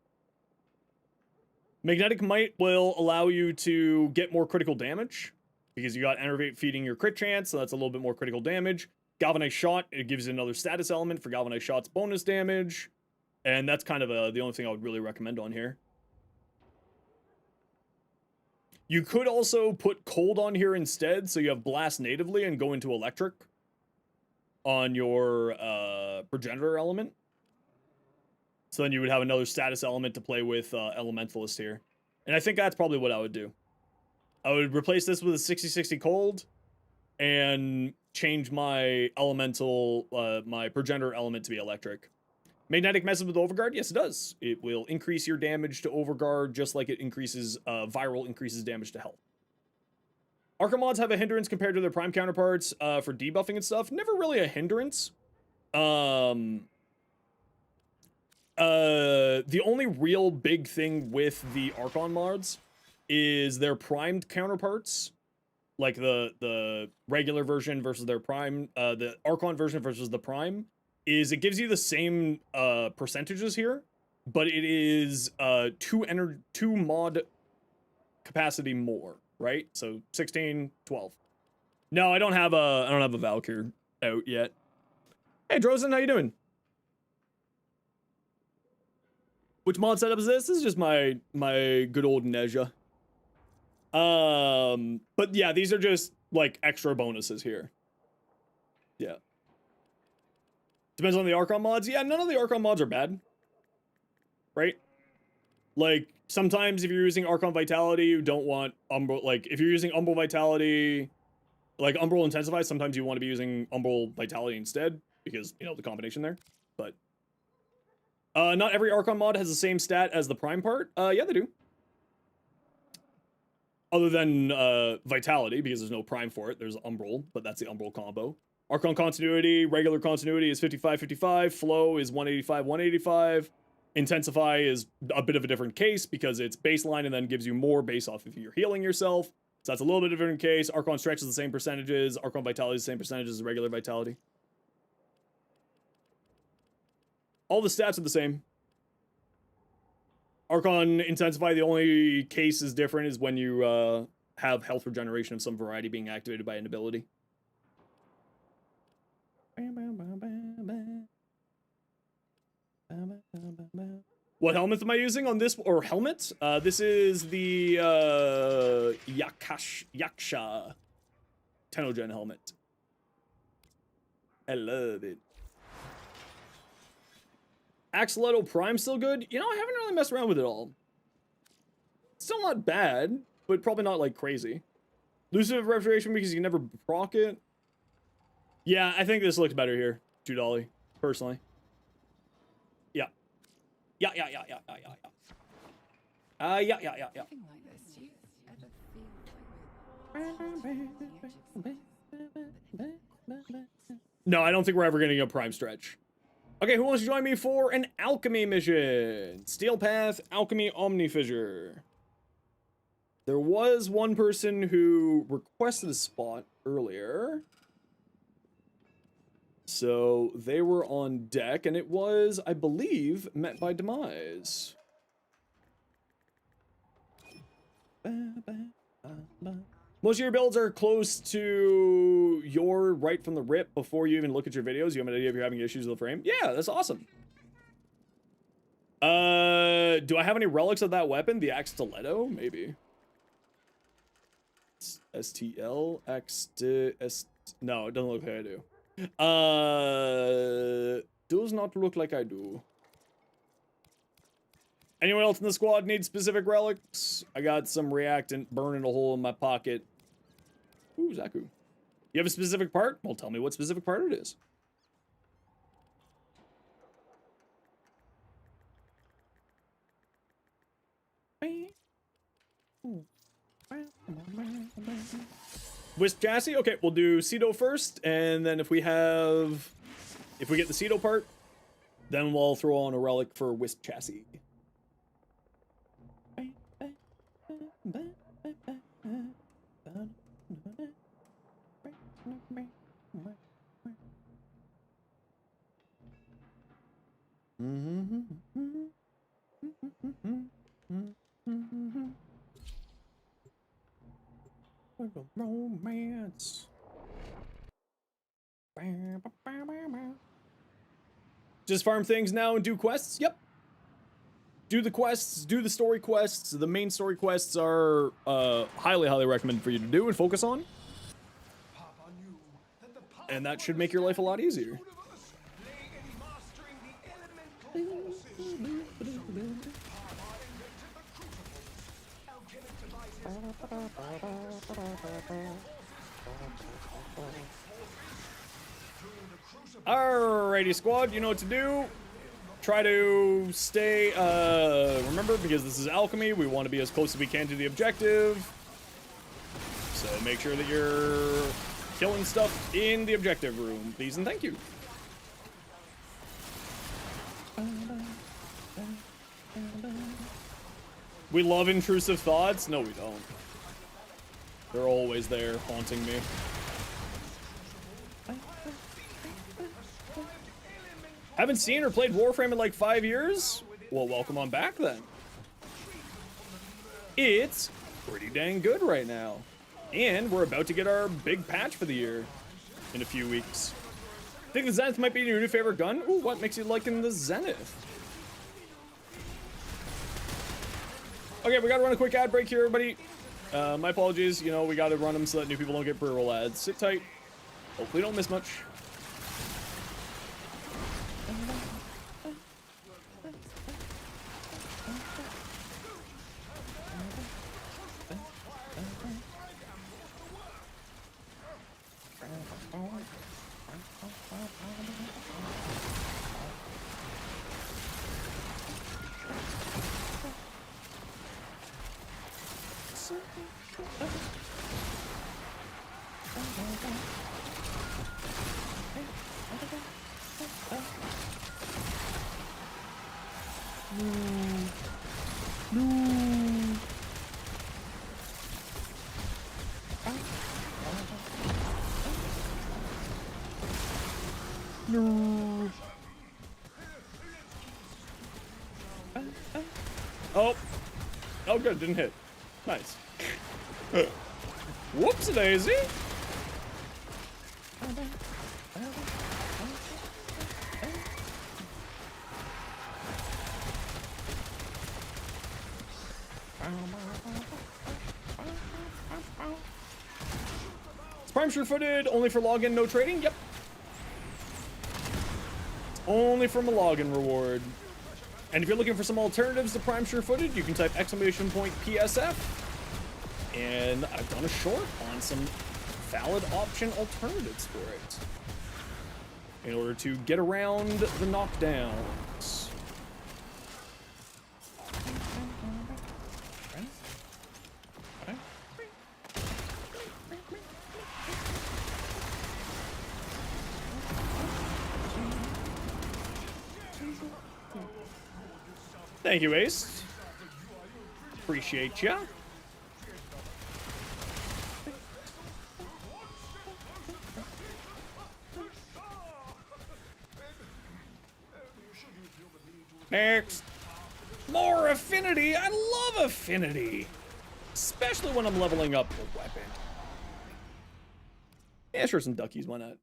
Magnetic Might will allow you to get more critical damage, because you got Enervate feeding your crit chance, so that's a little bit more critical damage. Galvanized Shot, it gives you another status element for Galvanized Shot's bonus damage. And that's kind of the only thing I would really recommend on here. You could also put Cold on here instead, so you have Blast natively and go into Electric on your Progenitor element. So then you would have another status element to play with Elementalist here. And I think that's probably what I would do. I would replace this with a 60-60 Cold and change my elemental, my Progenitor element to be Electric. Magnetic messes with Overguard? Yes, it does. It will increase your damage to Overguard just like it increases, Viral increases damage to health. Arkham mods have a hindrance compared to their Prime counterparts for debuffing and stuff. Never really a hindrance. The only real big thing with the Archon mods is their primed counterparts, like the regular version versus their prime, the Archon version versus the prime, is it gives you the same percentages here, but it is 2 mod capacity more, right? So 16, 12. No, I don't have a Valkyr out yet. Hey Drozen, how you doing? Which mod setup is this? This is just my good old Nezha. But yeah, these are just like extra bonuses here. Yeah. Depends on the Archon mods. Yeah, none of the Archon mods are bad. Right? Like, sometimes if you're using Archon Vitality, you don't want Umbral, like, if you're using Umbral Vitality, like Umbral Intensify, sometimes you want to be using Umbral Vitality instead, because, you know, the combination there. But not every Archon mod has the same stat as the Prime part. Yeah, they do. Other than Vitality, because there's no Prime for it. There's Umbral, but that's the Umbral combo. Archon Continuity, regular continuity is 55-55. Flow is 185-185. Intensify is a bit of a different case because it's baseline and then gives you more based off if you're healing yourself. So that's a little bit of a different case. Archon Stretch is the same percentages. Archon Vitality is the same percentages as regular Vitality. All the stats are the same. Archon Intensify, the only case is different is when you have health regeneration of some variety being activated by an ability. What helmet am I using on this, or helmet? This is the Yaksha Tenogen helmet. I love it. Axolotl Prime still good? You know, I haven't really messed around with it all. Still not bad, but probably not like crazy. Lucid Restoration because you can never proc it. Yeah, I think this looks better here, Judolly, personally. Yeah. Yeah. No, I don't think we're ever getting a Prime Stretch. Okay, who wants to join me for an alchemy mission? Steel Path, Alchemy, Omnifissure. There was one person who requested a spot earlier. So they were on deck, and it was, I believe, met by demise. Most of your builds are close to your right from the rip before you even look at your videos. You have an idea if you're having issues with the frame. Yeah, that's awesome. Do I have any relics of that weapon? The Axe Stiletto? Maybe. STL? No, it doesn't look like I do. Does not look like I do. Anyone else in the squad need specific relics? I got some reactant burning a hole in my pocket. Ooh, Zaku. You have a specific part? Well, tell me what specific part it is. Wisp chassis? Okay, we'll do Cedo first, and then if we get the Cedo part, then we'll throw on a relic for Wisp chassis. Romance. Just farm things now and do quests? Yep. Do the quests, do the story quests. The main story quests are highly, highly recommended for you to do and focus on. And that should make your life a lot easier. Alrighty, squad, you know what to do. Try to stay, remember, because this is alchemy, we want to be as close as we can to the objective. So make sure that you're killing stuff in the objective room, please and thank you. We love intrusive thoughts? No, we don't. They're always there, haunting me. Haven't seen or played Warframe in like 5 years? Well, welcome on back then. It's pretty dang good right now. And we're about to get our big patch for the year in a few weeks. Think the Zenith might be your new favorite gun? Ooh, what makes you liking the Zenith? Okay, we gotta run a quick ad break here, everybody. My apologies, you know, we gotta run them so that new people don't get pre-roll ads. Sit tight. Hopefully don't miss much. No. Oh. Oh, good. Didn't hit. Nice. Whoops-a-daisy. Is Prime sure-footed only for login, no trading? Yep. Only from a login reward. And if you're looking for some alternatives to Prime Sure-Footed, you can type !PSF. And I've done a short on some valid option alternatives for it. In order to get around the knockdowns. Thank you, Ace. Appreciate ya. Next. More affinity. I love affinity. Especially when I'm leveling up the weapon. Yeah, sure, some duckies, why not?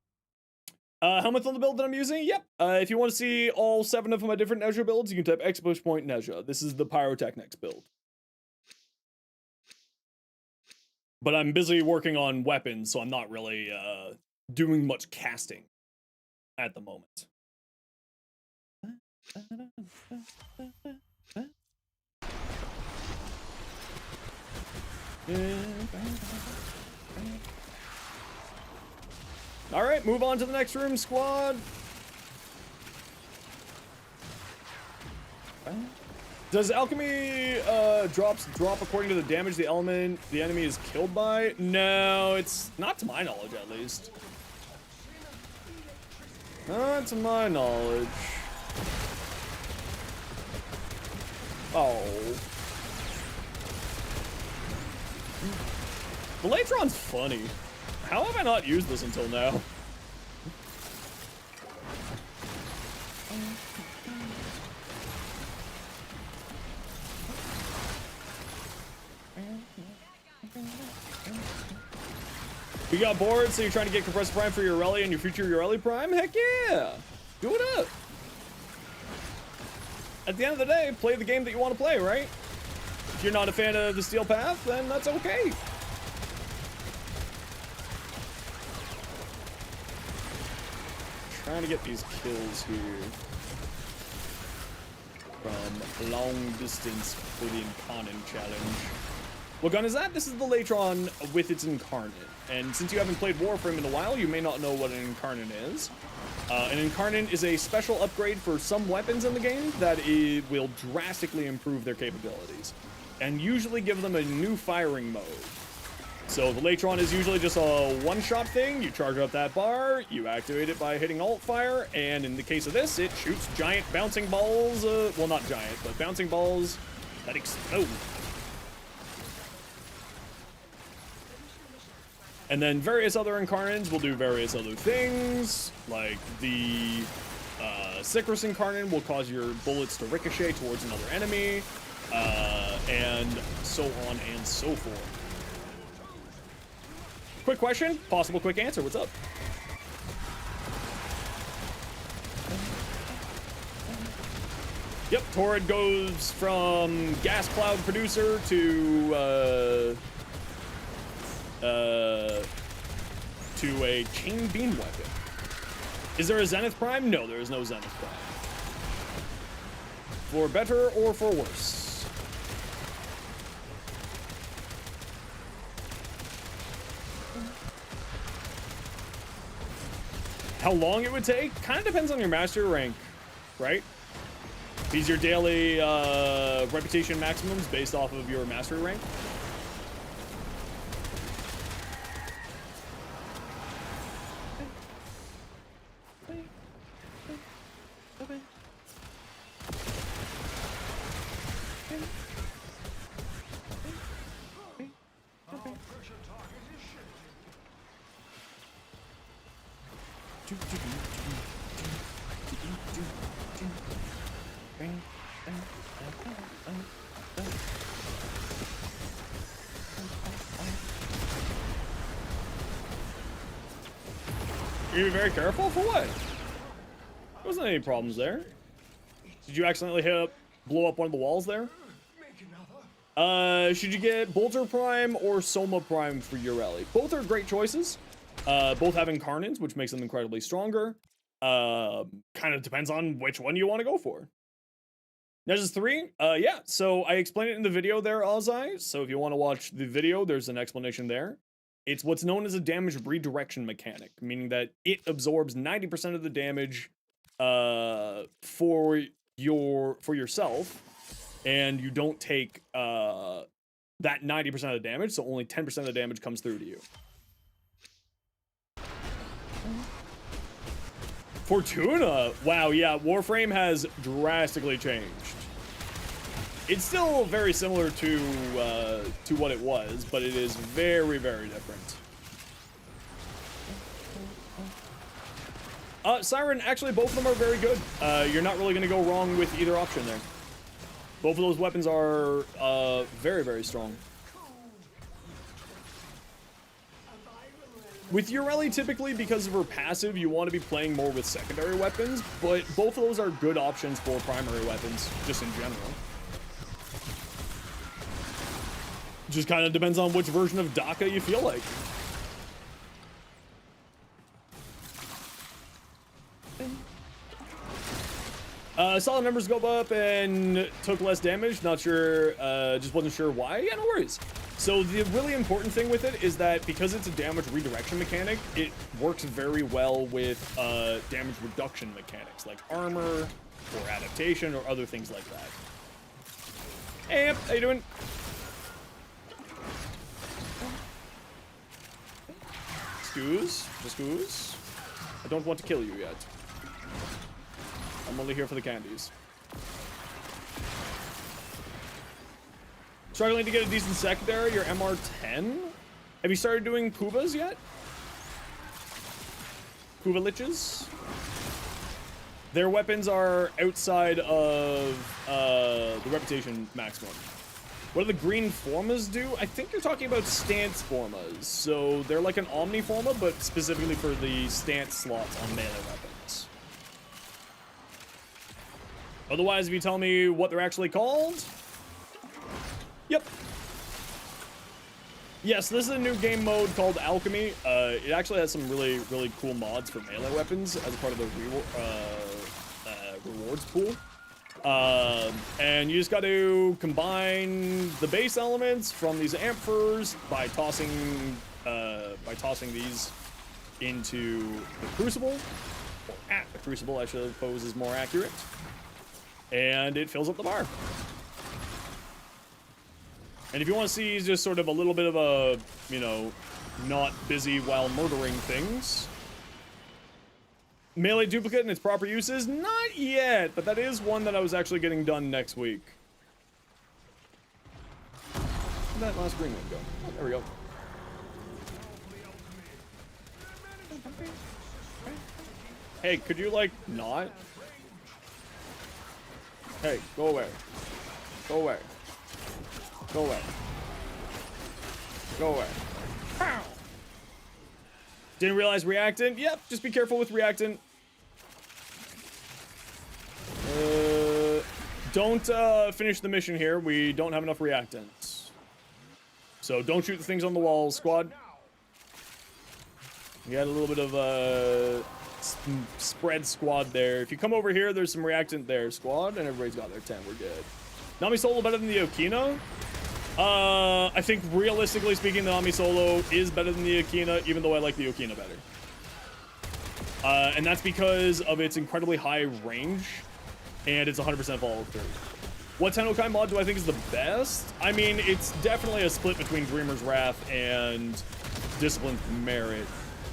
Helmets on the build that I'm using? Yep. If you want to see all 7 of my different Nezha builds, you can type !Nezha. This is the Pyrotechnics build. But I'm busy working on weapons, so I'm not really doing much casting at the moment. All right, move on to the next room, squad. Does alchemy drops drop according to the damage the enemy is killed by? No, it's not to my knowledge, at least. Not to my knowledge. Oh. The Latron's funny. How have I not used this until now? You got bored, so you're trying to get Compressor Prime for your Rally and your future Ureli Prime? Heck yeah! Do it up! At the end of the day, play the game that you want to play, right? If you're not a fan of the Steel Path, then that's okay. Trying to get these kills here. From long distance for the Incarnate challenge. What gun is that? This is the Latron with its Incarnate. And since you haven't played Warframe in a while, you may not know what an Incarnate is. An Incarnate is a special upgrade for some weapons in the game that will drastically improve their capabilities. And usually give them a new firing mode. So the Latron is usually just a one-shot thing. You charge up that bar, you activate it by hitting alt fire, and in the case of this, it shoots giant bouncing balls, well not giant, but bouncing balls that explode. And then various other Incarnates will do various other things, like the Sycrus Incarnate will cause your bullets to ricochet towards another enemy, and so on and so forth. Quick question, possible quick answer, what's up? Yep, Torrid goes from gas cloud producer to a chain beam weapon. Is there a Zenith Prime? No, there is no Zenith Prime. For better or for worse. How long it would take? Kind of depends on your master rank, right? These are your daily reputation maximums based off of your mastery rank. You be very careful for what? There wasn't any problems there. Did you accidentally blow up one of the walls there? Should you get Bolter Prime or Soma Prime for your rally? Both are great choices. Both have Incarnates, which makes them incredibly stronger. Kind of depends on which one you want to go for. There's 3. Yeah, so I explained it in the video there, Ozai. So if you want to watch the video, there's an explanation there. It's what's known as a damage redirection mechanic, meaning that it absorbs 90% of the damage for yourself, and you don't take that 90% of the damage, so only 10% of the damage comes through to you. Fortuna! Wow, yeah, Warframe has drastically changed. It's still very similar to what it was, but it is very, very different. Siren, actually, both of them are very good. You're not really going to go wrong with either option there. Both of those weapons are very, very strong. With Ureli, typically, because of her passive, you want to be playing more with secondary weapons, but both of those are good options for primary weapons, just in general. Just kind of depends on which version of Daka you feel like. Saw the numbers go up and took less damage. Not sure, just wasn't sure why. Yeah, no worries. So the really important thing with it is that because it's a damage redirection mechanic, it works very well with damage reduction mechanics like armor or adaptation or other things like that. Hey, Amp, how you doing? Excuse. I don't want to kill you yet. I'm only here for the candies. Struggling to get a decent secondary, your MR10? Have you started doing Kuvas yet? Kuva Liches? Their weapons are outside of the reputation maximum. What do the green formas do? I think you're talking about stance formas. So they're like an Omni forma, but specifically for the stance slots on melee weapons. Otherwise, if you tell me what they're actually called... Yep. Yes, this is a new game mode called Alchemy. It actually has some really cool mods for melee weapons as a part of the rewards pool. And you just got to combine the base elements from these amphors by tossing these into the crucible, or at the crucible, I suppose is more accurate. And it fills up the bar. And if you want to see just sort of a little bit of a, you know, not busy while murdering things. Melee duplicate and its proper uses? Not yet, but that is one that I was actually getting done next week. Where'd that last green one go? Oh, there we go. Hey, could you, like, not? Hey, go away. Go away. Go away. Go away. Pow! Didn't realize reactant? Yep, just be careful with reactant. Don't finish the mission here. We don't have enough reactants. So don't shoot the things on the walls, squad. We had a little bit of spread squad there. If you come over here, there's some reactant there, squad, and everybody's got their 10. We're good. Nami Solo better than the Okina? I think realistically speaking, the Nami Solo is better than the Okina, even though I like the Okina better. And that's because of its incredibly high range, and it's 100% follow through. What Tennokai mod do I think is the best? I mean, it's definitely a split between Dreamer's Wrath and Disciplined Merit,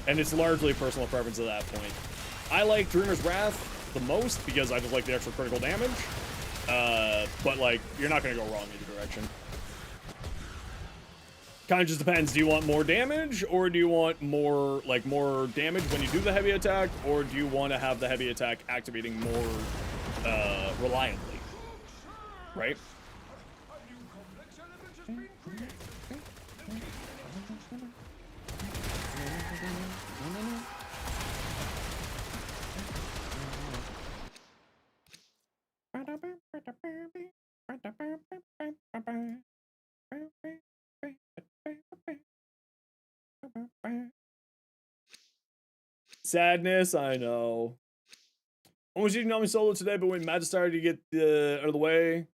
and it's largely personal preference at that point. I like Dreamer's Wrath the most because I just like the extra critical damage, but like, you're not going to go wrong either direction. Kind of just depends. Do you want more damage, or do you want more damage when you do the heavy attack, or do you want to have the heavy attack activating more reliably, right? Sadness, I know. Almost using Nami Solo today, but when Magistar to get out of the way.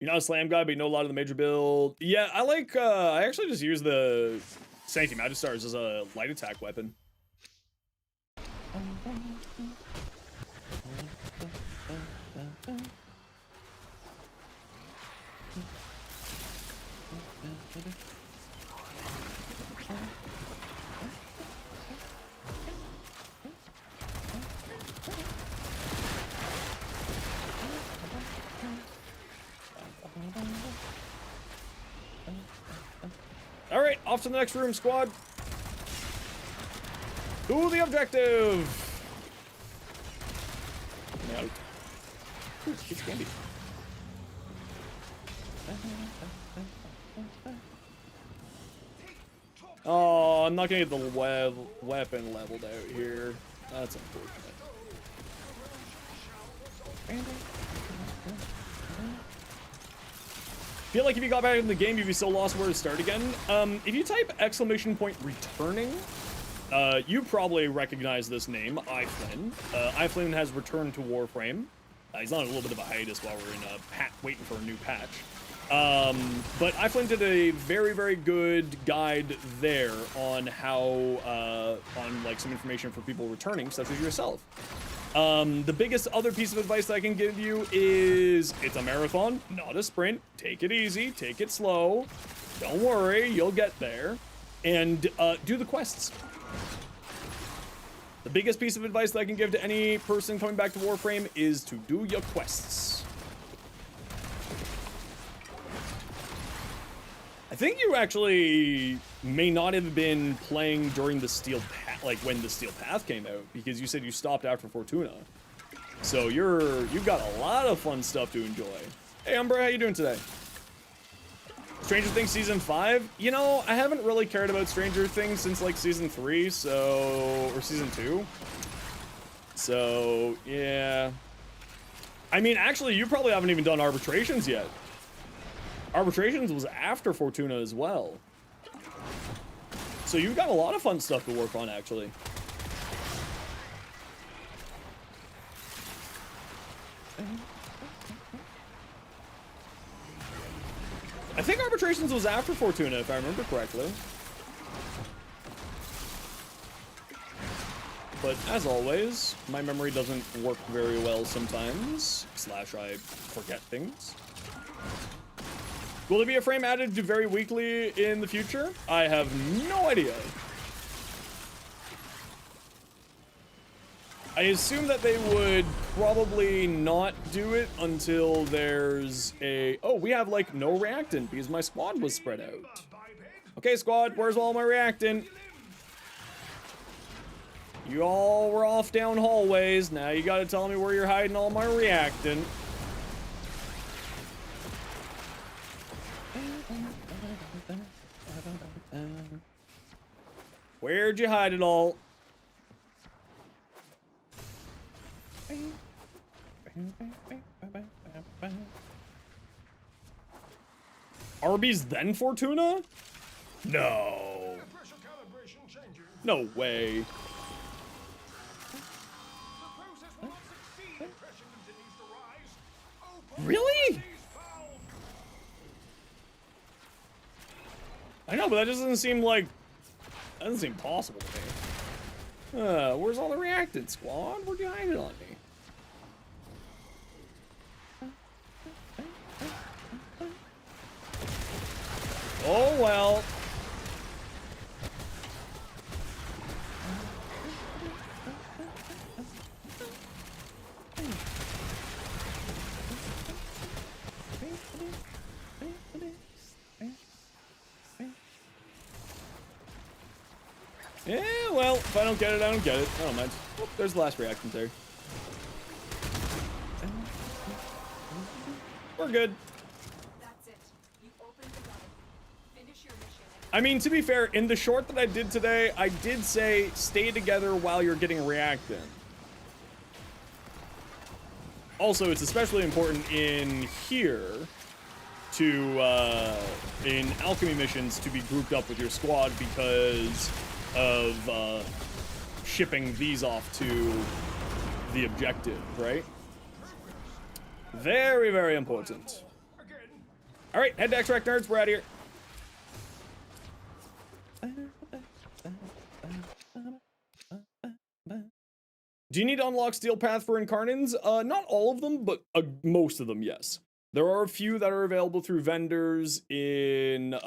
You're not a slam guy, but you know a lot of the major build. Yeah, I like, I actually just use the Sancti Magistars as a light attack weapon. All right, off to the next room, squad. To the objective. Out. Ooh, it's candy. Oh, I'm not gonna get the weapon leveled out here. That's unfortunate. Feel like if you got back in the game, you'd be so lost where to start again. If you type !returning, you probably recognize this name, iFlynn. iFlynn has returned to Warframe. He's on a little bit of a hiatus while we're in waiting for a new patch. But iFlint did a very, very good guide there on how, on like some information for people returning, such as yourself. The biggest other piece of advice that I can give you is it's a marathon, not a sprint. Take it easy, take it slow. Don't worry, you'll get there. And do the quests. The biggest piece of advice that I can give to any person coming back to Warframe is to do your quests. I think you actually may not have been playing during the Steel Path, like when the Steel Path came out, because you said you stopped after Fortuna. So you've got a lot of fun stuff to enjoy. Hey Umbra, how you doing today? Stranger Things Season 5? You know, I haven't really cared about Stranger Things since like Season 3, or Season 2. So, yeah. I mean, actually, you probably haven't even done Arbitrations yet. Arbitrations was after Fortuna as well. So you've got a lot of fun stuff to work on, actually. I think Arbitrations was after Fortuna, if I remember correctly. But as always, my memory doesn't work very well sometimes, / I forget things. Will there be a frame added to very weekly in the future? I have no idea. I assume that they would probably not do it until there's a... Oh, we have like no reactant because my squad was spread out. Okay, squad, where's all my reactant? You all were off down hallways. Now you gotta tell me where you're hiding all my reactant. Where'd you hide it all? Arby's then Fortuna? No. No way. Really? I know, but that doesn't seem like... That doesn't seem possible to me. Where's all the reactant, squad? Where'd you hide it on me? Oh, well. Yeah, well, if I don't get it, I don't get it. I don't mind. Oh, there's the last reactant there. We're good.
That's it. You opened the door. Finish your mission.
I mean, to be fair, in the short that I did today, I did say stay together while you're getting reactant. Also, it's especially important in here to, in alchemy missions, to be grouped up with your squad because of shipping these off to the objective, right? Very, very important. All right, head to extract nerds. We're out of here. Do you need to unlock Steel Path for Incarnans? Not all of them, but most of them, yes. There are a few that are available through vendors in, there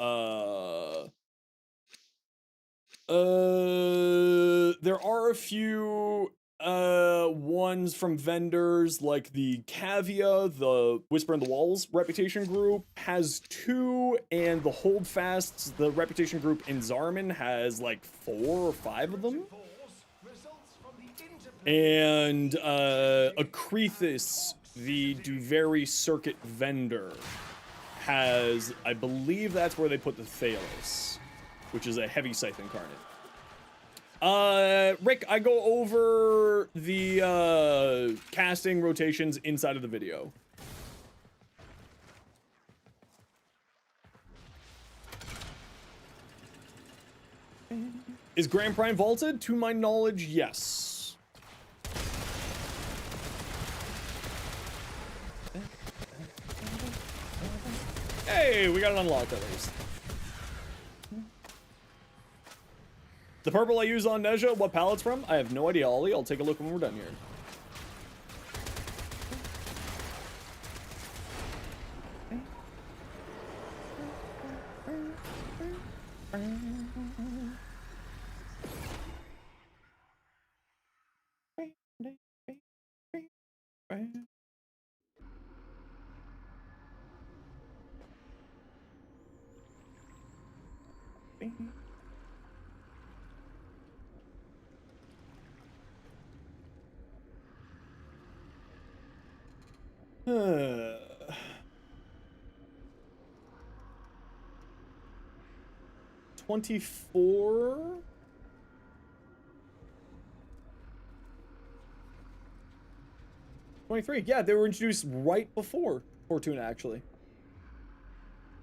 are a few, ones from vendors like the Cavia, the Whisper in the Walls reputation group has 2, and the Holdfasts, the reputation group in Zarman has like 4 or 5 of them. And, Akrethis, the Duveri Circuit vendor, has, I believe that's where they put the Thalos, which is a heavy scythe incarnate. Rick, I go over the, casting rotations inside of the video. Is Grand Prime vaulted? To my knowledge, yes. Hey, we got it unlocked at least. The purple I use on Neja, what palette's from? I have no idea, Ollie. I'll take a look when we're done here. Huh. 24? Yeah, they were introduced right before Fortuna, actually.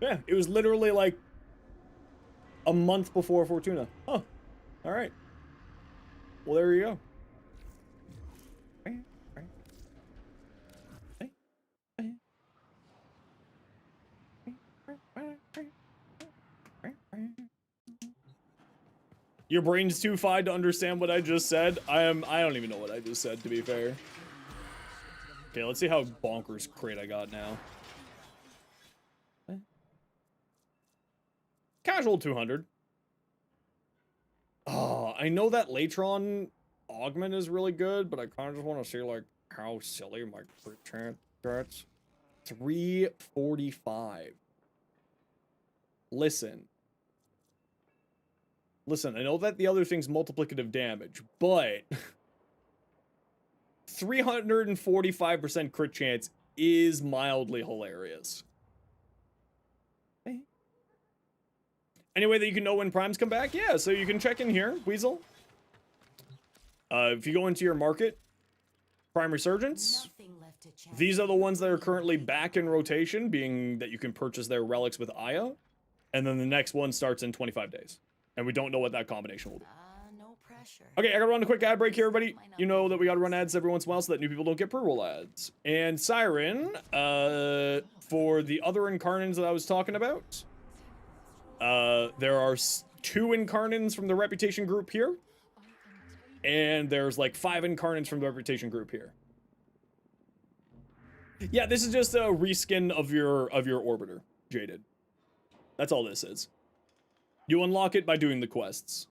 Yeah, it was literally like a month before Fortuna. Huh. All right. Well, there you go. Your brain's too fried to understand what I just said. I don't even know what I just said, to be fair. Okay, let's see how bonkers crate I got now. Casual 200. Oh, I know that Latron augment is really good, but I kind of just want to see, like, how silly my crit chance gets. 345. Listen, I know that the other thing's multiplicative damage, but 345% crit chance is mildly hilarious. Any way that you can know when primes come back? Yeah, so you can check in here, Weasel. If you go into your market, Prime Resurgence, these are the ones that are currently back in rotation, being that you can purchase their relics with Aya, and then the next one starts in 25 days. And we don't know what that combination will be.
No pressure.
Okay, I gotta run a quick ad break here, everybody. You know that we gotta run ads every once in a while so that new people don't get pre-roll ads. And Siren, for the other Incarnins that I was talking about, there are 2 Incarnins from the Reputation group here. And there's like 5 Incarnins from the Reputation group here. Yeah, this is just a reskin of your Orbiter, Jaded. That's all this is. You unlock it by doing the quests.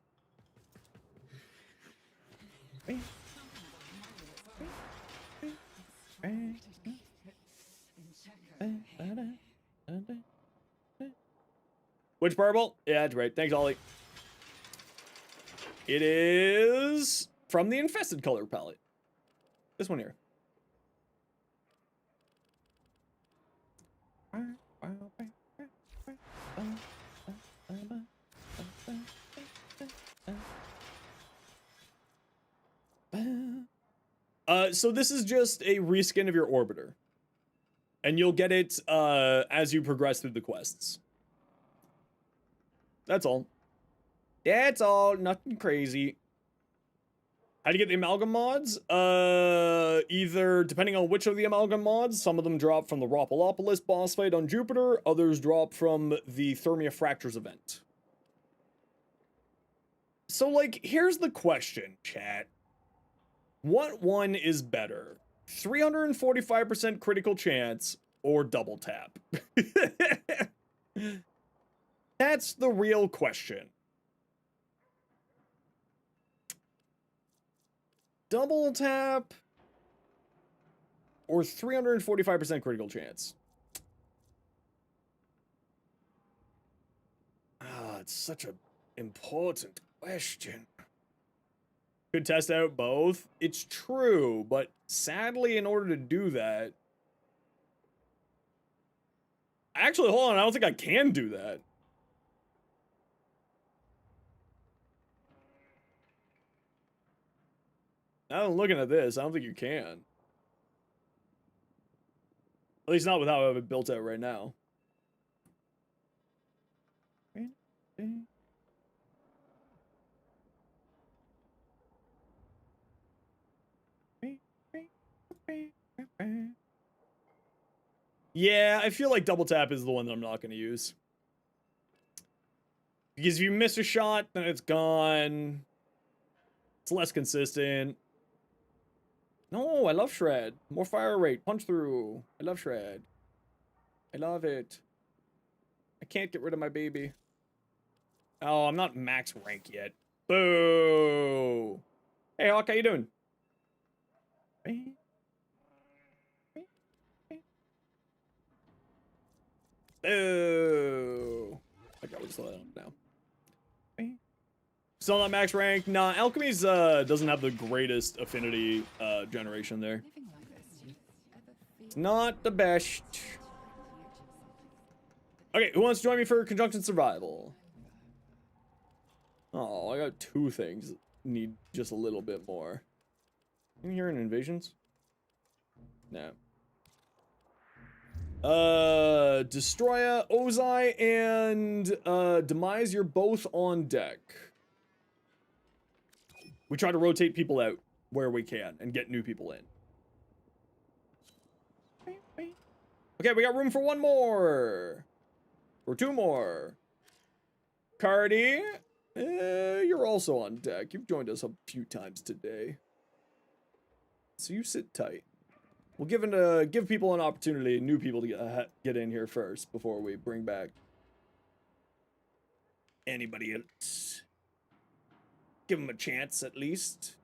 Which purple? Yeah, that's right. Thanks, Ollie. It is from the Infested color palette. This one here. So this is just a reskin of your Orbiter. And you'll get it, as you progress through the quests. That's all. That's all. Nothing crazy. How do you get the Amalgam mods? Either, depending on which of the Amalgam mods, some of them drop from the Ropalopolis boss fight on Jupiter, others drop from the Thermia Fractures event. So, like, here's the question, chat. What one is better? 345% critical chance or double tap? That's the real question. Double tap or 345% critical chance? Ah, it's such an important question. Could test out both. It's true, but sadly, in order to do that... Actually, hold on, I don't think I can do that. Now that I'm looking at this, I don't think you can. At least not with how I have it built out right now. Yeah, I feel like double tap is the one that I'm not going to use. Because if you miss a shot, then it's gone. It's less consistent. No, I love Shred. More fire rate. Punch through. I love Shred. I love it. I can't get rid of my baby. Oh, I'm not max rank yet. Boo! Hey, Hawk, how you doing? Boo! Okay, we'll just let it up now. Still not max rank. Nah, Alchemy's doesn't have the greatest affinity generation there. It's not the best. Okay, who wants to join me for Conjunction Survival? Oh, I got 2 things that need just a little bit more. You hearing invasions? No. Destroya, Ozai, and Demise, you're both on deck. We try to rotate people out where we can and get new people in. Okay, we got room for 1 more. Or 2 more. Cardi, you're also on deck. You've joined us a few times today. So you sit tight. We'll give people an opportunity, new people to get in here first before we bring back anybody else. Give them a chance at least.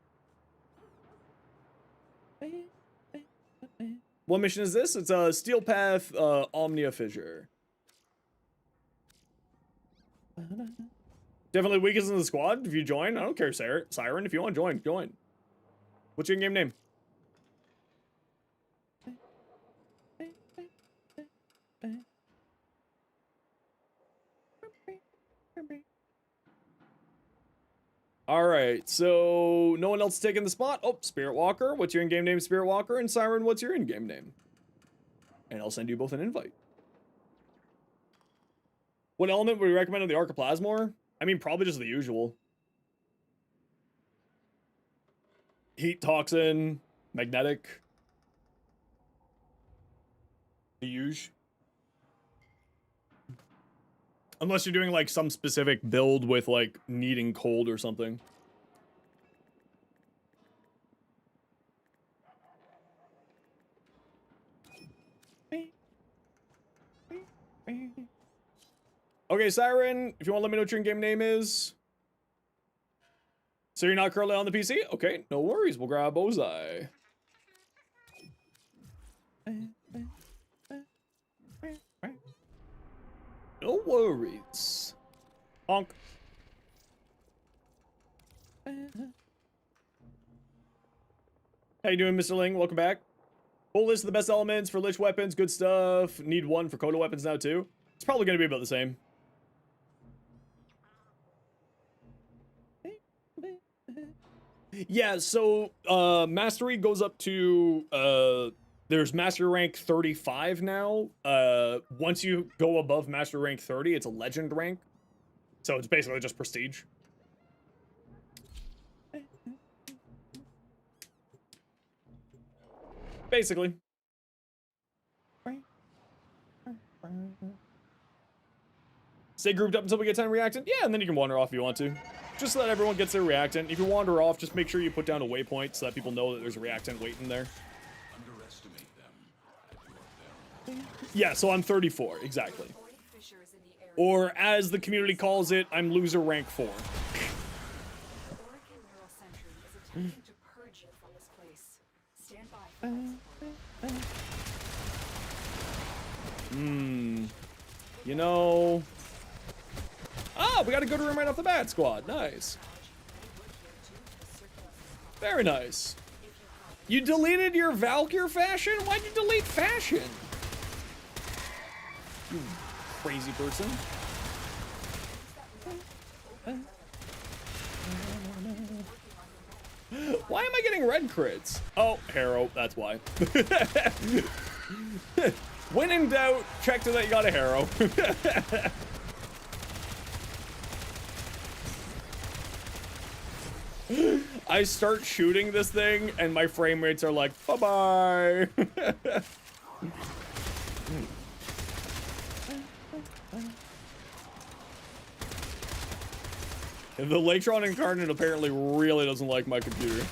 What mission is this? It's a Steel Path Omnia Fissure. Definitely weakest in the squad if you join. I don't care, Siren. If you want to join, join. What's your in-game name? Alright, so no one else taking the spot? Oh, Spirit Walker. What's your in-game name, Spirit Walker? And Siren, what's your in-game name? And I'll send you both an invite. What element would we recommend on the Archiplasmor? I mean, probably just the usual. Heat, Toxin, Magnetic. The usual. Unless you're doing like some specific build with like needing cold or something. Okay, Siren, if you want to let me know what your in-game name is. So you're not currently on the PC? Okay, no worries. We'll grab Ozai. No worries. Honk. How you doing, Mr. Ling? Welcome back. Full list of the best elements for Lich weapons. Good stuff. Need 1 for Kodo weapons now, too. It's probably going to be about the same. Yeah, so Mastery goes up to... there's Master Rank 35 now. Once you go above Master Rank 30, it's a Legend rank. So it's basically just Prestige. Basically. Stay grouped up until we get 10 reactant? Yeah, and then you can wander off if you want to. Just so that everyone gets their reactant. If you wander off, just make sure you put down a waypoint so that people know that there's a reactant waiting there. Yeah, so I'm 34, exactly. Or as the community calls it, I'm loser rank 4. You know... Ah, we got a good room right off the bat, squad. Nice. Very nice. You deleted your Valkyr fashion? Why'd you delete fashion? You crazy person. Why am I getting red crits? Oh, Harrow, that's why. When in doubt, check that you got a Harrow. I start shooting this thing and my frame rates are like, bye-bye. The Latron Incarnate apparently really doesn't like my computer.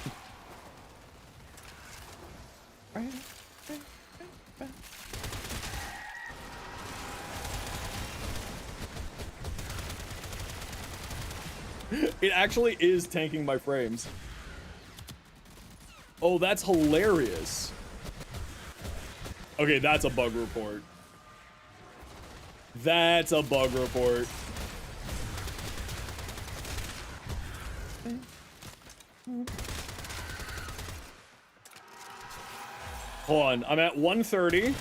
It actually is tanking my frames. Oh, that's hilarious. Okay, that's a bug report. That's a bug report. Hold on, I'm at 130.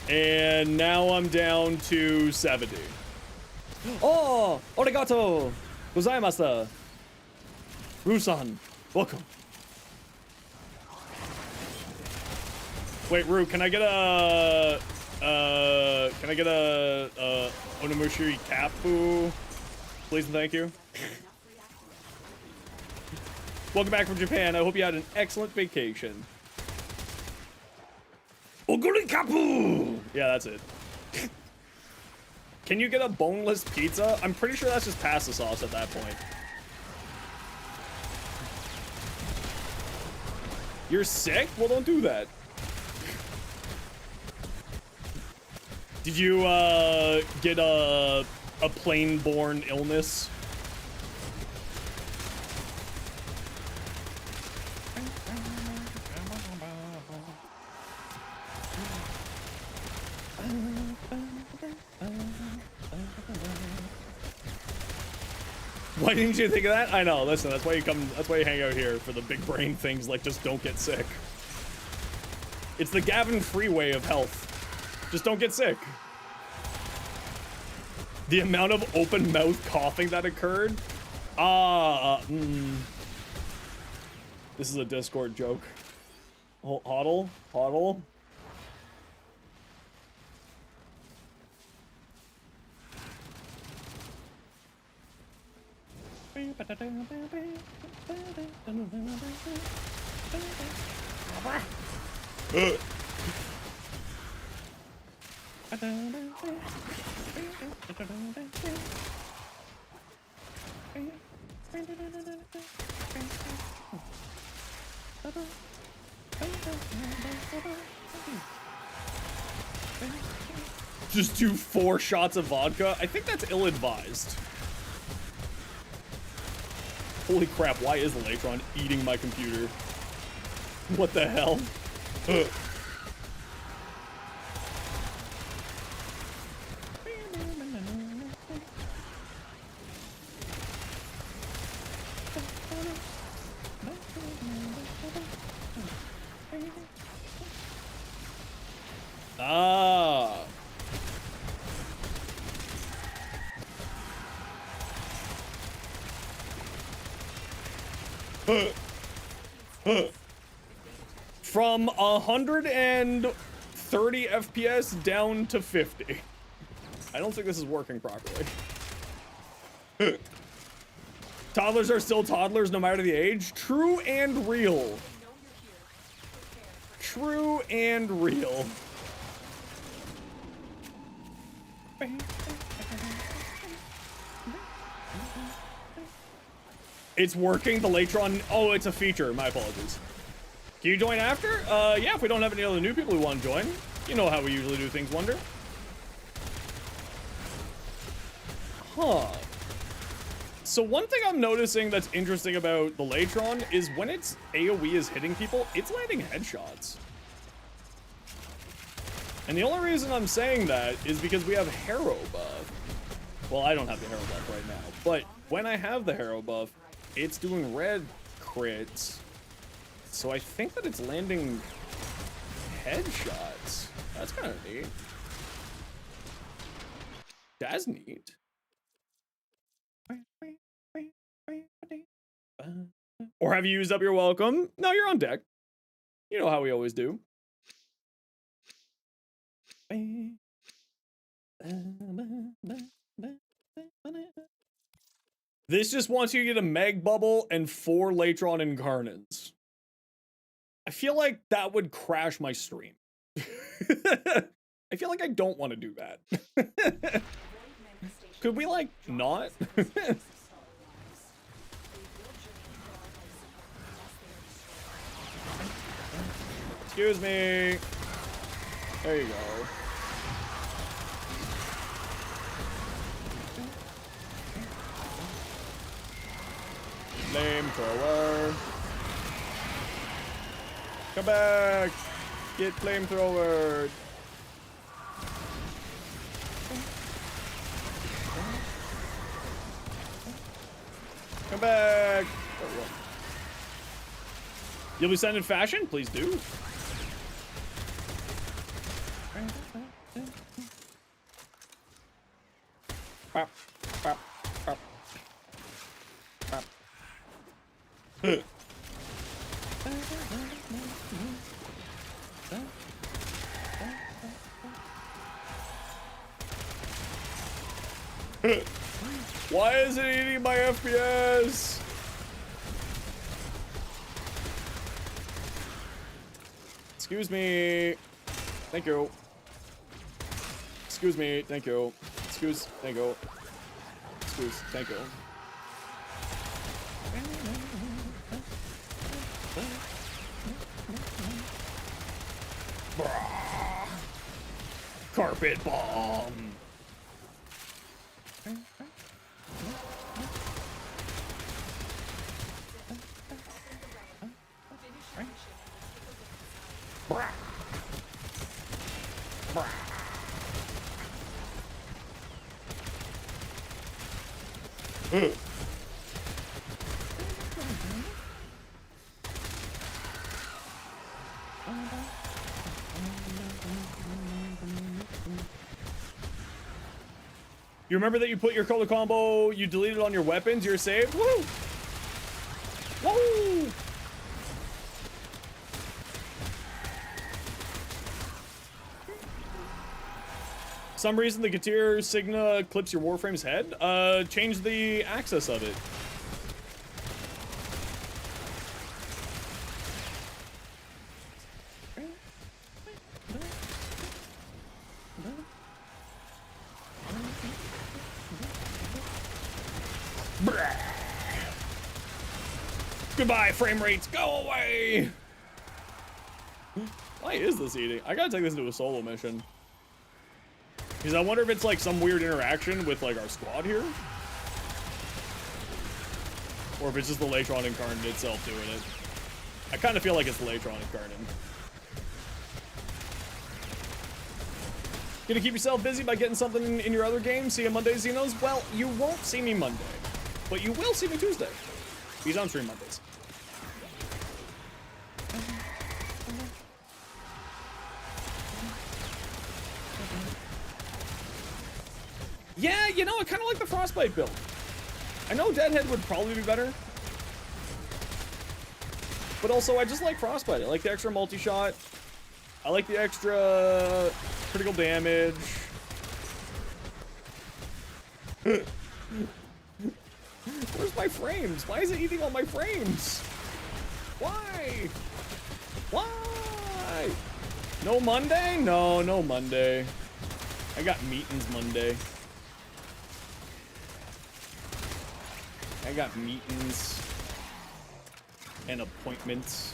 And now I'm down to 70. Oh, arigato gozaimasu. Rusan, welcome. Wait, Ru, can I get a Onimushi Kapu? Please and thank you. Welcome back from Japan. I hope you had an excellent vacation. Oguri Kapu! Yeah, that's it. Can you get a boneless pizza? I'm pretty sure that's just pasta sauce at that point. You're sick? Well, don't do that. Did you get a plane-borne illness? Why didn't you think of that? I know, listen, that's why you hang out here, for the big brain things like just don't get sick. It's the Gavin Freeway of health. Just don't get sick. The amount of open mouth coughing that occurred. This is a Discord joke. Hodl? Hodl? Just do 4 shots of vodka? I think that's ill-advised. Holy crap, why is the Latron eating my computer? What the hell? Ah. From 130 FPS down to 50. I don't think this is working properly. Toddlers are still toddlers no matter the age. True and real. True and real. It's working, the Latron. Oh, it's a feature. My apologies. Can you join after? Yeah, if we don't have any other new people who want to join. You know how we usually do things, Wonder. Huh. So one thing I'm noticing that's interesting about the Latron is when its AoE is hitting people, it's landing headshots. And the only reason I'm saying that is because we have Hero buff. Well, I don't have the Hero buff right now, but when I have the Hero buff, it's doing red crits. So I think that it's landing headshots. That's kind of neat. That's neat. Or have you used up your welcome? No, you're on deck. You know how we always do. This just wants you to get a Meg Bubble and 4 Latron Incarnates. I feel like that would crash my stream. I feel like I don't want to do that. Could we, like, not? Excuse me. There you go. Flamethrower. Come back. Get flamethrower. Come back. There we go. You'll be sent in fashion? Please do. Pop, pop, pop, pop. Why is it eating my FPS? Excuse me. Thank you. Excuse me. Thank you. Excuse. Thank you. Excuse. Thank you. Carpet bomb. You remember that you put your color combo, you deleted on your weapons, you're saved? Woo! Woo! Some reason the Gatir Signa clips your Warframe's head? Change the axis of it. Goodbye, frame rates, go away! Why is this eating? I gotta take this into a solo mission. Because I wonder if it's like some weird interaction with like our squad here. Or if it's just the Latron Incarnate itself doing it. I kind of feel like it's the Latron Incarnate. Gonna keep yourself busy by getting something in your other game? See you Monday, Zenos? Well, you won't see me Monday. But you will see me Tuesday. He's on stream Mondays. Yeah, you know, I kind of like the Frostbite build. I know Deadhead would probably be better. But also, I just like Frostbite. I like the extra multi-shot. I like the extra critical damage. Where's my frames? Why is it eating all my frames? Why? Why? No Monday? No, no Monday. I got meetings Monday. I got meetings and appointments.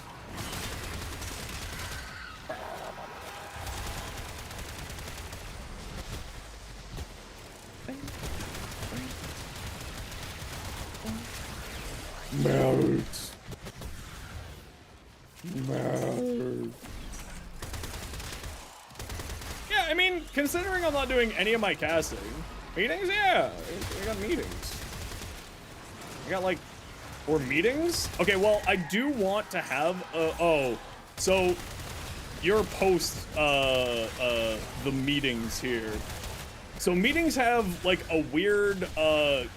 Melt. Melt. Yeah, I mean, considering I'm not doing any of my casting, meetings, yeah, I got meetings. I got like, or meetings? Okay, well, I do want to have, oh, so your post, the meetings here. So meetings have like a weird,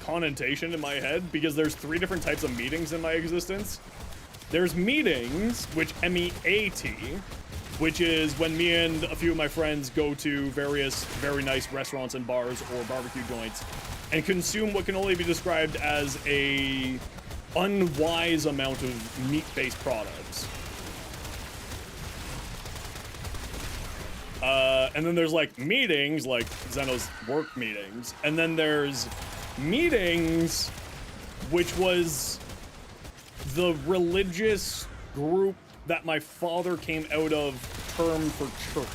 connotation in my head because there's 3 different types of meetings in my existence. There's meetings, which M-E-A-T, which is when me and a few of my friends go to various very nice restaurants and bars or barbecue joints and consume what can only be described as a unwise amount of meat-based products. And then there's like meetings, like Zeno's work meetings, and then there's meetings, which was the religious group that my father came out of term for church.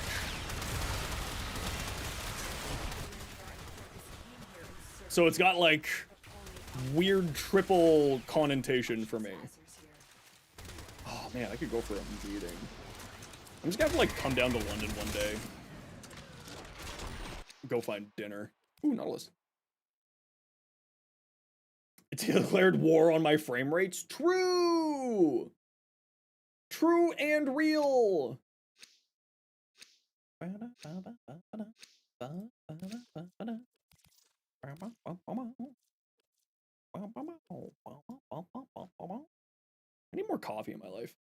So it's got like weird triple connotation for me. Oh man, I could go for a meeting. I'm just gonna have to like come down to London one day. Go find dinner. Ooh, Nautilus. It's declared war on my frame rates. True! True and real! I need more coffee in my life.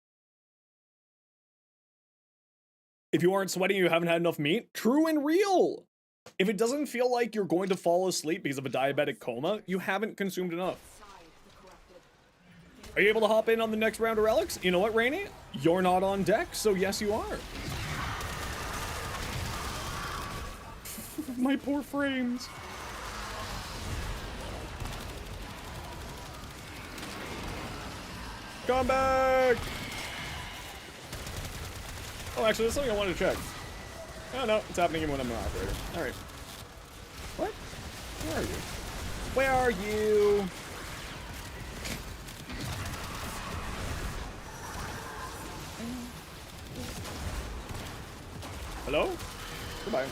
If you aren't sweating, you haven't had enough meat. True and real! If it doesn't feel like you're going to fall asleep because of a diabetic coma, you haven't consumed enough. Are you able to hop in on the next round of relics? You know what, Rainy? You're not on deck, so yes, you are. My poor frames. Come back! Oh, actually, there's something I wanted to check. Oh, no, it's happening even when I'm an operator. Alright. What? Where are you? Where are you? Hello? Goodbye.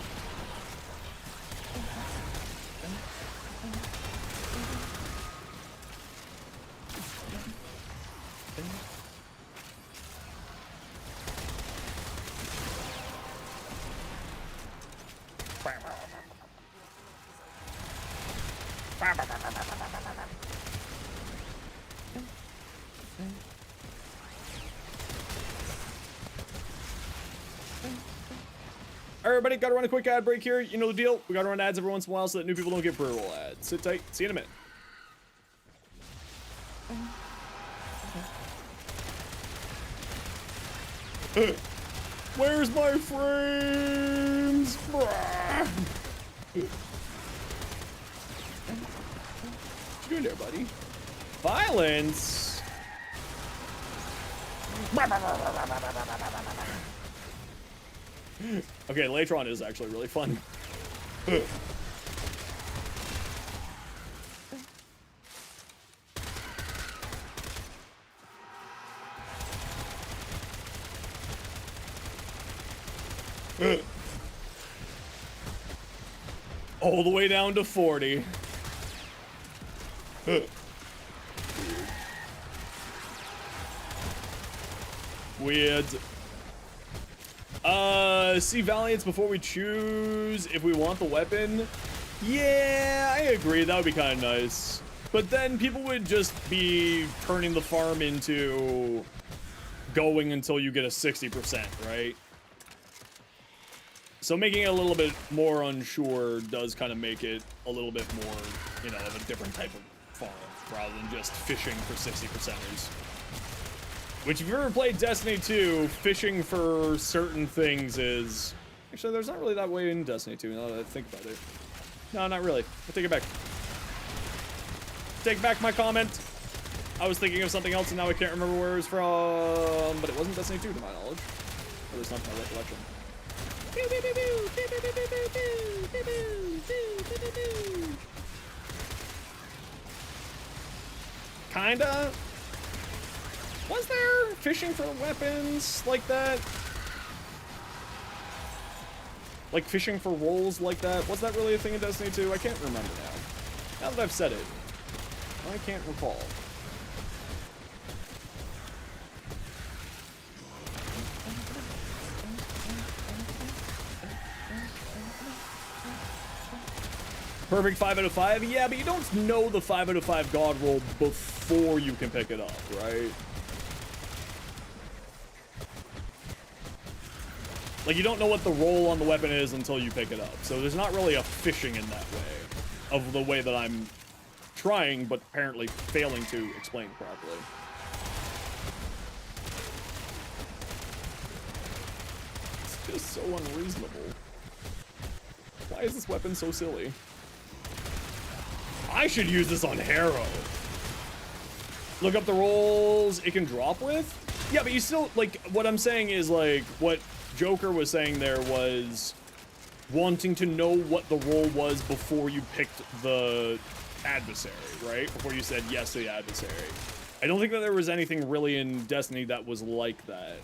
Everybody, gotta run a quick ad break here. You know the deal. We gotta run ads every once in a while so that new people don't get pre-roll ads. Sit tight. See you in a minute. Where's my frames? What you doing there, buddy? Violence? Okay, Latron is actually really fun. All the way down to 40. Weird. See Valiants before we choose if we want the weapon. Yeah, I agree. That would be kind of nice. But then people would just be turning the farm into going until you get a 60%, right? So making it a little bit more unsure does kind of make it a little bit more, you know, of a different type of farm rather than just fishing for 60%ers. Which, if you've ever played Destiny 2, fishing for certain things is... Actually, there's not really that way in Destiny 2, now that I think about it. No, not really. I'll take it back. Take back my comment. I was thinking of something else, and now I can't remember where it was from, but it wasn't Destiny 2, to my knowledge. At least not to my recollection. Kinda. Was there fishing for weapons like that? Like fishing for rolls like that? Was that really a thing in Destiny 2? I can't remember now. Now that I've said it, I can't recall. Perfect 5 out of 5? Yeah, but you don't know the 5 out of 5 god roll before you can pick it up, right? Like, you don't know what the roll on the weapon is until you pick it up. So there's not really a fishing in that way, of the way that I'm trying, but apparently failing to explain properly. just so unreasonable. Why is this weapon so silly? I should use this on Harrow. Look up the rolls it can drop with? Yeah, but you still, like, what I'm saying is, like, what Joker was saying there was wanting to know what the roll was before you picked the adversary, right? Before you said yes to the adversary. I don't think that there was anything really in Destiny that was like that.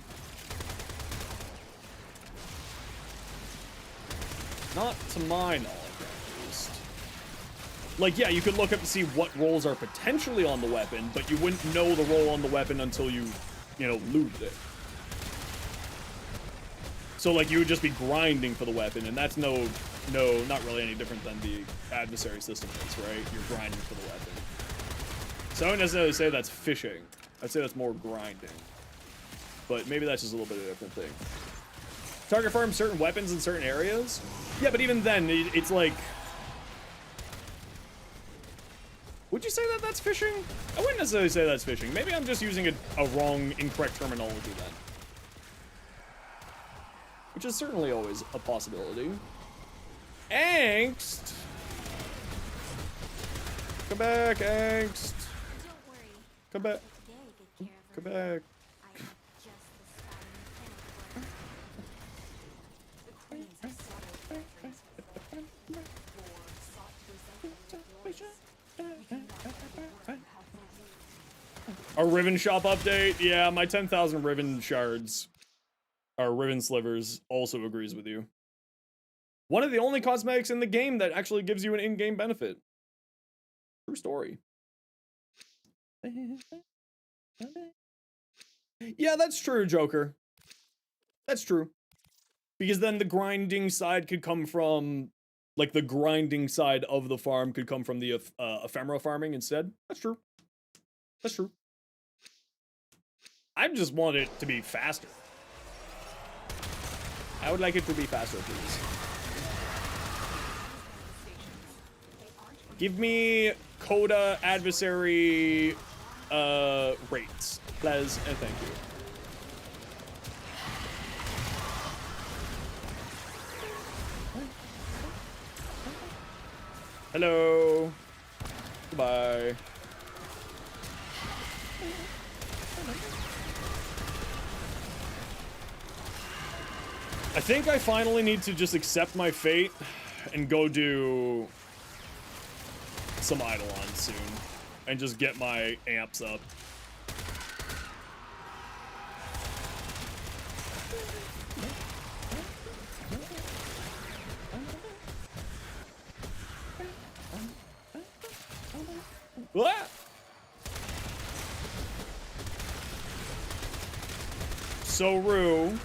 Not to my knowledge, at least. Like, yeah, you could look up to see what rolls are potentially on the weapon, but you wouldn't know the roll on the weapon until you know, looted it. So, like, you would just be grinding for the weapon, and that's not really any different than the adversary system is, right? You're grinding for the weapon. So I wouldn't necessarily say that's fishing. I'd say that's more grinding. But maybe that's just a little bit of a different thing. Target farm certain weapons in certain areas? Yeah, but even then, it's like... Would you say that that's fishing? I wouldn't necessarily say that's fishing. Maybe I'm just using a wrong, incorrect terminology then. Which is certainly always a possibility. Angst! Come back, Angst!
Don't worry.
Come back.
Today I get care of
Come
her.
back.
I'm just the spouting mechanic one.
The queens have sought out veterans before. War sought to present them with glories. We do not know what you have for you.
A Riven shop update? Yeah, my 10,000 Riven shards, or Riven slivers, also agrees with you. One of the only cosmetics in the game that actually gives you an in-game benefit. True story. Yeah, that's true, Joker. That's true. Because then the grinding side could come from, like, the grinding side of the farm could come from the ephemera farming instead. That's true. That's true. I just want it to be faster. I would like it to be faster, please. Give me Coda adversary rates, please, and thank you. Hello. Goodbye. I think I finally need to just accept my fate and go do some Eidolon soon and just get my amps up. What? So, Rue,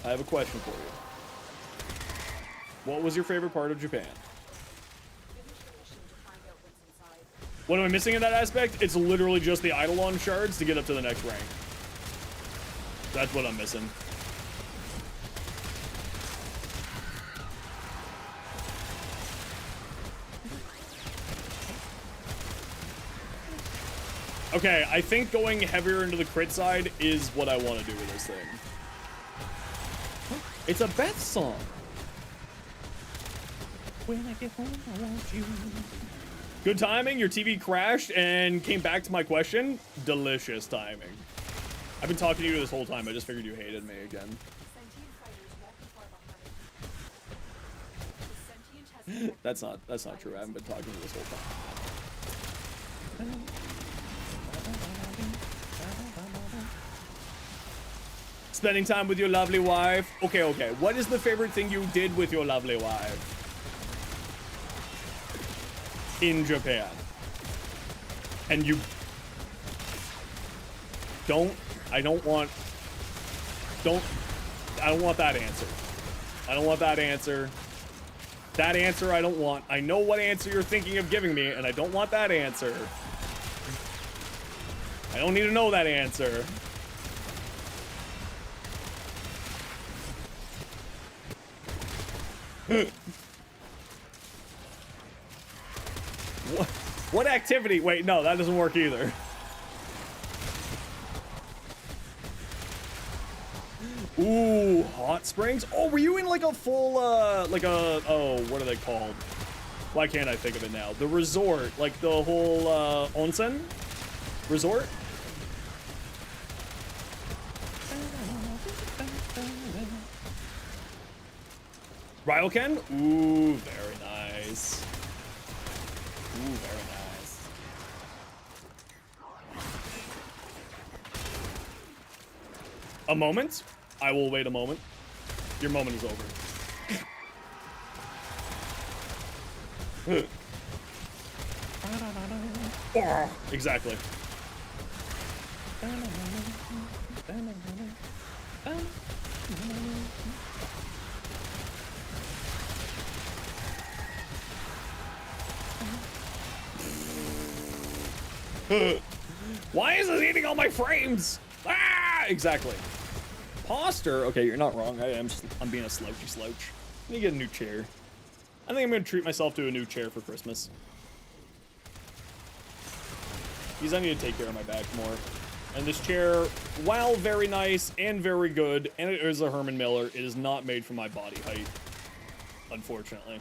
I have a question for you. What was your favorite part of Japan? What am I missing in that aspect? It's literally just the Eidolon shards to get up to the next rank. That's what I'm missing. Okay, I think going heavier into the crit side is what I want to do with this thing. It's a Beth song. When I get home, I want you. Good timing. Your TV crashed and came back to my question. Delicious timing. I've been talking to you this whole time. I just figured you hated me again. That's not true. I haven't been talking to you this whole time. Spending time with your lovely wife. Okay. What is the favorite thing you did with your lovely wife in Japan? And you I don't want that answer. I don't want that answer. That answer I don't want. I know what answer you're thinking of giving me, and I don't want that answer. I don't need to know that answer. What activity? Wait, no, that doesn't work either. Ooh, hot springs. Oh, were you in like a full, oh, what are they called? Why can't I think of it now? The resort, like the whole, onsen resort? Ryoken? Ooh, very nice. Ooh, very nice. A moment? I will wait a moment. Your moment is over. Exactly. Why is this eating all my frames? Ah, exactly. Posture. Okay, you're not wrong. I'm being a slouchy slouch. Let me get a new chair. I think I'm gonna treat myself to a new chair for Christmas. Because I need to take care of my back more. And this chair, while very nice and very good, and it is a Herman Miller, it is not made for my body height. Unfortunately.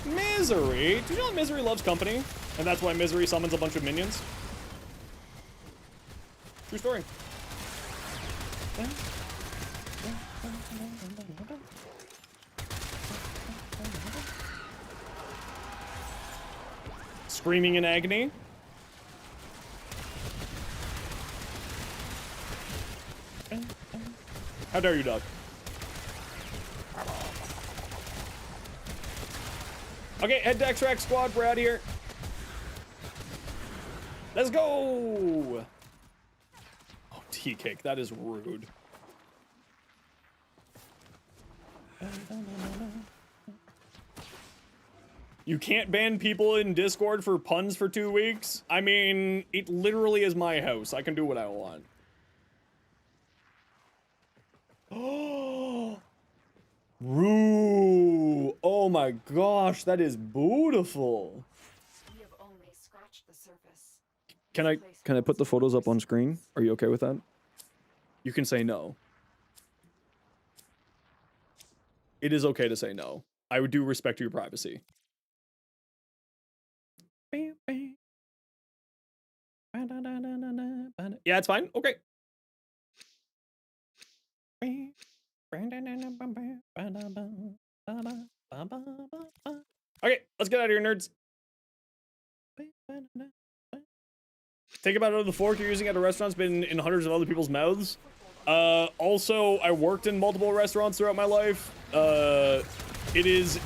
Misery? Do you know that Misery loves company? And that's why Misery summons a bunch of minions? True story. Screaming in agony. How dare you, dog? Okay, head to extract squad. We're out of here. Let's go. Oh, tea cake. That is rude. You can't ban people in Discord for puns for 2 weeks? I mean, it literally is my house. I can do what I want. Oh, Roo. Oh my gosh, that is beautiful.
We have only scratched the surface.
Can I put the photos up on screen? Are you okay with that? You can say no. It is okay to say no. I would do respect to your privacy. Yeah, it's fine. Okay. Okay, let's get out of here, nerds. Think about it, the fork you're using at a restaurant's been in hundreds of other people's mouths. Also, I worked in multiple restaurants throughout my life. It is...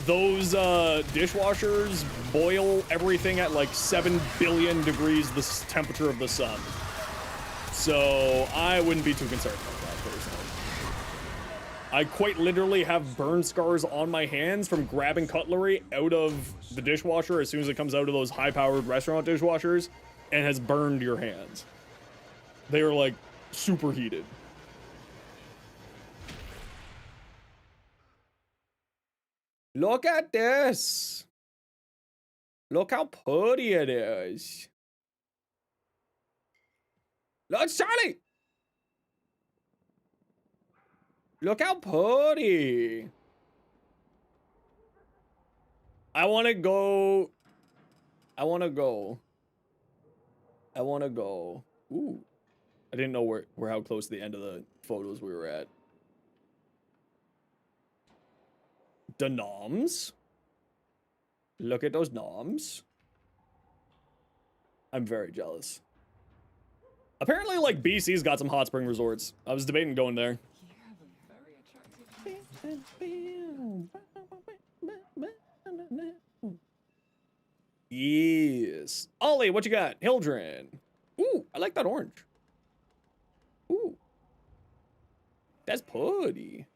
Those dishwashers boil everything at like 7 billion degrees the temperature of the sun. So I wouldn't be too concerned about that personally. I quite literally have burn scars on my hands from grabbing cutlery out of the dishwasher as soon as it comes out of those high-powered restaurant dishwashers and has burned your hands. They are like super heated. Look at this. Look how pretty it is. Look, Charlie. Look how pretty. I want to go. I want to go. I want to go. Ooh. I didn't know where how close to the end of the photos we were at. The noms. Look at those noms. I'm very jealous. Apparently, like, BC's got some hot spring resorts. I was debating going there. Yes. Ollie, what you got? Hildren. Ooh, I like that orange. Ooh. That's pretty.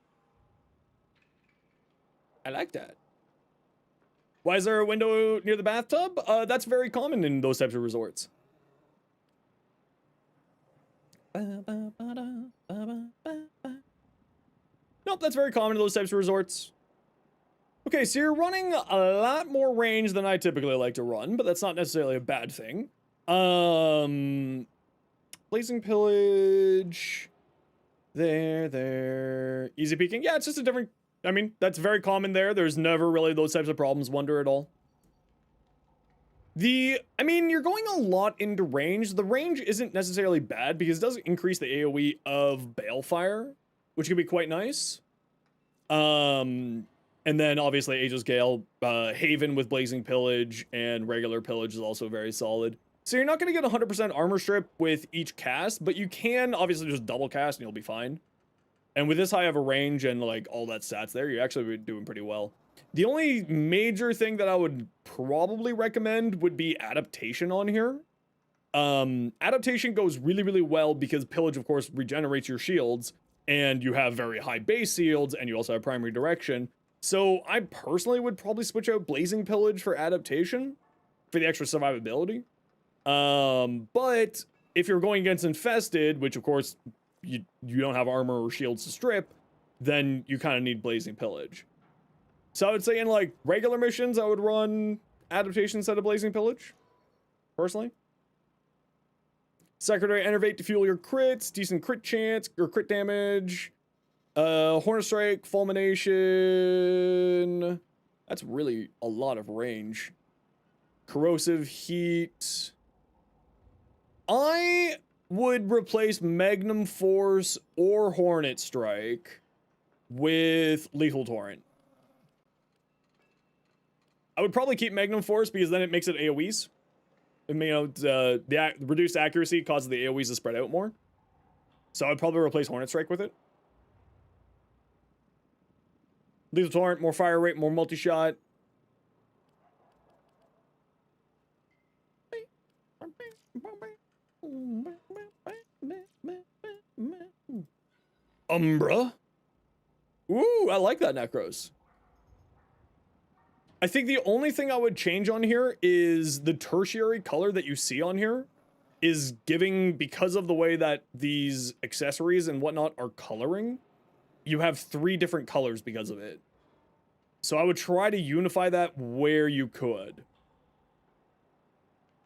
I like that. Why is there a window near the bathtub? That's very common in those types of resorts. Nope, that's very common in those types of resorts. Okay, so you're running a lot more range than I typically like to run, but that's not necessarily a bad thing. Blazing Pillage. There. Easy peeking. Yeah, it's just a different... I mean, that's very common there. There's never really those types of problems, Wonder, at all. I mean, you're going a lot into range. The range isn't necessarily bad because it does increase the AoE of Balefire, which can be quite nice. And then obviously Aegis Gale, Haven with Blazing Pillage, and regular Pillage is also very solid. So you're not going to get 100% armor strip with each cast, but you can obviously just double cast and you'll be fine. And with this high of a range and like all that stats there, you're actually doing pretty well. The only major thing that I would probably recommend would be adaptation on here. Adaptation goes really, really well because Pillage, of course, regenerates your shields, and you have very high base shields, and you also have primary direction. So I personally would probably switch out Blazing Pillage for adaptation for the extra survivability. But if you're going against Infested, which of course you don't have armor or shields to strip, then you kind of need Blazing Pillage. So I would say in like regular missions, I would run adaptation instead of Blazing Pillage, personally. Secondary Enervate to fuel your crits, decent crit chance or crit damage. Hornet Strike, Fulmination. That's really a lot of range. Corrosive Heat. I would replace Magnum Force or Hornet Strike with Lethal Torrent. I would probably keep Magnum Force because then it makes it AoEs. I mean, you know, the reduced accuracy causes the AoEs to spread out more. So I'd probably replace Hornet Strike with it. Lethal Torrent, more fire rate, more multi-shot. Umbra. Ooh, I like that Necros. I think the only thing I would change on here is the tertiary color that you see on here is giving, because of the way that these accessories and whatnot are coloring, you have 3 different colors because of it. So I would try to unify that where you could.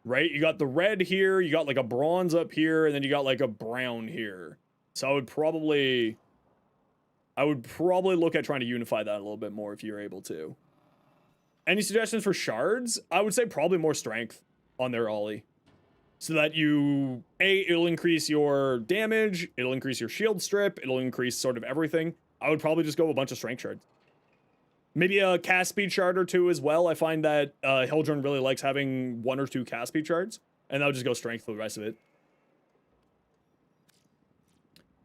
Right? You got the red here, you got like a bronze up here, and then you got like a brown here. So I would probably look at trying to unify that a little bit more if you're able to. Any suggestions for shards? I would say probably more strength on their ollie. So that it'll increase your damage, it'll increase your shield strip, it'll increase sort of everything. I would probably just go with a bunch of strength shards. Maybe a cast speed shard or 2 as well. I find that Hildrun really likes having 1 or 2 cast speed shards. And that would just go strength for the rest of it.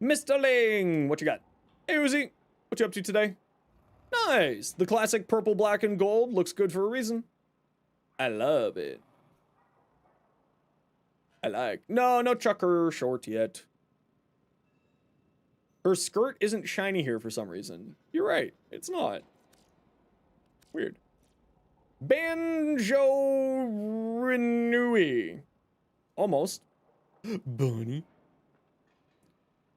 Mr. Ling, what you got? Hey Uzi, what you up to today? Nice. The classic purple, black, and gold looks good for a reason. I love it. I like. No Chucker short yet. Her skirt isn't shiny here for some reason. You're right. It's not. Weird. Banjo Renui. Almost. Bunny.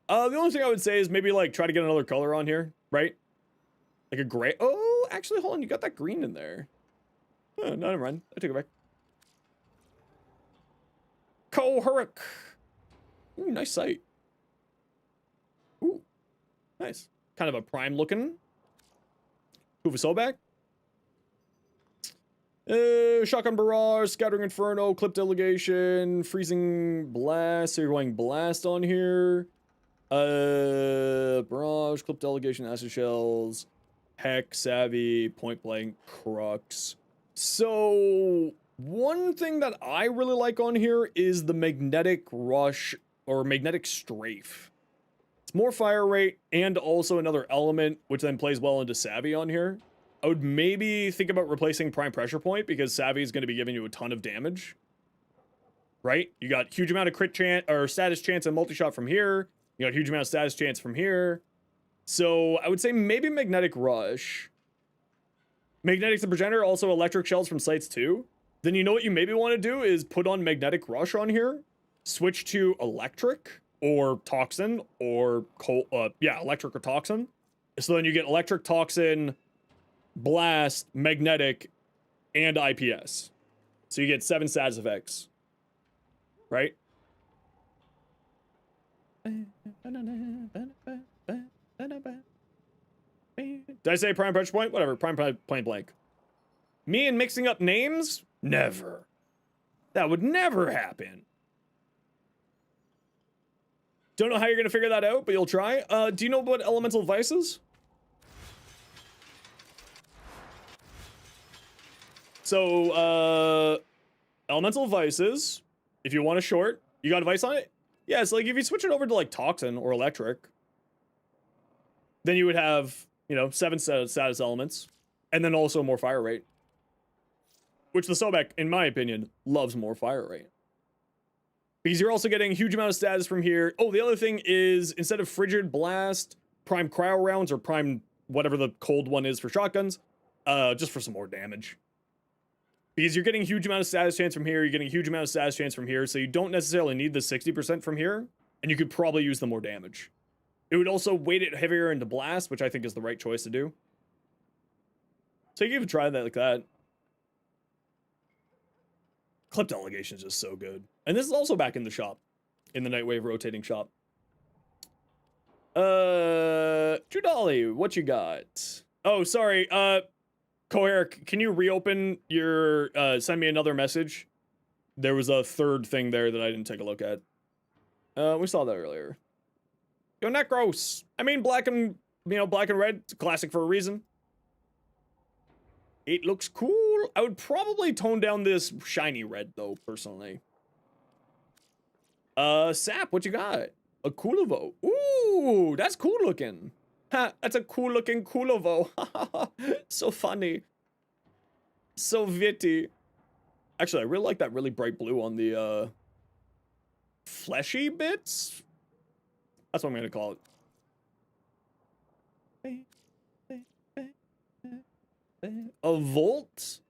The only thing I would say is maybe like try to get another color on here, right? Like a gray. Oh, actually, hold on. You got that green in there. Oh, no, never mind. I took it back. Kohurik. Ooh, nice sight. Ooh, nice. Kind of a prime looking. Kuvasobak. Shotgun Barrage, Scattering Inferno, Clip Delegation, Freezing Blast. So you're going Blast on here. Barrage, Clip Delegation, Acid Shells, Heck, Savvy, Point Blank, Crux. So one thing that I really like on here is the Magnetic Rush or Magnetic Strafe. It's more fire rate and also another element, which then plays well into Savvy on here. I would maybe think about replacing Prime Pressure Point because Savvy is going to be giving you a ton of damage. Right? You got huge amount of crit chance or status chance and multi-shot from here. You got a huge amount of status chance from here. So I would say maybe Magnetic Rush. Magnetics and Progenitor, also electric shells from sites too. Then you know what you maybe want to do is put on Magnetic Rush on here. Switch to electric or toxin or electric or toxin. So then you get electric, toxin, blast, magnetic, and IPS. So you get 7 status effects. Right? Did I say prime pressure point? Whatever, prime point blank. Me and mixing up names? Never. That would never happen. Don't know how you're gonna figure that out, but you'll try. Do you know what elemental vice is? So, elemental vices, if you want a short, you got a vice on it? Yeah, it's like if you switch it over to like toxin or electric, then you would have, you know, 7 status elements, and then also more fire rate. Which the Sobek, in my opinion, loves more fire rate. Because you're also getting a huge amount of status from here. Oh, the other thing is, instead of Frigid Blast, Prime Cryo rounds, or Prime whatever the cold one is for shotguns, just for some more damage. Because you're getting a huge amount of status chance from here, you're getting a huge amount of status chance from here, so you don't necessarily need the 60% from here, and you could probably use the more damage. It would also weight it heavier into blast, which I think is the right choice to do. So you can even try that like that. Clip delegation is just so good. And this is also back in the shop. In the Nightwave rotating shop. Judali, what you got? Oh, sorry, Coeric, can you reopen your, send me another message? There was a third thing there that I didn't take a look at. We saw that earlier. Yo, Necros. I mean, black and red, it's a classic for a reason. It looks cool. I would probably tone down this shiny red, though, personally. Sap, what you got? A Kulovo. Ooh, that's cool looking. Ha, that's a cool looking Kulovo. So funny. So witty. Actually, I really like that really bright blue on the, fleshy bits. That's what I'm gonna call it. A Volt?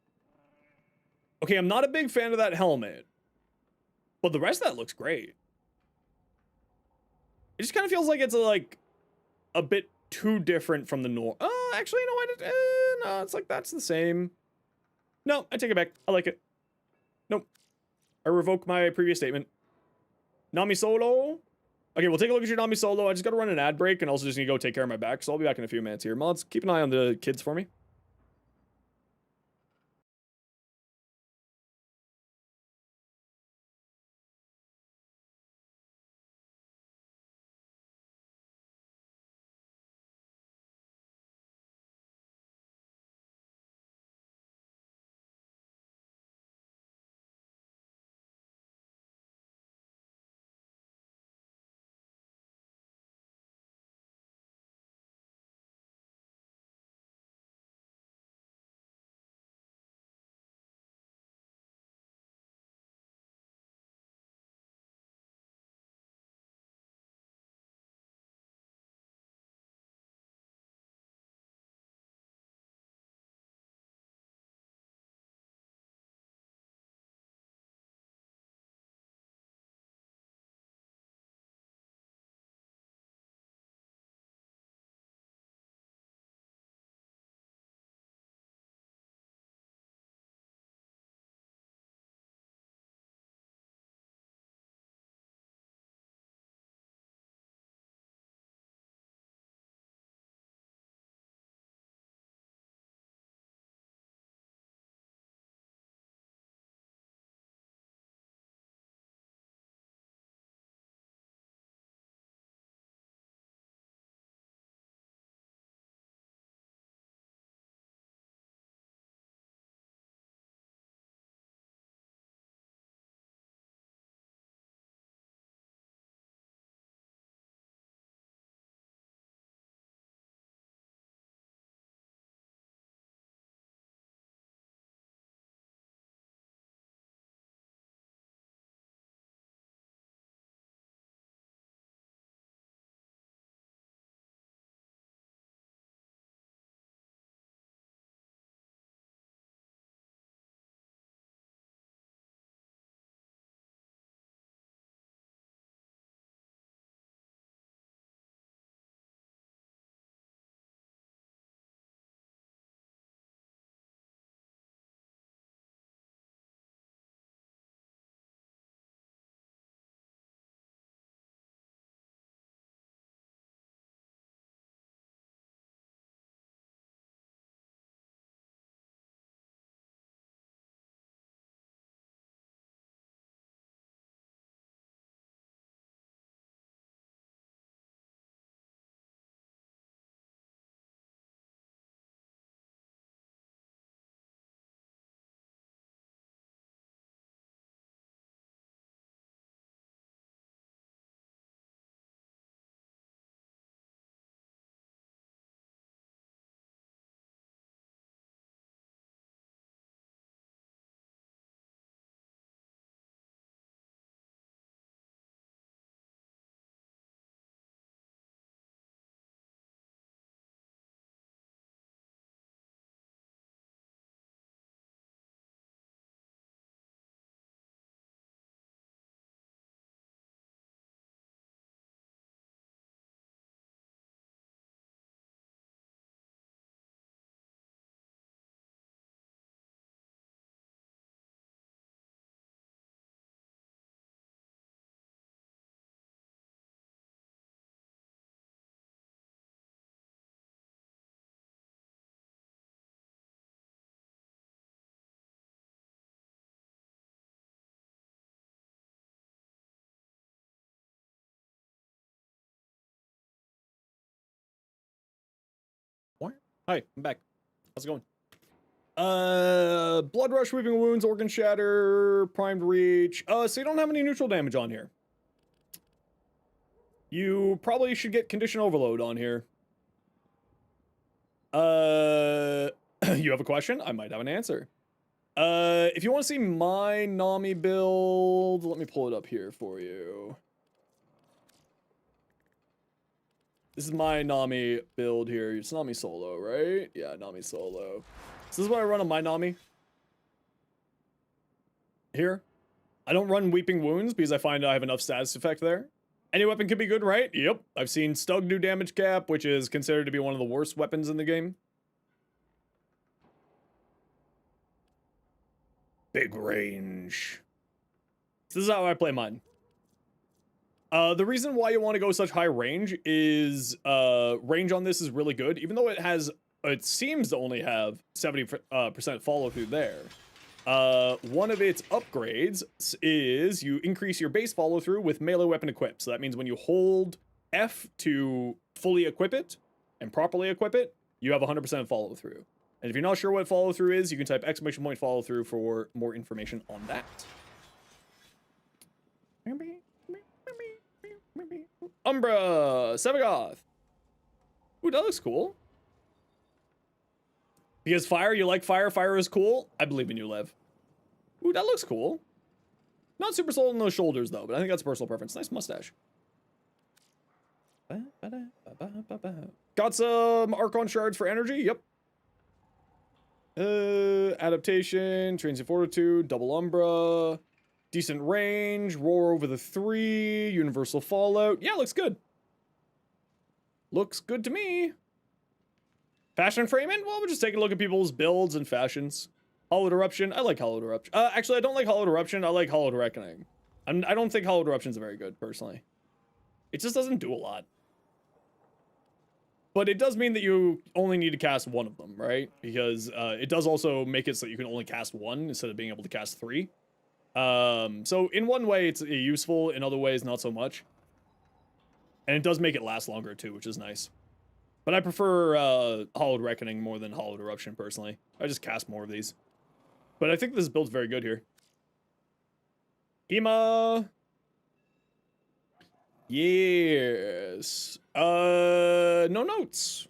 Okay, I'm not a big fan of that helmet. But the rest of that looks great. It just kind of feels like it's a bit too different from the norm. Oh, actually, no, no, it's like that's the same. No, I take it back. I like it. Nope. I revoke my previous statement. Nami Solo. Okay, we'll take a look at your Nami Solo. I just gotta run an ad break and also just need to go take care of my back, so I'll be back in a few minutes here. Mods, keep an eye on the kids for me. Hi, I'm back. How's it going? Blood Rush, Weaving Wounds, Organ Shatter, Primed Reach. So you don't have any neutral damage on here. You probably should get Condition Overload on here. You have a question? I might have an answer. If you want to see my Nami build, let me pull it up here for you. This is my Nami build here. It's Nami solo, right? Yeah, Nami solo. So this is what I run on my Nami. Here. I don't run Weeping Wounds because I find I have enough status effect there. Any weapon could be good, right? Yep. I've seen Stug do damage cap, which is considered to be one of the worst weapons in the game. Big range. So this is how I play mine. The reason why you want to go such high range is range on this is really good, even though it seems to only have 70% follow through there. One of its upgrades is you increase your base follow through with melee weapon equipped. So that means when you hold F to fully equip it and properly equip it, you have 100% follow through. And if you're not sure what follow through is, you can type !point follow through for more information on that. Umbra, Sevagoth. Ooh, that looks cool. Because fire, you like fire, fire is cool. I believe in you, Lev. Ooh, that looks cool. Not super sold on those shoulders, though, but I think that's personal preference. Nice mustache. Got some Archon shards for energy, yep. Adaptation, transient fortitude, double umbra, decent range, roar over the 3, universal fallout. Yeah, looks good. Looks good to me. Fashion framing? Well, we're just taking a look at people's builds and fashions. Hollowed Eruption. I like Hollowed Eruption. Actually, I don't like Hollowed Eruption. I like Hollowed Reckoning. I don't think Hollowed Eruption's very good, personally. It just doesn't do a lot. But it does mean that you only need to cast one of them, right? Because it does also make it so that you can only cast one instead of being able to cast 3. So in one way, it's useful. In other ways, not so much. And it does make it last longer, too, which is nice. But I prefer Hollowed Reckoning more than Hollowed Eruption, personally. I just cast more of these. But I think this build's very good here. Hema. Yes. No notes.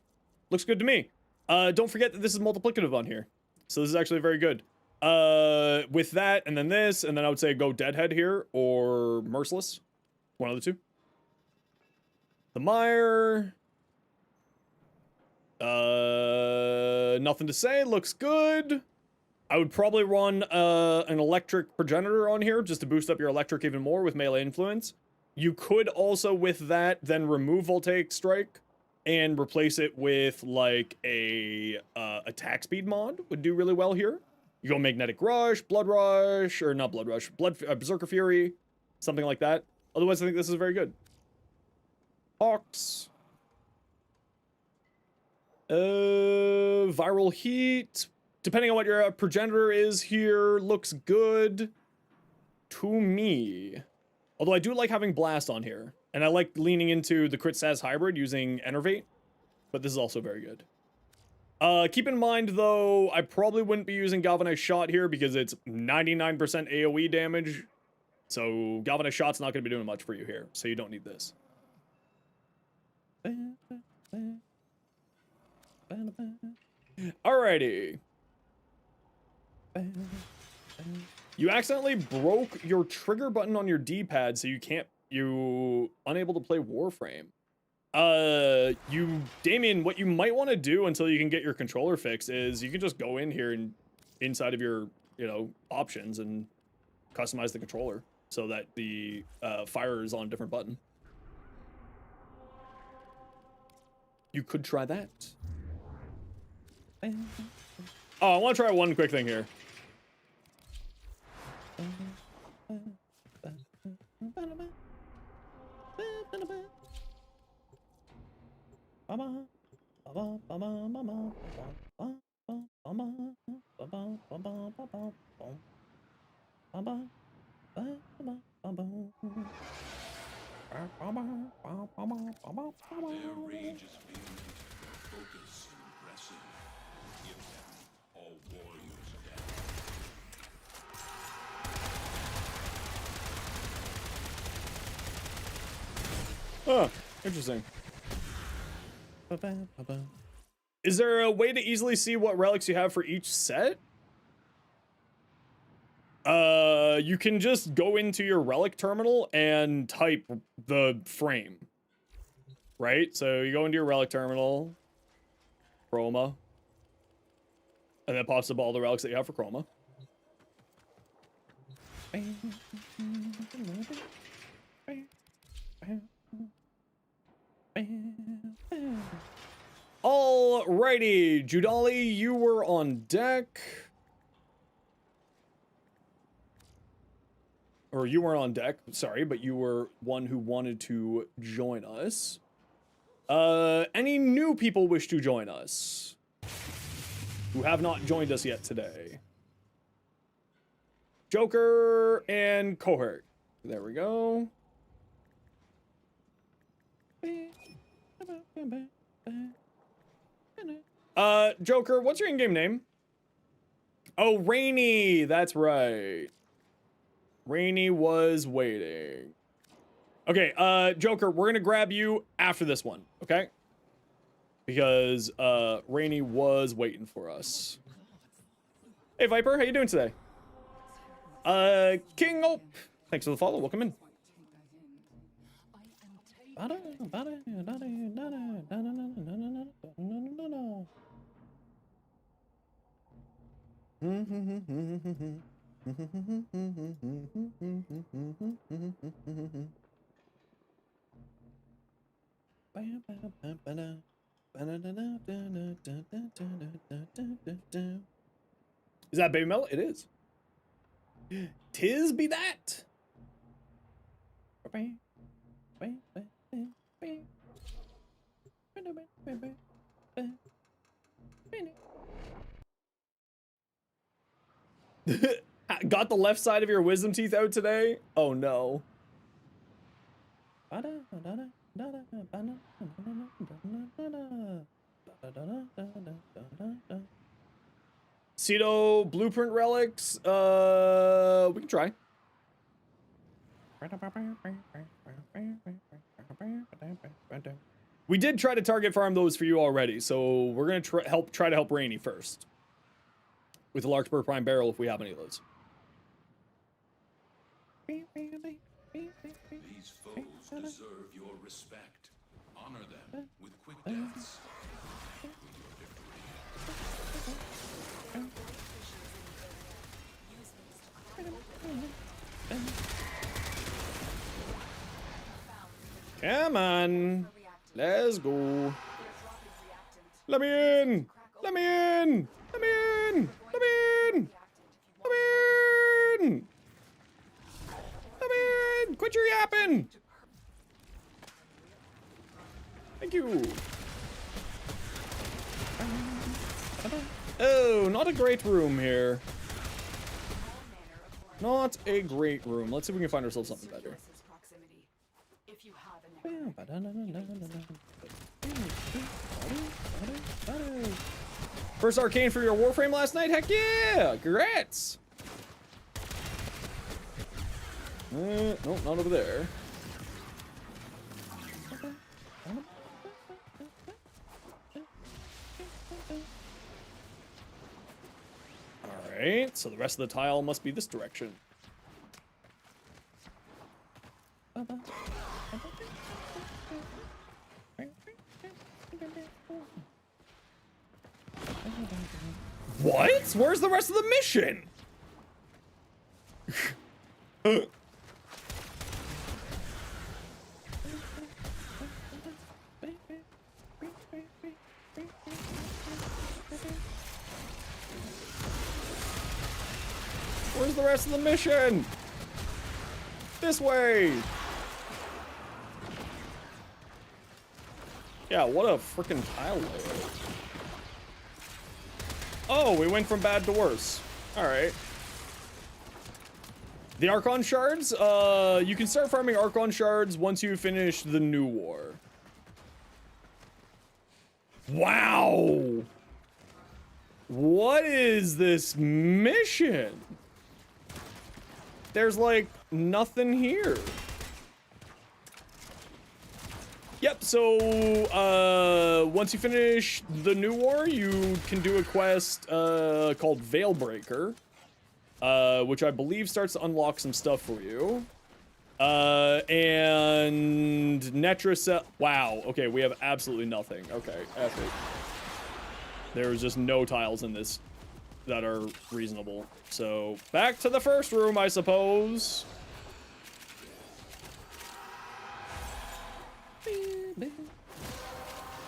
Looks good to me. Don't forget that this is multiplicative on here. So this is actually very good. With that, and then this, and then I would say go Deadhead here, or Merciless. One of the two. The Mire. Nothing to say. Looks good. I would probably run an electric progenitor on here just to boost up your electric even more with melee influence. You could also, with that, then remove Voltaic Strike and replace it with like a attack speed mod. Would do really well here. You go Magnetic Rush, Blood Rush, or not Blood Rush, Berserker Fury, something like that. Otherwise, I think this is very good. Hawks. Viral Heat. Depending on what your progenitor is here, looks good to me. Although I do like having Blast on here. And I like leaning into the crit stats hybrid using Enervate. But this is also very good. Keep in mind, though, I probably wouldn't be using Galvanized Shot here because it's 99% AoE damage. So Galvanized Shot's not going to be doing much for you here. So you don't need this. Alrighty. You accidentally broke your trigger button on your D-pad, so you unable to play Warframe. Damien, what you might want to do until you can get your controller fixed is you can just go in here and inside of your, options and customize the controller so that the fire is on a different button. You could try that. Oh, I want to try one quick thing here.
Their rage is vehement, focused, and aggressive.
Huh, interesting. Is there a way to easily see what relics you have for each set? You can just go into your relic terminal and type the frame. Right? So you go into your relic terminal, Chroma, and then it pops up all the relics that you have for Chroma. Alrighty, Judali, you were on deck. Or you weren't on deck, sorry, but you were one who wanted to join us. Any new people wish to join us? Who have not joined us yet today? Joker and Cohort. There we go. Joker, what's your in-game name? Oh, Rainy, that's right. Rainy was waiting. Okay, Joker, we're gonna grab you after this one, okay? Because, Rainy was waiting for us. Hey, Viper, how you doing today? King Ope, thanks for the follow, welcome in. Is that Baby Mel? It is. Tis be that. Got the left side of your wisdom teeth out today? Oh no. Cedo blueprint relics? We can try. We did try to target farm those for you already, so we're gonna try to help Rainy first. With a Larkspur Prime Barrel if we have any of those.
These foes deserve your respect. Honor them with quick deaths.
Come on. Let's go. Let me in. Let me in. Let me in. Let me in. Let me in. Let me in. Quit your yapping. Thank you. Oh, not a great room here. Not a great room. Let's see if we can find ourselves something better. First arcane for your Warframe last night? Heck yeah! Congrats! Nope, not over there. Alright, so the rest of the tile must be this direction. What? Where's the rest of the mission? Where's the rest of the mission? This way. Yeah, what a freaking tile layout. Oh, we went from bad to worse. Alright. The Archon shards, you can start farming Archon shards once you finish the new war. Wow! What is this mission? There's like nothing here. Yep, so once you finish the new war, you can do a quest called Veilbreaker, which I believe starts to unlock some stuff for you. And Netracell. Wow, okay, we have absolutely nothing. Okay, F it. There's just no tiles in this that are reasonable. So, back to the first room, I suppose.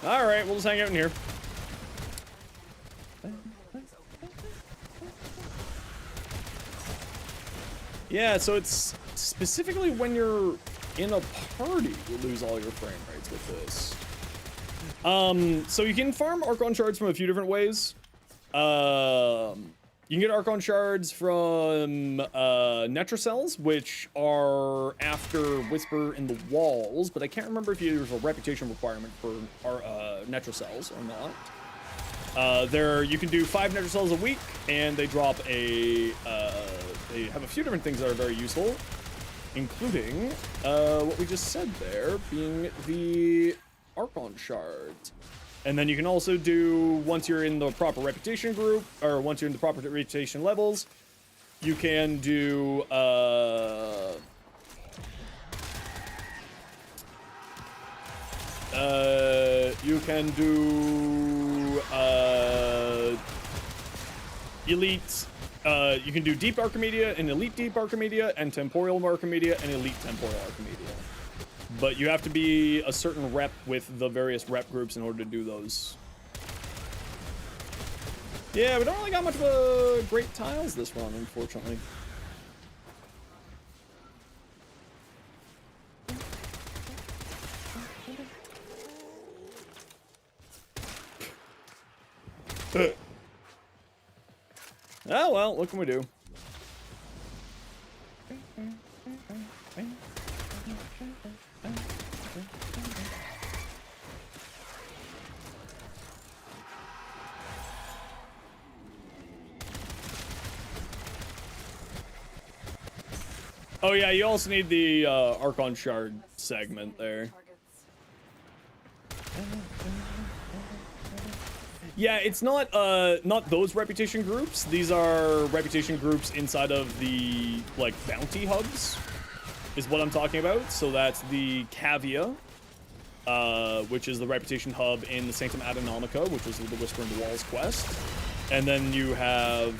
Alright, we'll just hang out in here. Yeah, so it's specifically when you're in a party, you lose all your frame rates with this. So you can farm Archon shards from a few different ways. You can get Archon shards from Netracells, which are after Whisper in the Walls, but I can't remember if there's a reputation requirement for Netracells or not. There, you can do 5 Netracells a week, and they drop a. They have a few different things that are very useful, including what we just said there, being the Archon shards. And then you can also do, once you're in the proper reputation group, or once you're in the proper reputation levels, you can do elite. You can do Deep Archimedia and Elite Deep Archimedia and Temporal Archimedia and Elite Temporal Archimedia. But you have to be a certain rep with the various rep groups in order to do those. Yeah, we don't really got much of a great tiles this run, unfortunately. Oh well, what can we do? Oh yeah, you also need the Archon Shard segment there. Yeah, it's not those reputation groups. These are reputation groups inside of the like bounty hubs, is what I'm talking about. So that's the Cavia, which is the reputation hub in the Sanctum Adonomica, which is the Whisper in the Walls quest, and then you have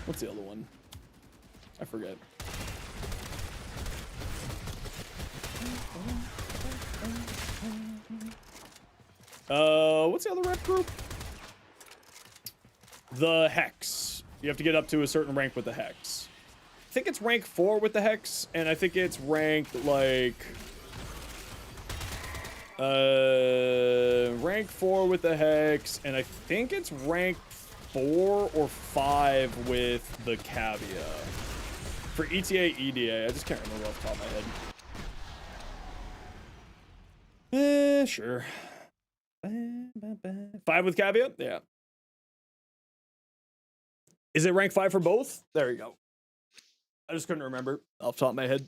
what's the other one? I forget. What's the other rep group? The Hex. You have to get up to a certain rank with the Hex. I think it's rank 4 with the Hex, and I think it's ranked like rank 4 with the Hex, and I think it's rank 4 or 5 with the Cavia. For ETA, EDA, I just can't remember off the top of my head. Sure. 5 with Cavia? Yeah. Is it rank 5 for both? There you go. I just couldn't remember off the top of my head.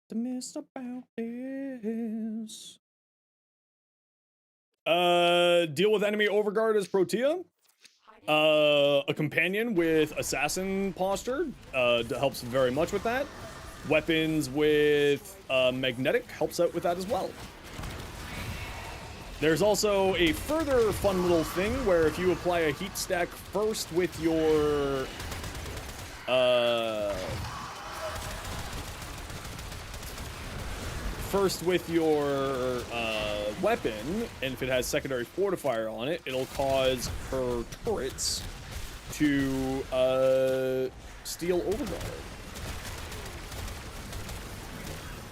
The mist about this. Deal with enemy overguard as Protea. A companion with assassin posture helps very much with that. Weapons with magnetic helps out with that as well. There's also a further fun little thing where if you apply a heat stack first with your weapon, and if it has secondary fortifier on it, it'll cause her turrets to steal overguard.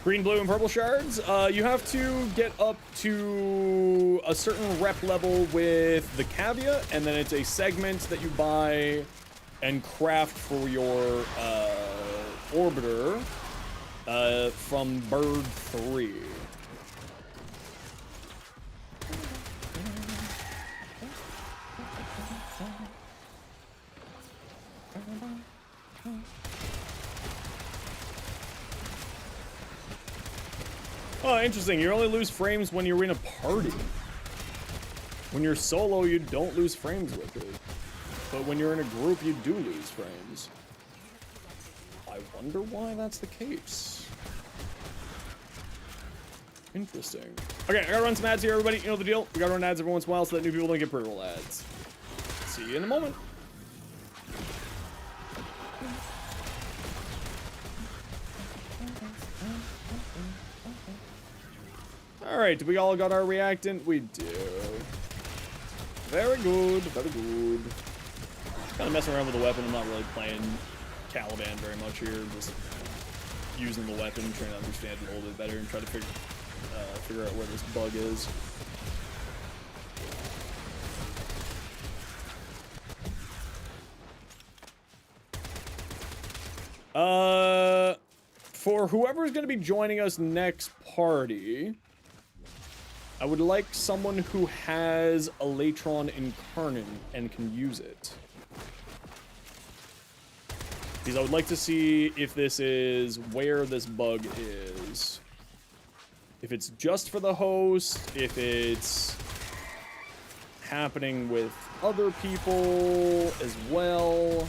Green, blue, and purple shards. You have to get up to a certain rep level with the Cavia, and then it's a segment that you buy and craft for your orbiter from bird 3. Oh, interesting. You only lose frames when you're in a party. When you're solo, you don't lose frames with it. But when you're in a group, you do lose frames. I wonder why that's the case. Interesting. Okay, I gotta run some ads here, everybody. You know the deal. We gotta run ads every once in a while so that new people don't get pre-roll ads. See you in a moment. Alright, we all got our reactant? We do. Very good, very good. Kind of messing around with the weapon. I'm not really playing Caliban very much here. Just using the weapon, trying to understand it a little bit better and try to figure out where this bug is. For whoever's going to be joining us next party, I would like someone who has Electron Incarnate and can use it. Because I would like to see if this is where this bug is. If it's just for the host, if it's happening with other people as well.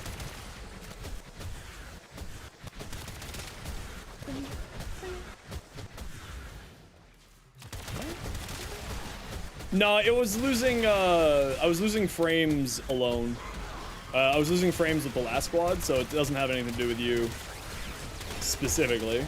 No, it was losing, I was losing frames alone. I was losing frames with the last squad, so it doesn't have anything to do with you specifically.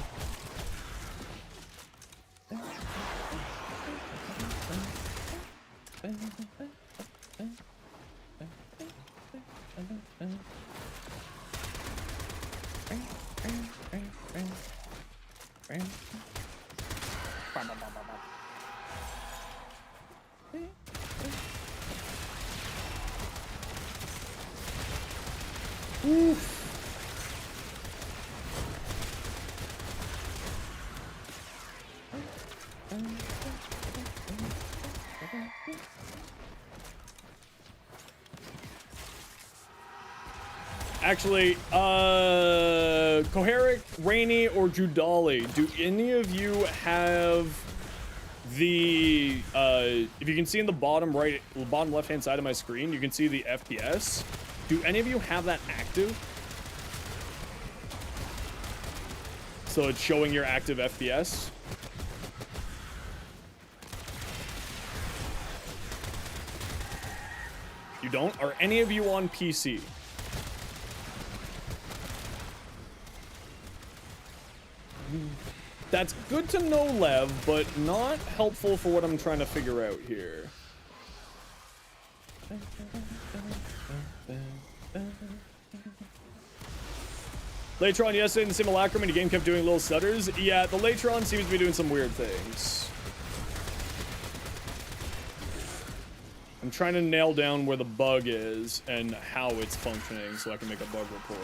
Actually, Koharic, Rainy, or Judali, do any of you have the, if you can see in the bottom left-hand side of my screen, you can see the FPS. Do any of you have that active? So it's showing your active FPS? You don't? Are any of you on PC? That's good to know, Lev, but not helpful for what I'm trying to figure out here. Latron yesterday in the simulacrum and the game kept doing little stutters. Yeah, the Latron seems to be doing some weird things. I'm trying to nail down where the bug is and how it's functioning so I can make a bug report.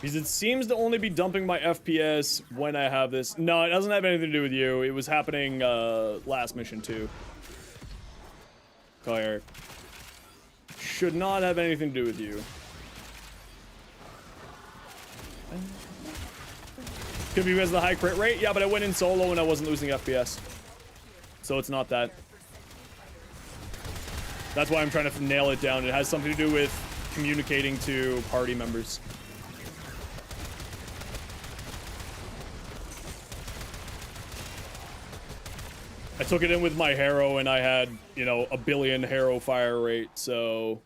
Because it seems to only be dumping my FPS when I have this. No, it doesn't have anything to do with you. It was happening last mission too. Claire. Should not have anything to do with you. Could be because of the high crit rate. Yeah, but I went in solo and I wasn't losing FPS. So it's not that. That's why I'm trying to nail it down. It has something to do with communicating to party members. I took it in with my Harrow and I had, you know, 1 billion Harrow fire rate, so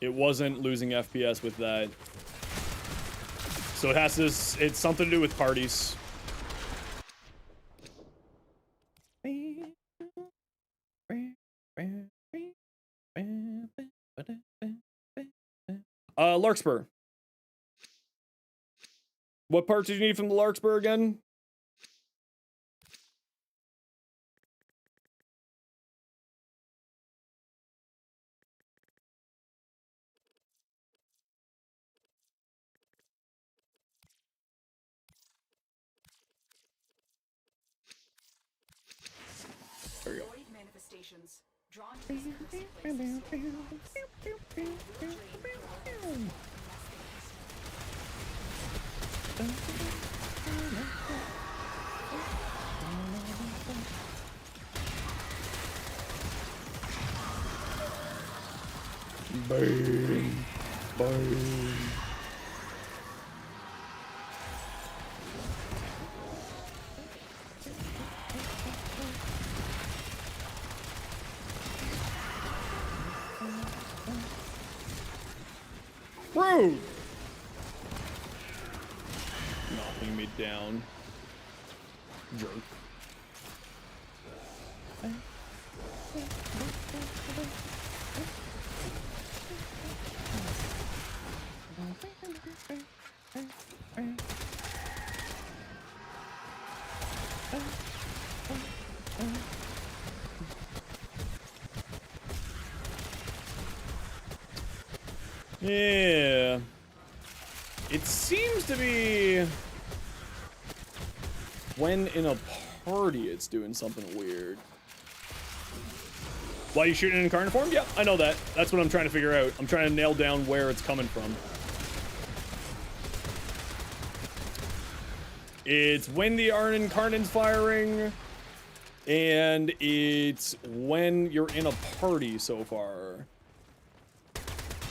it wasn't losing FPS with that. So it has this, it's something to do with parties. Larkspur. What part did you need from the Larkspur again?
missions, drawn to this cursed place of stolen lives. Will trade for unless
Bang. Bang. Rude! Knocking me down. Jerk. Yeah. It seems to be when in a party it's doing something weird. Why are you shooting in incarnate form? Yeah, I know that. That's what I'm trying to figure out. I'm trying to nail down where it's coming from. It's when the incarnate's firing, and it's when you're in a party so far.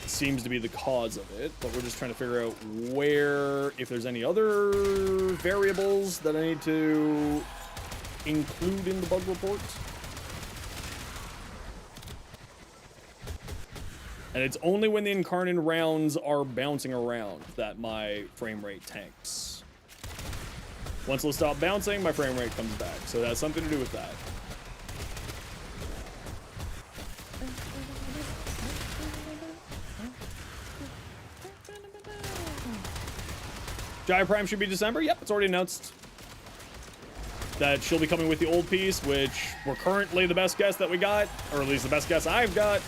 Seems to be the cause of it, but we're just trying to figure out where, if there's any other variables that I need to include in the bug report. And it's only when the incarnate rounds are bouncing around that my frame rate tanks. Once they'll stop bouncing, my frame rate comes back. So it has something to do with that. Jaya Prime should be December. Yep, it's already announced that she'll be coming with the old piece, which we're currently the best guess that we got, or at least the best guess I've got,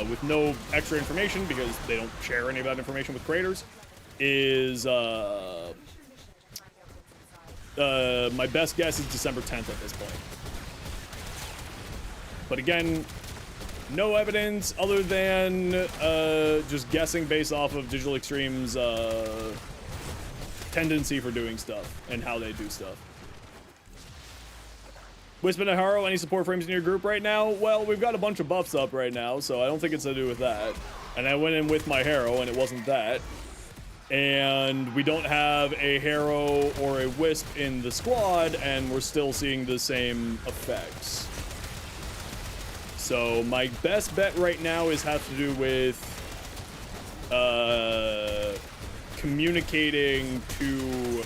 with no extra information because they don't share any of that information with creators, is my best guess is December 10th at this point. But again, no evidence other than just guessing based off of Digital Extreme's tendency for doing stuff and how they do stuff. Wisp and Haro, any support frames in your group right now? Well, we've got a bunch of buffs up right now, so I don't think it's to do with that. And I went in with my Haro, and it wasn't that. And we don't have a Haro or a Wisp in the squad, and we're still seeing the same effects. So my best bet right now is have to do with communicating to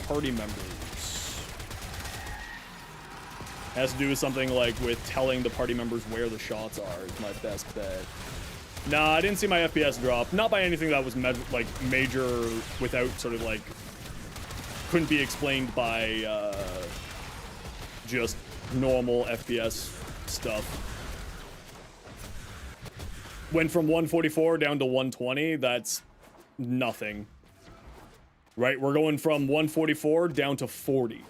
party members. Has to do with something like with telling the party members where the shots are is my best bet. Nah, I didn't see my FPS drop. Not by anything that was like major without sort of like couldn't be explained by just normal FPS stuff. Went from 144 down to 120. That's nothing. Right? We're going from 144 down to 40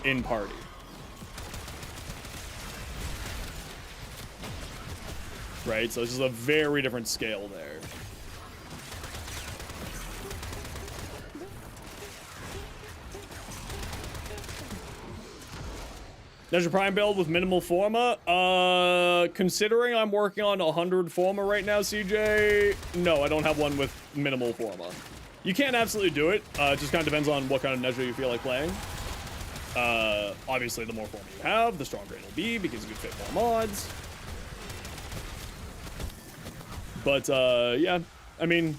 in party. Right? So it's just a very different scale there. There's your Prime build with minimal Forma. Considering I'm working on 100 Forma right now, CJ, no, I don't have one with minimal Forma. You can absolutely do it. It just kind of depends on what kind of Nezha you feel like playing. Obviously, the more Forma you have, the stronger it'll be because you can fit more mods. But, yeah, I mean,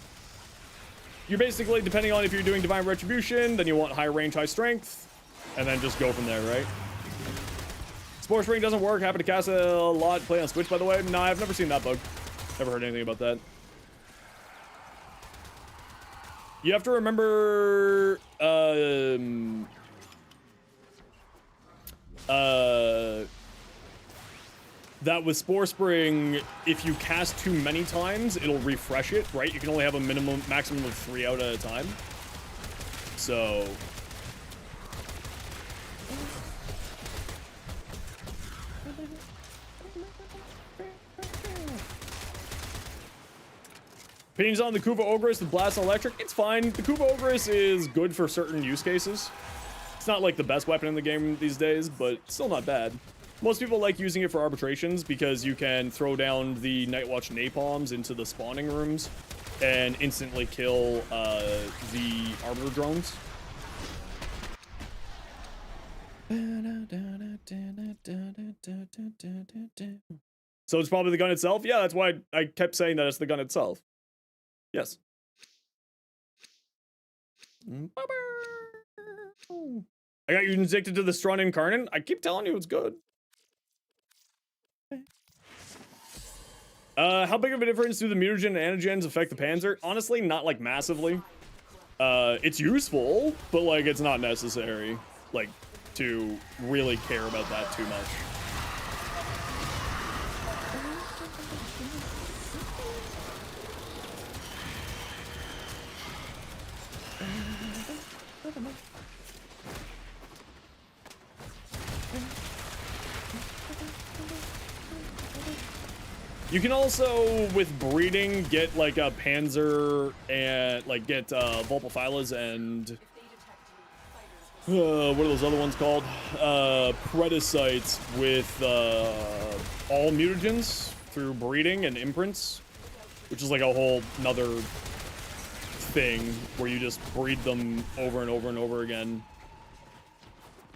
you're basically, depending on if you're doing Divine Retribution, then you want high range, high strength, and then just go from there, right? Spore Spring doesn't work. Happy to cast a lot. Play on Switch, by the way. Nah, I've never seen that bug. Never heard anything about that. You have to remember, that with Spore Spring, if you cast too many times, it'll refresh it, right? You can only have a maximum of 3 out at a time. So Opinions on the Kuva Ogress with Blast and Electric? It's fine. The Kuva Ogress is good for certain use cases. It's not like the best weapon in the game these days, but still not bad. Most people like using it for arbitrations because you can throw down the Nightwatch napalms into the spawning rooms and instantly kill the arbiter drones. So it's probably the gun itself? Yeah, that's why I kept saying that it's the gun itself. Yes. I got you addicted to the Strun Incarnate. I keep telling you it's good. How big of a difference do the mutagen and antigens affect the Panzer? Honestly, not like massively. It's useful, but like it's not necessary, like, to really care about that too much. You can also, with breeding, get like a Panzer and like get Vulpaphilas and what are those other ones called? Predicites with all mutagens through breeding and imprints, which is like a whole another thing where you just breed them over and over and over again,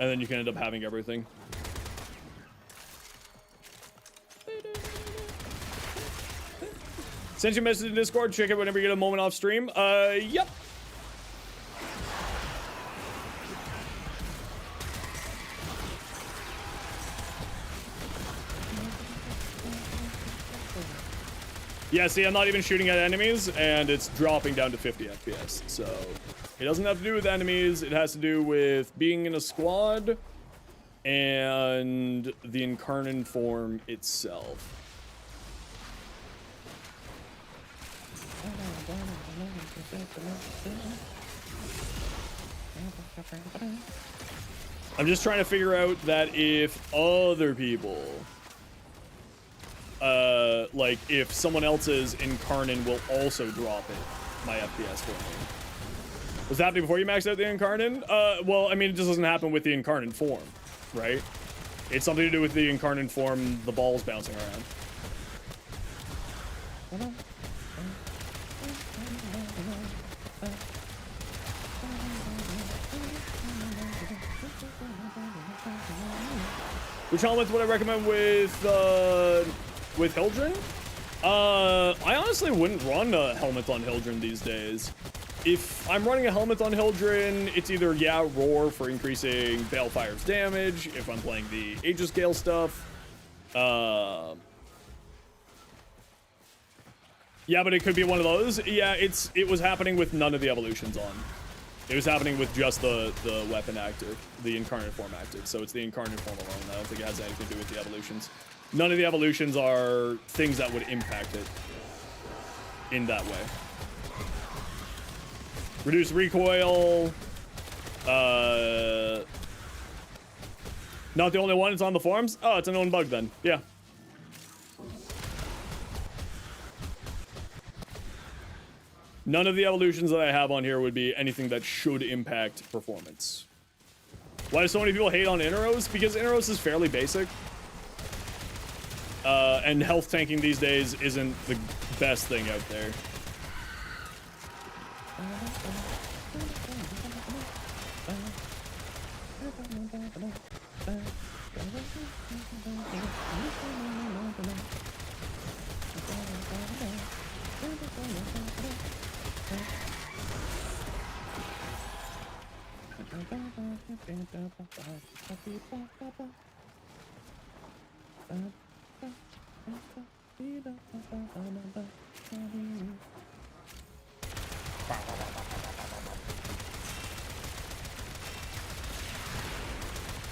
and then you can end up having everything. Sent you a message in Discord. Check it whenever you get a moment off stream. Yep. Yeah, see, I'm not even shooting at enemies, and it's dropping down to 50 FPS. So, it doesn't have to do with enemies. It has to do with being in a squad and the Incarnate form itself. I'm just trying to figure out that if other people, like if someone else's Incarnate will also drop it, my FPS for me. Was that happening before you maxed out the Incarnate? Well, I mean, it just doesn't happen with the Incarnate form, right? It's something to do with the Incarnate form, the balls bouncing around. Which helmets would I recommend with Hildren? I honestly wouldn't run a helmet on Hildren these days. If I'm running a helmet on Hildren, it's either, yeah, Roar for increasing Balefire's damage, if I'm playing the Aegis Gale stuff. Yeah, but it could be one of those. Yeah, it was happening with none of the evolutions on. It was happening with just the weapon active, the Incarnate form active. So it's the Incarnate form alone. I don't think it has anything to do with the evolutions. None of the evolutions are things that would impact it in that way. Reduce recoil. Not the only one. It's on the forums. Oh, it's a known bug then. Yeah. None of the evolutions that I have on here would be anything that should impact performance. Why do so many people hate on Inaros? Because Inaros is fairly basic. And health tanking these days isn't the best thing out there.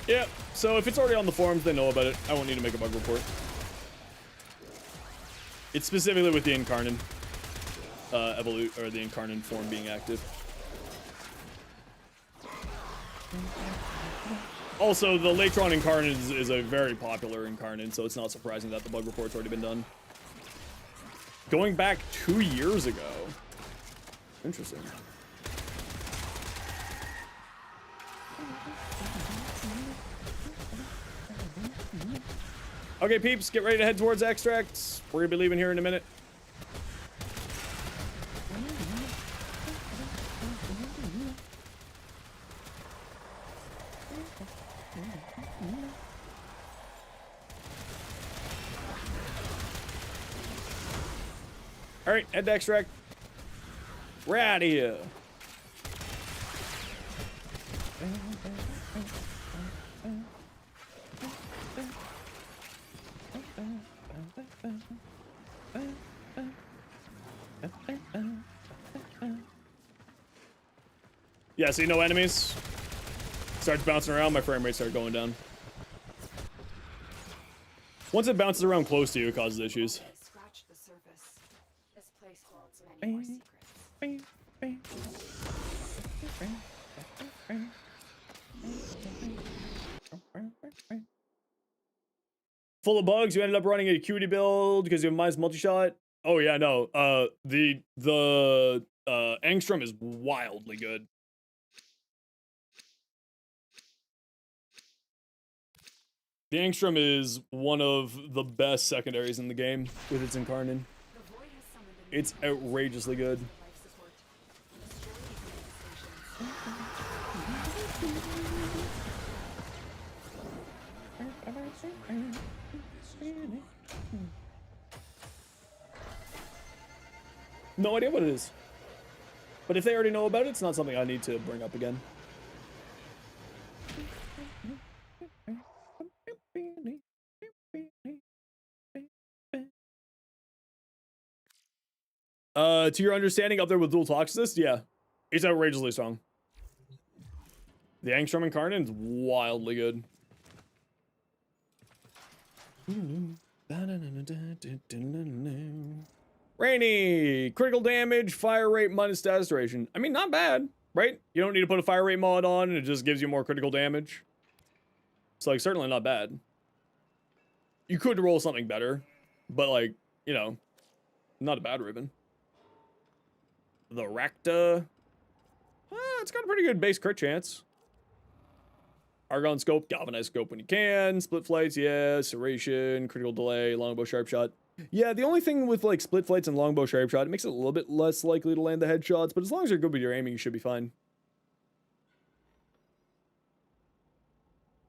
Yeah, so if it's already on the forums, they know about it. I won't need to make a bug report. It's specifically with the Incarnate evolute, or the Incarnate form being active. Also, the Latron Incarnate is a very popular Incarnate, so it's not surprising that the bug report's already been done. going back 2 years ago. Interesting. Okay, peeps, get ready to head towards extracts. We're gonna be leaving here in a minute. All right, head to extract. We're out of here. Yeah, see no enemies. Starts bouncing around, my frame rate started going down. Once it bounces around close to you, it causes issues.
Scratch the surface. This place holds many more secrets.
Full of bugs, you ended up running a acuity build because you have minus multi-shot. Oh yeah, no. The Angstrom is wildly good. The Angstrom is one of the best secondaries in the game with its Incarnon.
The void has summoned a new
It's outrageously good.
life support. Destroy these manifestations.
No idea what it is. But if they already know about it, it's not something I need to bring up again. To your understanding, up there with dual toxicist, yeah, it's outrageously strong. The Angstrom Incarnate is wildly good. Rainy, critical damage, fire rate, minus status duration. I mean, not bad, right? You don't need to put a fire rate mod on, and it just gives you more critical damage. It's like certainly not bad. You could roll something better, but like, you know, not a bad ribbon. The Rakta, it's got a pretty good base crit chance. Argon scope, galvanized scope when you can, split flights, yeah, serration, critical delay, longbow sharp shot. Yeah, the only thing with like split flights and longbow sharp shot, it makes it a little bit less likely to land the headshots, but as long as you're good with your aiming, you should be fine.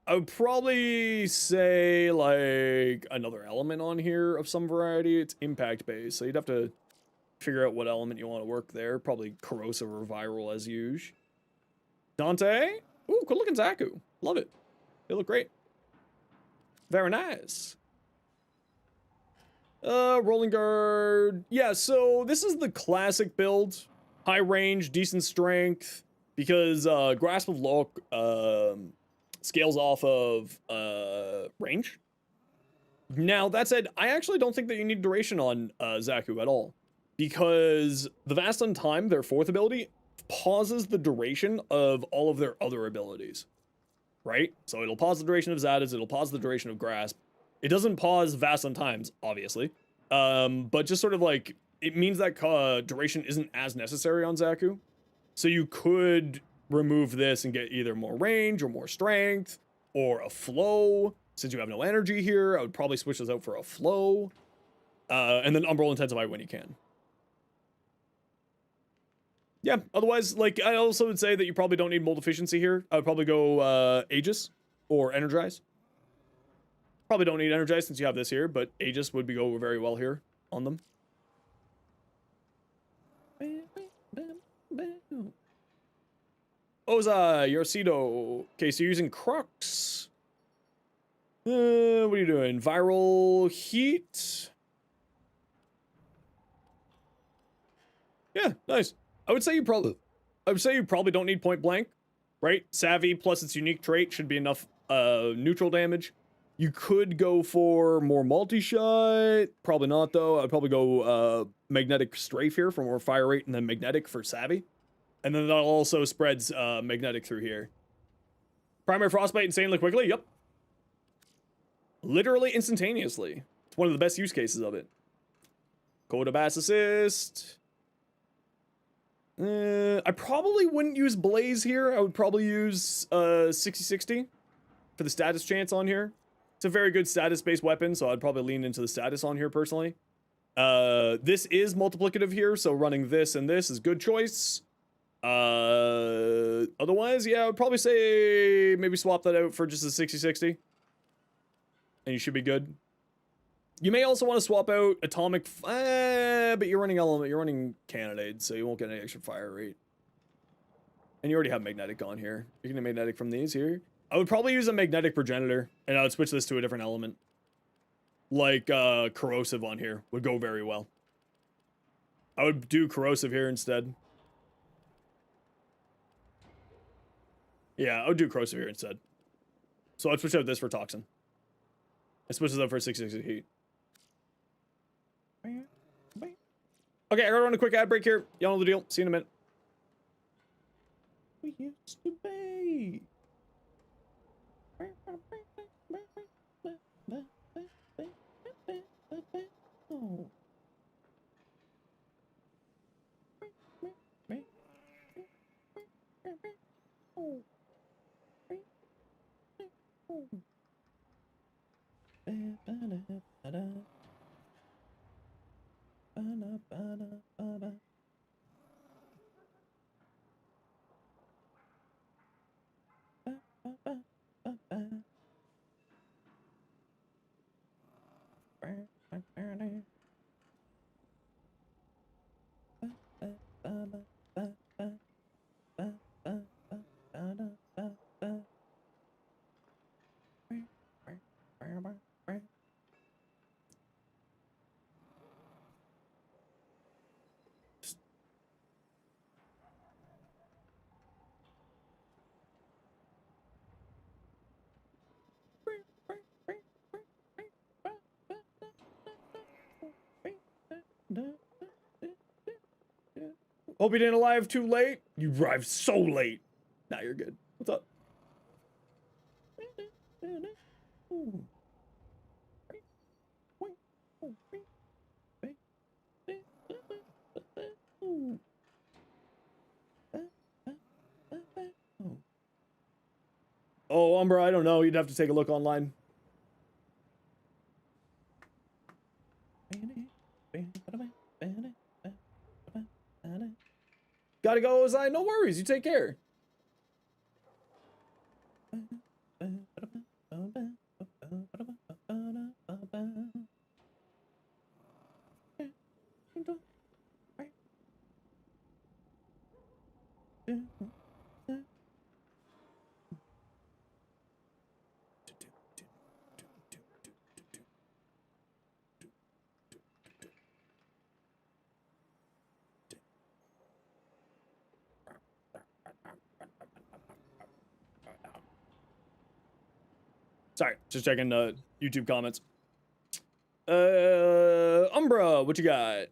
I would probably say like another element on here of some variety. It's impact based, so you'd have to figure out what element you want to work there. Probably corrosive or viral as usual. Dante? Ooh, good looking Zaku. Love it. They look great. Very nice. Rolling guard. Yeah, so this is the classic build. High range, decent strength. Because Grasp of Law scales off of range. Now, that said, I actually don't think that you need duration on Zaku at all. Because the Vast Untime, their fourth ability, pauses the duration of all of their other abilities. Right? So it'll pause the duration of Zada's, it'll pause the duration of Grasp. It doesn't pause Vast Untimes, obviously. But just sort of like, it means that duration isn't as necessary on Zaku. So you could remove this and get either more range or more strength or a flow. Since you have no energy here, I would probably switch this out for a flow. And then Umbral Intensify when you can. Yeah, otherwise, like, I also would say that you probably don't need mold efficiency here. I would probably go Aegis or Energize. Probably don't need Energize since you have this here, but Aegis would go very well here on them. Oza, Yorcido. Okay, so you're using Crux. What are you doing? Viral Heat? Yeah, nice. I would say you probably don't need point blank, right? Savvy plus its unique trait should be enough neutral damage. You could go for more multi-shot. Probably not, though. I'd probably go magnetic strafe here for more fire rate and then magnetic for savvy. And then that also spreads magnetic through here. Primary frostbite insanely quickly. Yep. Literally instantaneously. It's one of the best use cases of it. Coda Bass Assist. I probably wouldn't use Blaze here. I would probably use 60-60 for the status chance on here. It's a very good status-based weapon, so I'd probably lean into the status on here personally. This is multiplicative here, so running this and this is good choice. Otherwise, yeah, I would probably say maybe swap that out for just a 60-60. And you should be good. You may also want to swap out atomic, but you're running element, you're running cannonade, so you won't get any extra fire rate. And you already have magnetic on here. You're gonna magnetic from these here. I would probably use a magnetic progenitor, and I would switch this to a different element. Like corrosive on here would go very well. I would do corrosive here instead. Yeah, I would do corrosive here instead. So I'd switch out this for toxin. I switch this up for 660 heat. Okay, I gotta run a quick ad break here. Y'all know the deal. See you in a minute. We used to be. Hope you didn't arrive too late. You arrived so late. Nah, you're good. What's up? Oh, Umbra, I don't know. You'd have to take a look online. Gotta go, Ozai. No worries. You take care. Sorry, just checking YouTube comments. Umbra, what you got?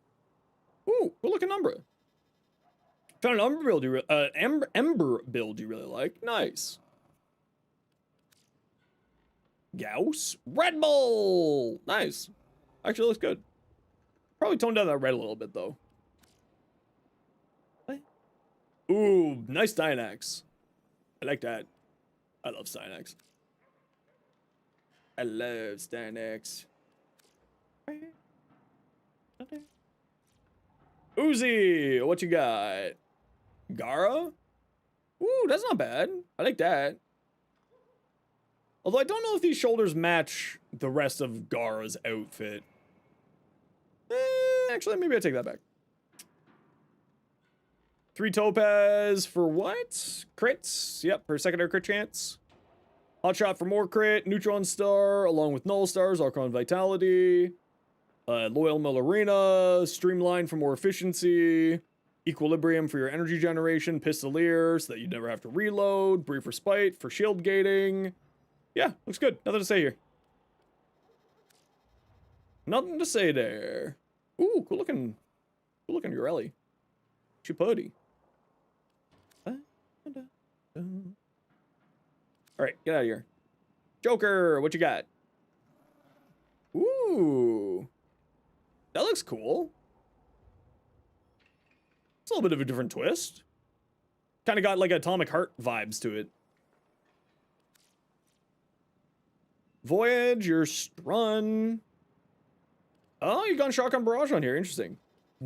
Ooh, good looking Umbra. Found an Umbra build you Ember build you really like. Nice. Gauss, Red Bull. Nice. Actually looks good. Probably toned down that red a little bit though. Ooh, nice Dynax. I like that. I love Dynax. I love Dynax. Uzi, what you got? Gara? Ooh, that's not bad. I like that. Although I don't know if these shoulders match the rest of Gara's outfit. Actually, maybe I take that back. 3 topaz for what? Crits? Yep, for secondary crit chance. Hotshot for more crit. Neutron Star, along with Null Stars, Archon Vitality. Loyal Millerina. Streamline for more efficiency. Equilibrium for your energy generation. Pistolier, so that you never have to reload. Brief Respite for shield gating. Yeah, looks good. Nothing to say here. Nothing to say there. Ooh, cool looking Urelli. She putty. Alright, get out of here. Joker, what you got? Ooh. That looks cool. It's a little bit of a different twist. Kind of got like Atomic Heart vibes to it. Voyage, your Strun. Oh, you got Shotgun Barrage on here. Interesting.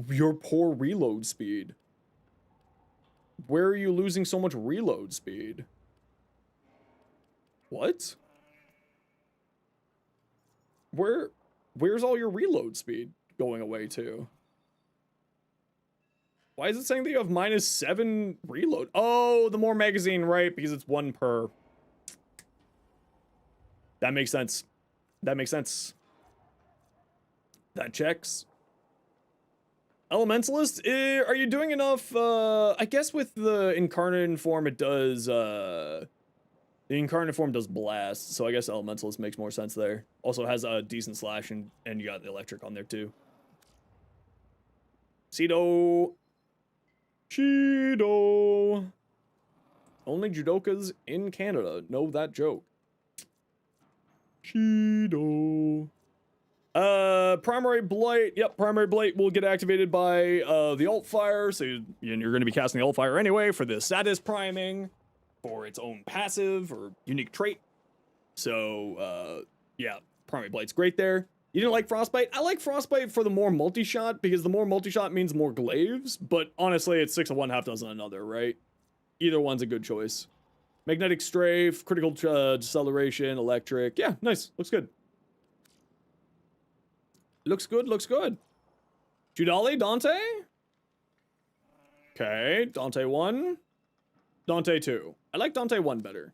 Your poor reload speed. Where are you losing so much reload speed? What? Where's all your reload speed going away to? Why is it saying that you have -7 reload? Oh, the more magazine, right? Because it's 1 per. That makes sense. That makes sense. That checks. Elementalist, are you doing enough? I guess with the Incarnate form, it does, the Incarnate form does blast, so I guess Elementalist makes more sense there. Also has a decent slash, and you got the electric on there too. Cedo. Cheeto. Only judokas in Canada know that joke. Cheeto. Primary Blight. Yep, Primary Blight will get activated by the Alt Fire, so you're going to be casting the Alt Fire anyway for the Sadist priming for its own passive or unique trait. So, yeah, Primary Blight's great there. You didn't like Frostbite? I like Frostbite for the more multi-shot, because the more multi-shot means more glaives, but honestly, it's 6 of one, half dozen another, right? Either one's a good choice. Magnetic Strafe, Critical Deceleration, Electric. Yeah, nice. Looks good. Looks good, looks good. Judali, Dante? Okay, Dante 1. Dante 2. I like Dante 1 better.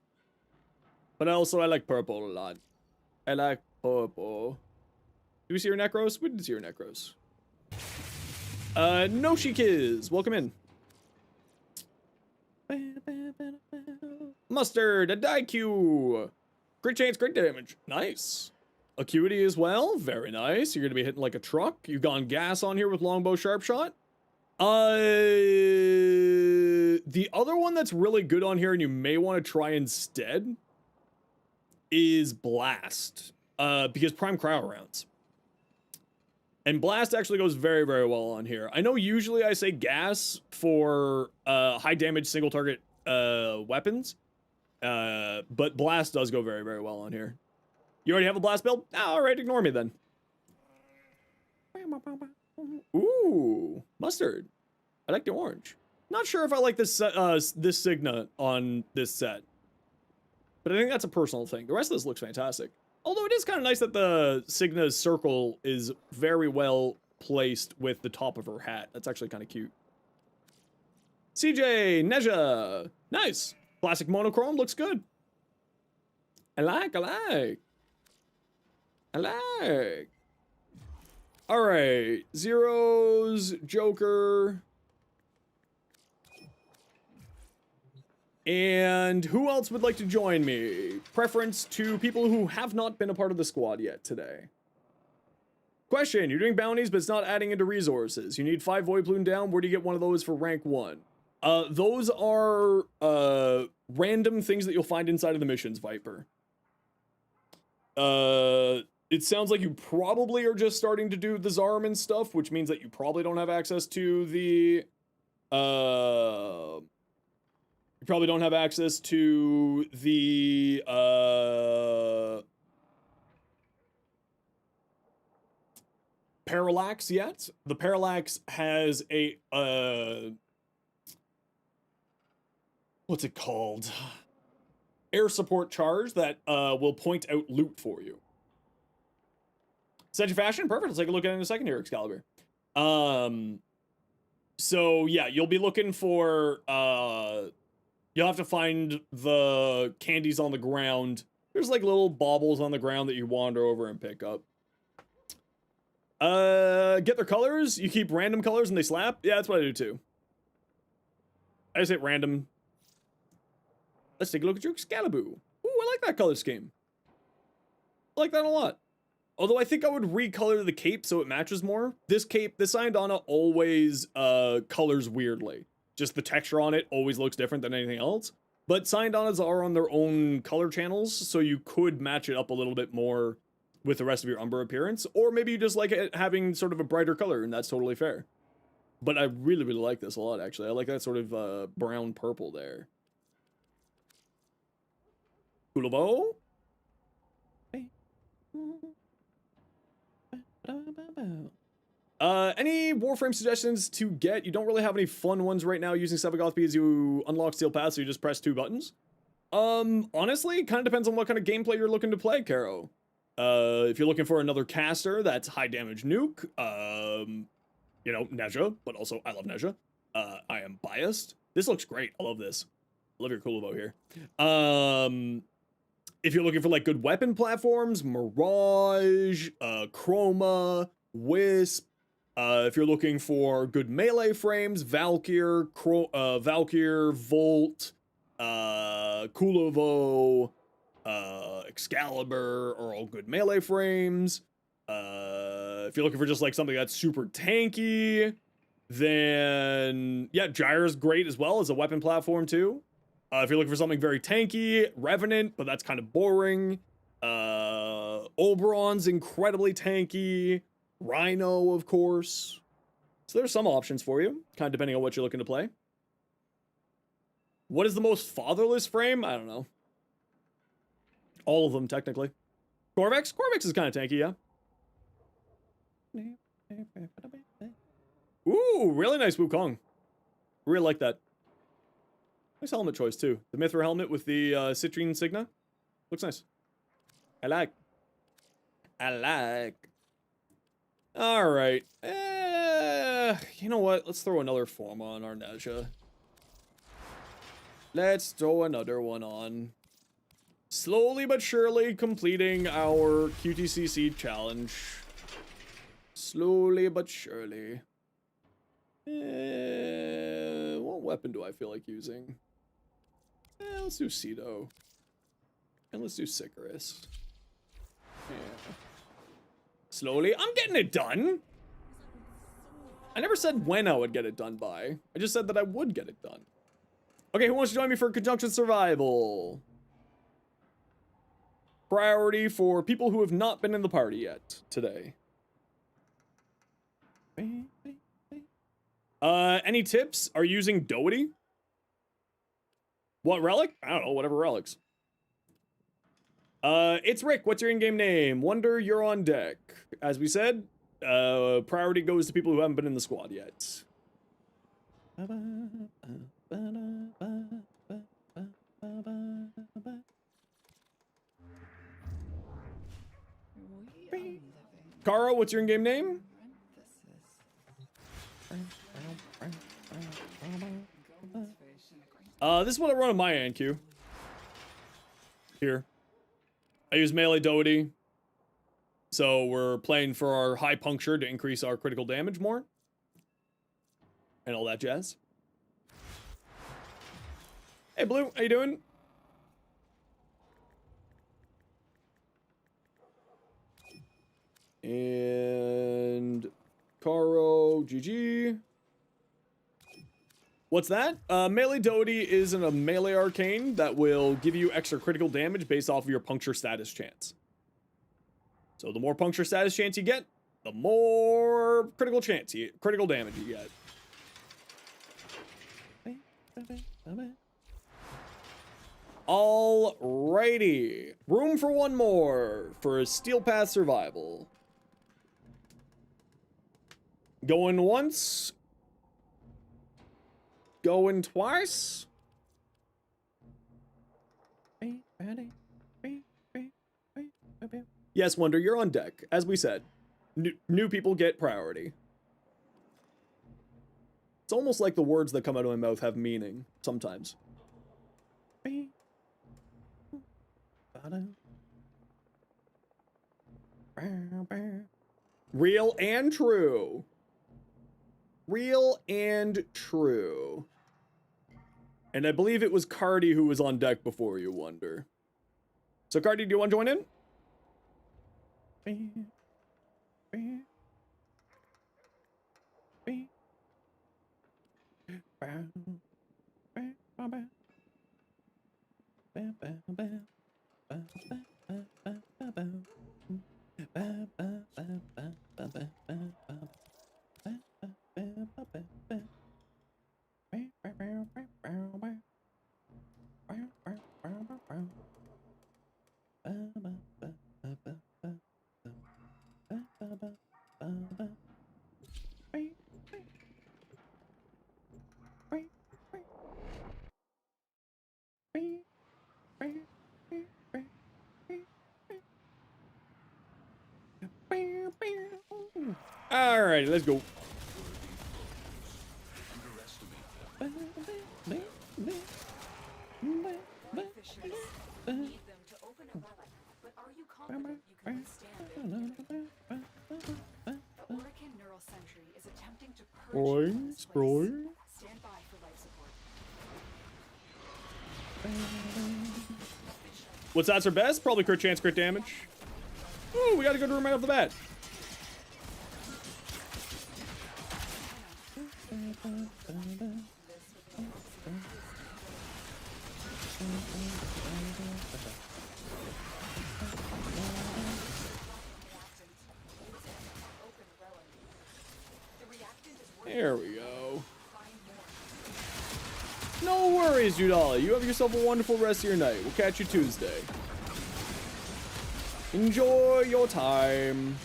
But also, I like purple a lot. I like purple. Do we see your Necros? We did see your Necros. Noshikis, welcome in. Mustard, a Daikyu. Great chance, great damage. Nice. Acuity as well, very nice. You're gonna be hitting like a truck. You've gone gas on here with Longbow Sharp Shot. The other one that's really good on here and you may want to try instead is Blast. Because Prime Cryo rounds. And Blast actually goes very, very well on here. I know usually I say gas for high damage single target weapons. But Blast does go very, very well on here. You already have a Blast build? Oh, alright, ignore me then. Ooh, Mustard. I like the orange. Not sure if I like this this Signa on this set. But I think that's a personal thing. The rest of this looks fantastic. Although it is kind of nice that the Signa's circle is very well placed with the top of her hat. That's actually kind of cute. CJ, Neja. Nice. Classic monochrome looks good. I like. All right. Zeros, Joker. And who else would like to join me? Preference to people who have not been a part of the squad yet today. Question, you're doing bounties, but it's not adding into resources. You need 5 Void Plume down. Where do you get one of those for rank 1? Those are random things that you'll find inside of the missions, Viper. It sounds like you probably are just starting to do the Zarman stuff, which means that you probably don't have access to the you probably don't have access to the Parallax yet. The Parallax has a what's it called? Air support charge that will point out loot for you. Set your fashion? Perfect. Let's take a look at it in a second here, Excalibur. So yeah, you'll be looking for you'll have to find the candies on the ground. There's like little baubles on the ground that you wander over and pick up. Get their colors. You keep random colors and they slap. Yeah, that's what I do too. I just hit random. Let's take a look at your Excalibur. Ooh, I like that color scheme. I like that a lot. Although I think I would recolor the cape so it matches more. This cape, this Iondana always colors weirdly. Just the texture on it always looks different than anything else. But Iondanas are on their own color channels, so you could match it up a little bit more with the rest of your Umber appearance. Or maybe you just like it having sort of a brighter color, and that's totally fair. But I really, really like this a lot, actually. I like that sort of brown purple there. Coolabo. Any Warframe suggestions to get? You don't really have any fun ones right now using Sevagoth because you unlock Steel Path, so you just press 2 buttons. Honestly, kind of depends on what kind of gameplay you're looking to play, Caro. If you're looking for another caster that's high damage nuke, you know, Nezha, but also I love Nezha. I am biased. This looks great. I love this. I love your Coolabo here. If you're looking for like good weapon platforms, Mirage, Chroma, Wisp. If you're looking for good melee frames, Valkyr, Valkyr, Volt, Kulavo, Excalibur are all good melee frames. If you're looking for just like something that's super tanky, then yeah, Gyra's great as well as a weapon platform too. If you're looking for something very tanky, Revenant, but that's kind of boring. Oberon's incredibly tanky. Rhino, of course. So there's some options for you, kind of depending on what you're looking to play. What is the most fatherless frame? I don't know. All of them, technically. Corvex? Corvex is kind of tanky, yeah. Ooh, really nice Wukong. Really like that. Nice helmet choice, too. The Mithra helmet with the citrine signa. Looks nice. I like. Alright. You know what? Let's throw another form on our Nezha. Let's throw another one on. Slowly but surely completing our QTCC challenge. Slowly but surely. What weapon do I feel like using? Let's do Cedo. And let's do Sicarus. Yeah. Slowly. I'm getting it done. I never said when I would get it done by. I just said that I would get it done. Okay, who wants to join me for Conjunction Survival? Priority for people who have not been in the party yet today. Any tips? Are you using Doherty? What relic? I don't know, whatever relics. It's Rick. What's your in-game name? Wonder you're on deck. As we said, priority goes to people who haven't been in the squad yet. Kara, what's your in-game name? This is what I run on my ANQ. Here. I use melee Doherty. So we're playing for our high puncture to increase our critical damage more. And all that jazz. Hey Blue, how you doing? And Karo, GG. What's that? Melee Doherty is a melee arcane that will give you extra critical damage based off of your puncture status chance. So the more puncture status chance you get, the more critical damage you get. Alrighty. Room for one more for Steel Path Survival. Going once. Going twice. Yes, Wonder, you're on deck. As we said, new people get priority. It's almost like the words that come out of my mouth have meaning sometimes. Real and true. Real and true. And I believe it was Cardi who was on deck before you, Wonder. So Cardi, do you want to join in? Alrighty, let's go.
Fishers. Need them to open a relic, but are you confident you can withstand it? The Orakin Neural Sentry is attempting to purge you from this place. Stand by for life support.
What's odds are best? Probably crit chance, crit damage. Ooh, we got a good room right off the bat. There we go. No worries, Judala. You have yourself a wonderful rest of your night. We'll catch you Tuesday. Enjoy your time.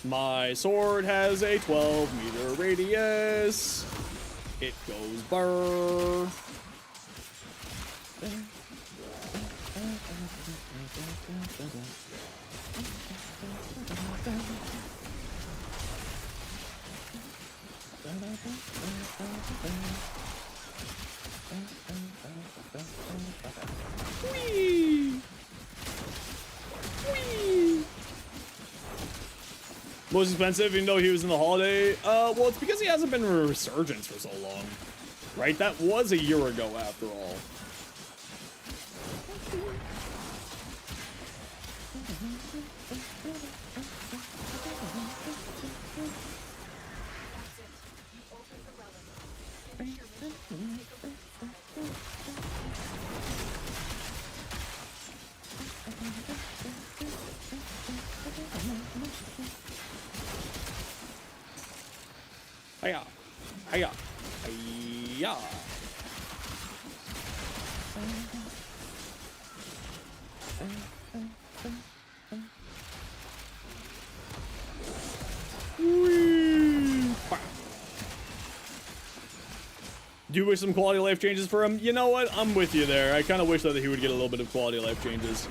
My sword has a 12-meter radius. It goes burr. Whee! Whee! Most expensive, even though he was in the holiday? Well, it's because he hasn't been in Resurgence for so long. Right? That was a year ago, after all. Hiya. Hiya. Hiya. Do you wish some quality of life changes for him? You know what? I'm with you there. I kind of wish that he would get a little bit of quality of life changes.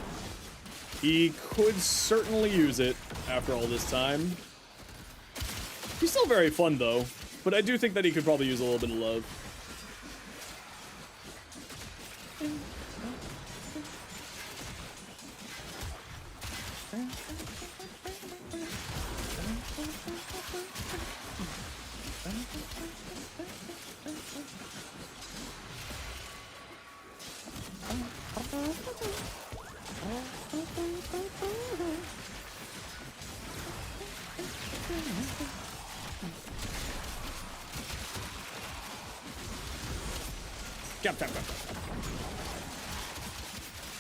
He could certainly use it after all this time. He's still very fun, though. But I do think that he could probably use a little bit of love.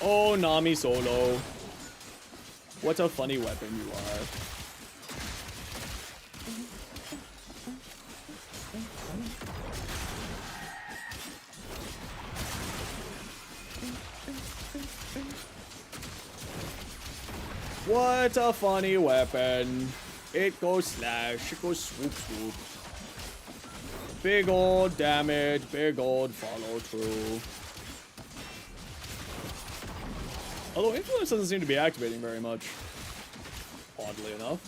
Oh, Nami Solo. What a funny weapon you are. What a funny weapon. It goes slash, it goes swoop swoop. Big old damage, big old follow through. Although influence doesn't seem to be activating very much. Oddly enough.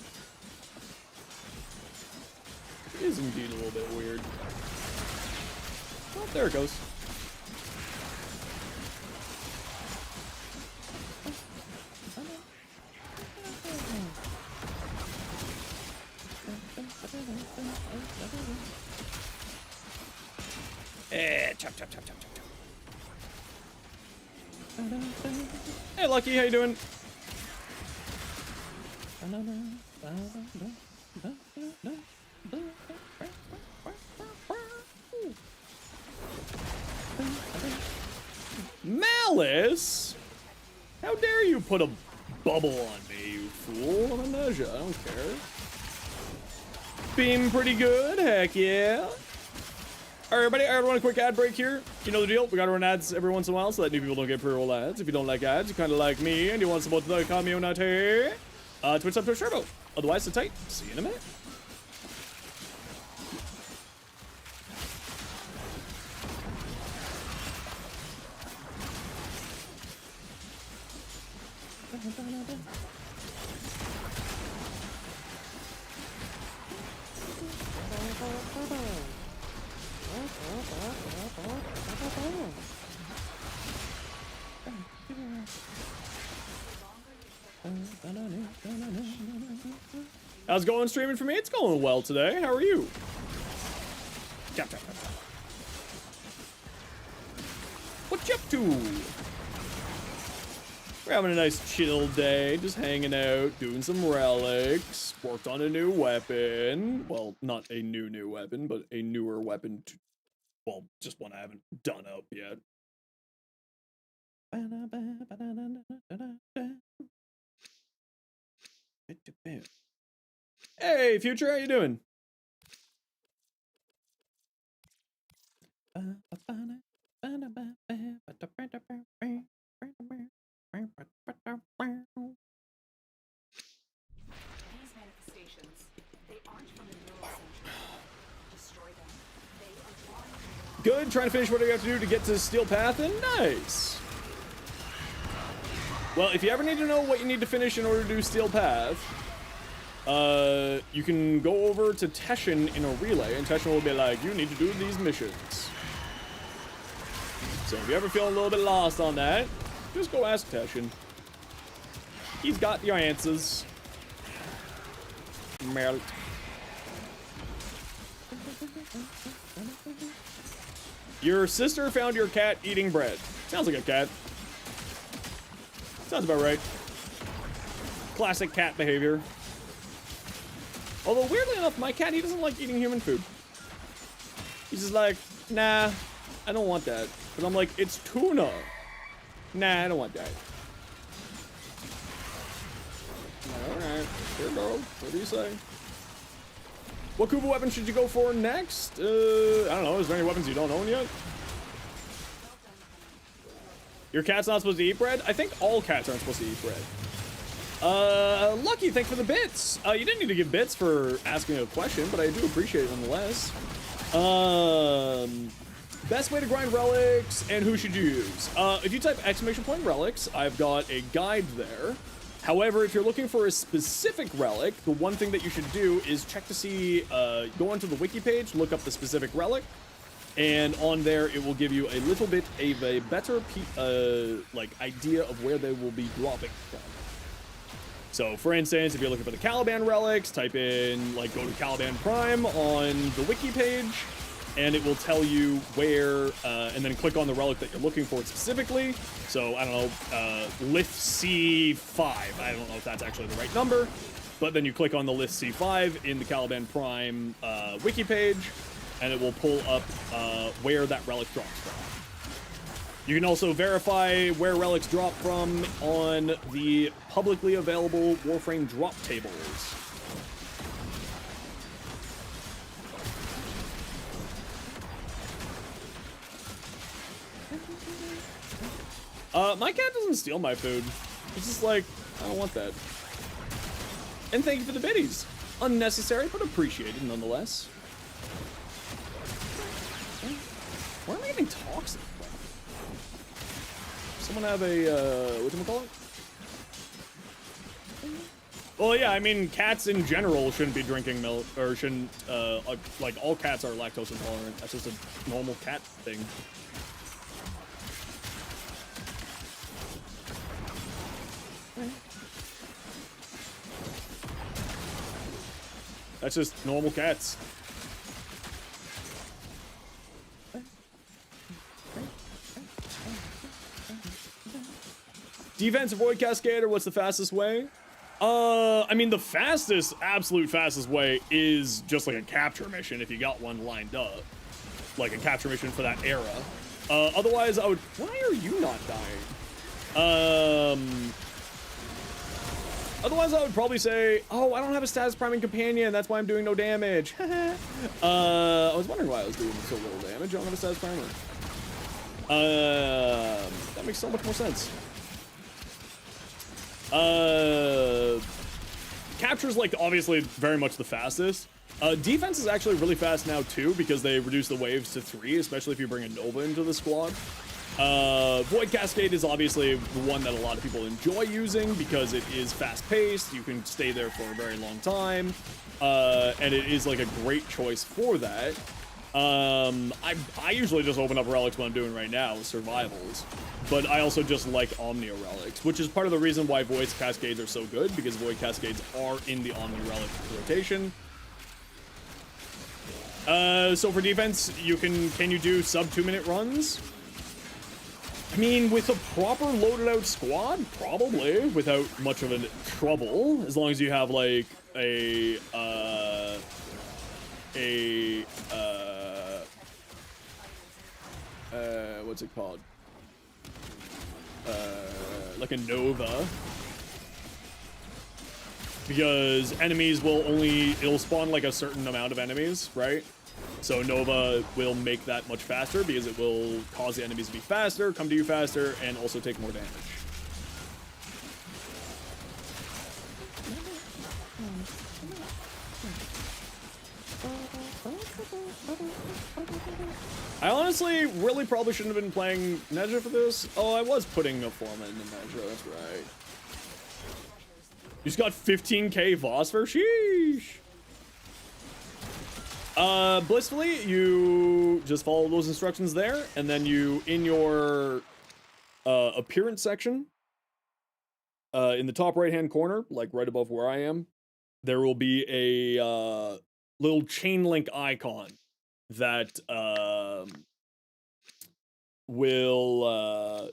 It is indeed a little bit weird. Oh, there it goes. Chop, chop, chop, chop, chop, chop. Hey, Lucky, how you doing? Malice? How dare you put a bubble on me, you fool? I'm a measure, I don't care. Beam pretty good, heck yeah. Alright, everybody, I want a quick ad break here. You know the deal, we gotta run ads every once in a while so that new people don't get pre-roll ads. If you don't like ads, you kinda like me, and you want to support the community, Twitch up to Turbo. Otherwise, sit tight. See you in a minute. How's it going streaming for me? It's going well today. How are you? What you up to? We're having a nice chill day, just hanging out, doing some relics, worked on a new weapon. Well, not a new weapon, but a newer weapon. Well, just one I haven't done up yet. Hey, Future, how you doing?
These manifestations, they aren't from the neural center. Destroy them. They are drawing from the
Good, trying to finish what I have to do to get to Steel Path, and nice. Well, if you ever need to know what you need to finish in order to do Steel Path, you can go over to Teshin in a relay, and Teshin will be like, you need to do these missions. So if you ever feel a little bit lost on that, just go ask Teshin. He's got your answers. Melt. Your sister found your cat eating bread. Sounds like a cat. Sounds about right. Classic cat behavior. Although, weirdly enough, my cat, he doesn't like eating human food. He's just like, nah, I don't want that. But I'm like, it's tuna. Nah, I don't want that. Alright, here goes. What do you say? What Kuba weapon should you go for next? I don't know. Is there any weapons you don't own yet? Your cat's not supposed to eat bread? I think all cats aren't supposed to eat bread. Lucky, thanks for the bits. You didn't need to give bits for asking a question, but I do appreciate it nonetheless. Best way to grind relics and who should you use? If you type !relics, I've got a guide there. However, if you're looking for a specific relic, the one thing that you should do is check to see, go onto the wiki page, look up the specific relic, and on there it will give you a little bit of a better like idea of where they will be dropping from. So, for instance, if you're looking for the Caliban relics, type in, like, go to Caliban Prime on the wiki page, and it will tell you where, and then click on the relic that you're looking for specifically. So, I don't know, Lith C5. I don't know if that's actually the right number, but then you click on the Lith C5 in the Caliban Prime wiki page, and it will pull up where that relic drops from. You can also verify where relics drop from on the publicly available Warframe drop tables. My cat doesn't steal my food. It's just like, I don't want that. And thank you for the biddies. Unnecessary, but appreciated nonetheless. Where am I getting toxic from? Someone have a, whatchamacallit? Well, yeah, I mean, cats in general shouldn't be drinking milk, or shouldn't, like, all cats are lactose intolerant. That's just a normal cat thing. That's just normal cats. Defensive Void Cascade, or what's the fastest way? I mean, the fastest, absolute fastest way is just like a capture mission if you got one lined up. Like a capture mission for that era. Otherwise, I would... Why are you not dying? Otherwise, I would probably say, oh, I don't have a status priming companion. That's why I'm doing no damage. I was wondering why I was doing so little damage. I don't have a status primer. That makes so much more sense. capture's like obviously very much the fastest. Defense is actually really fast now too because they reduce the waves to 3, especially if you bring a Nova into the squad. Void Cascade is obviously the one that a lot of people enjoy using because it is fast-paced. You can stay there for a very long time, and it is like a great choice for that. I usually just open up relics, what I'm doing right now, survivals, but I also just like Omnia relics, which is part of the reason why Void Cascades are so good, because Void Cascades are in the Omnia relic rotation. So for defense, can you do sub 2-minute runs? I mean, with a proper loaded out squad, probably, without much of a trouble, as long as you have like what's it called? Like a Nova. Because enemies will it'll spawn like a certain amount of enemies, right? So Nova will make that much faster because it will cause the enemies to be faster, come to you faster, and also take more damage. I honestly really probably shouldn't have been playing Neja for this. Oh, I was putting a Forma into Neja, that's right. You just got 15k Phosphor? Sheesh! Blissfully, you just follow those instructions there, and then you, in your appearance section, in the top right-hand corner, like right above where I am, there will be a little chain link icon that will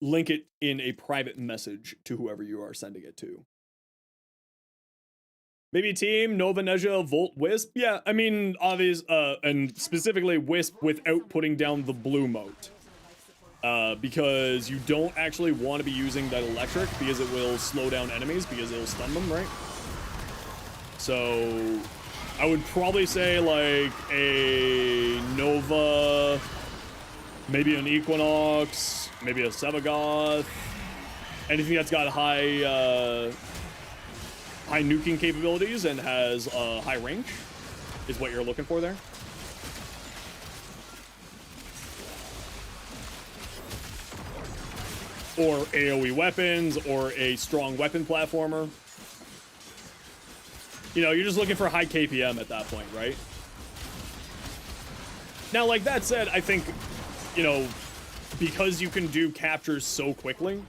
link it in a private message to whoever you are sending it to. Maybe team Nova, Neja, Volt, Wisp. Yeah, I mean, obvious, and specifically Wisp without putting down the blue moat. Because you don't actually want to be using that electric because it will slow down enemies because it'll stun them, right? So I would probably say like a Nova, maybe an Equinox, maybe a Sevagoth, anything that's got high nuking capabilities and has high range is what you're looking for there. Or AoE weapons, or a strong weapon platformer. You know, you're just looking for high KPM at that point, right? Now, like that said, I think, you know, because you can do captures so quickly,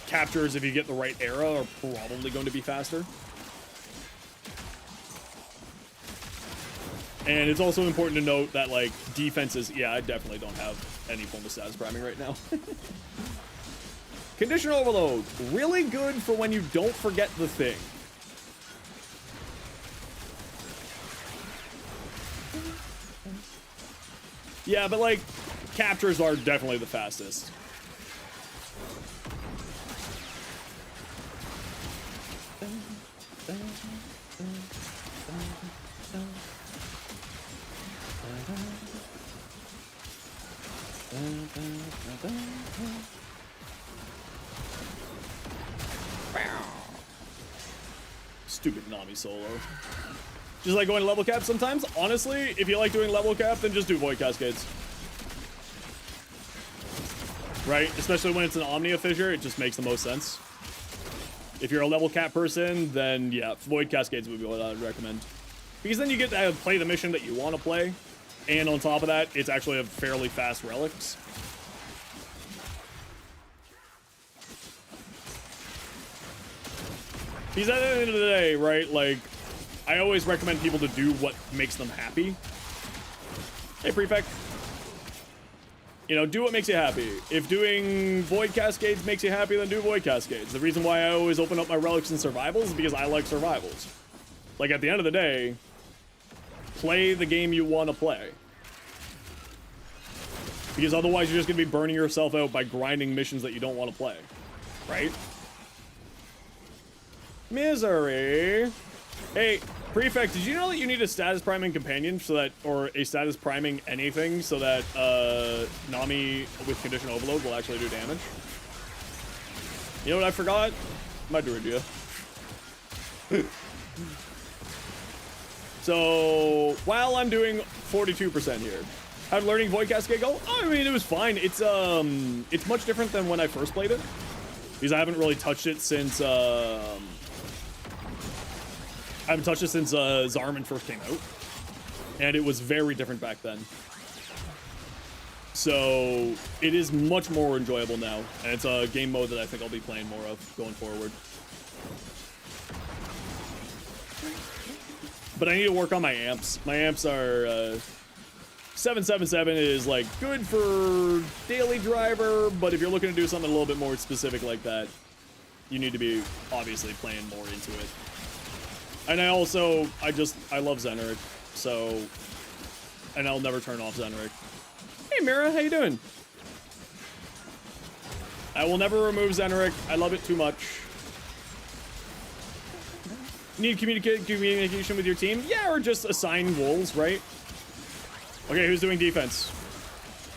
captures, if you get the right era, are probably going to be faster. And it's also important to note that, like, defenses, yeah, I definitely don't have any form of status priming right now. Condition overload, really good for when you don't forget the thing. Yeah, but, like, captures are definitely the fastest. Stupid Nami solo. Just like going to level cap sometimes. Honestly, if you like doing level cap, then just do Void Cascades. Right? Especially when it's an Omnia fissure, it just makes the most sense. If you're a level cap person, then yeah, Void Cascades would be what I'd recommend. Because then you get to play the mission that you want to play. And on top of that, it's actually a fairly fast relics. Because at the end of the day, right, like, I always recommend people to do what makes them happy. Hey, Prefect. You know, do what makes you happy. If doing Void Cascades makes you happy, then do Void Cascades. The reason why I always open up my relics and survivals is because I like survivals. Like, at the end of the day, play the game you want to play. Because otherwise you're just going to be burning yourself out by grinding missions that you don't want to play. Right? Misery. Hey, Prefect, did you know that you need a status priming companion so that, or a status priming anything so that Nami with condition overload will actually do damage? You know what I forgot? My Druidia. So while I'm doing 42% here, how'd learning Void Cascade go? Oh, I mean, it was fine. It's much different than when I first played it, because I haven't really touched it since Zarman first came out, and it was very different back then. So it is much more enjoyable now, and it's a game mode that I think I'll be playing more of going forward. But I need to work on my amps. My amps are 777 is like good for daily driver, but if you're looking to do something a little bit more specific like that, you need to be obviously playing more into it. And I love Zeneric, so, and I'll never turn off Zeneric. Hey Mira, how you doing? I will never remove Zeneric. I love it too much. Need communication with your team? Yeah, or just assign roles, right? Okay, who's doing defense?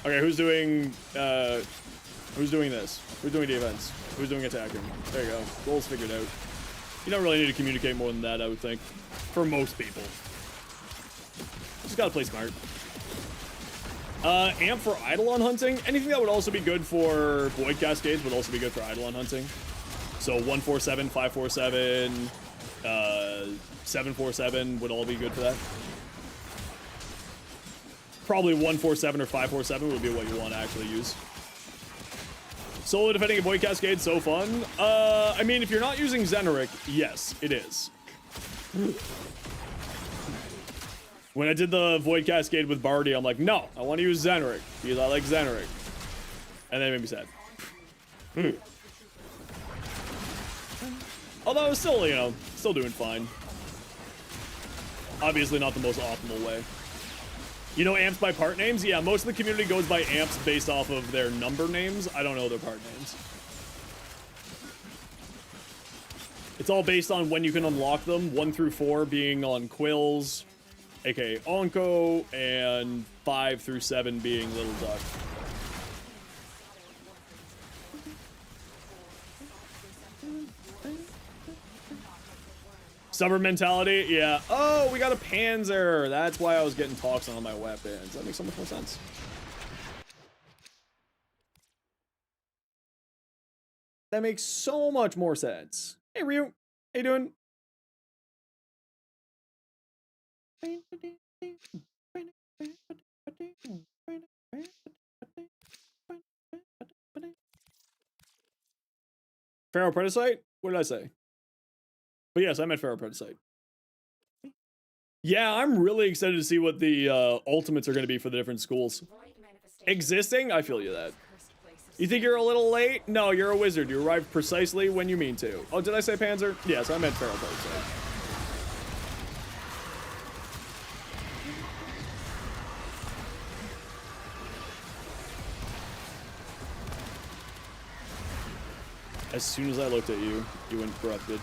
Okay, who's doing this? Who's doing defense? Who's doing attacking? There you go. Roles figured out. You don't really need to communicate more than that, I would think. For most people. Just gotta play smart. Amp for Eidolon hunting. Anything that would also be good for Void Cascades would also be good for Eidolon hunting. So 147, 547, 747 would all be good for that. Probably 147 or 547 would be what you want to actually use. Solo defending a Void Cascade, so fun. I mean, if you're not using Zeneric, yes, it is. When I did the Void Cascade with Bardi, I'm like, no, I want to use Zeneric because I like Zeneric. And that made me sad. Although I was still, you know, still doing fine. Obviously not the most optimal way. You know amps by part names? Yeah, most of the community goes by amps based off of their number names. I don't know their part names. It's all based on when you can unlock them. 1 through 4 being on Quills, aka Onko, and 5 through 7 being Little Duck. Stubborn mentality, yeah. Oh, we got a Panzer. That's why I was getting toxin on my weapons. That makes so much more sense. That makes so much more sense. Hey, Ryu. How you doing? Pharaoh Predicite? What did I say? But yes, I meant Pharaoh Predicite. Yeah, I'm really excited to see what the ultimates are going to be for the different schools. Existing? I feel you that. You think you're a little late? No, you're a wizard. You arrived precisely when you mean to. Oh, did I say Panzer? Yes, I meant Pharaoh Predicite. As soon as I looked at you, you went corrupted.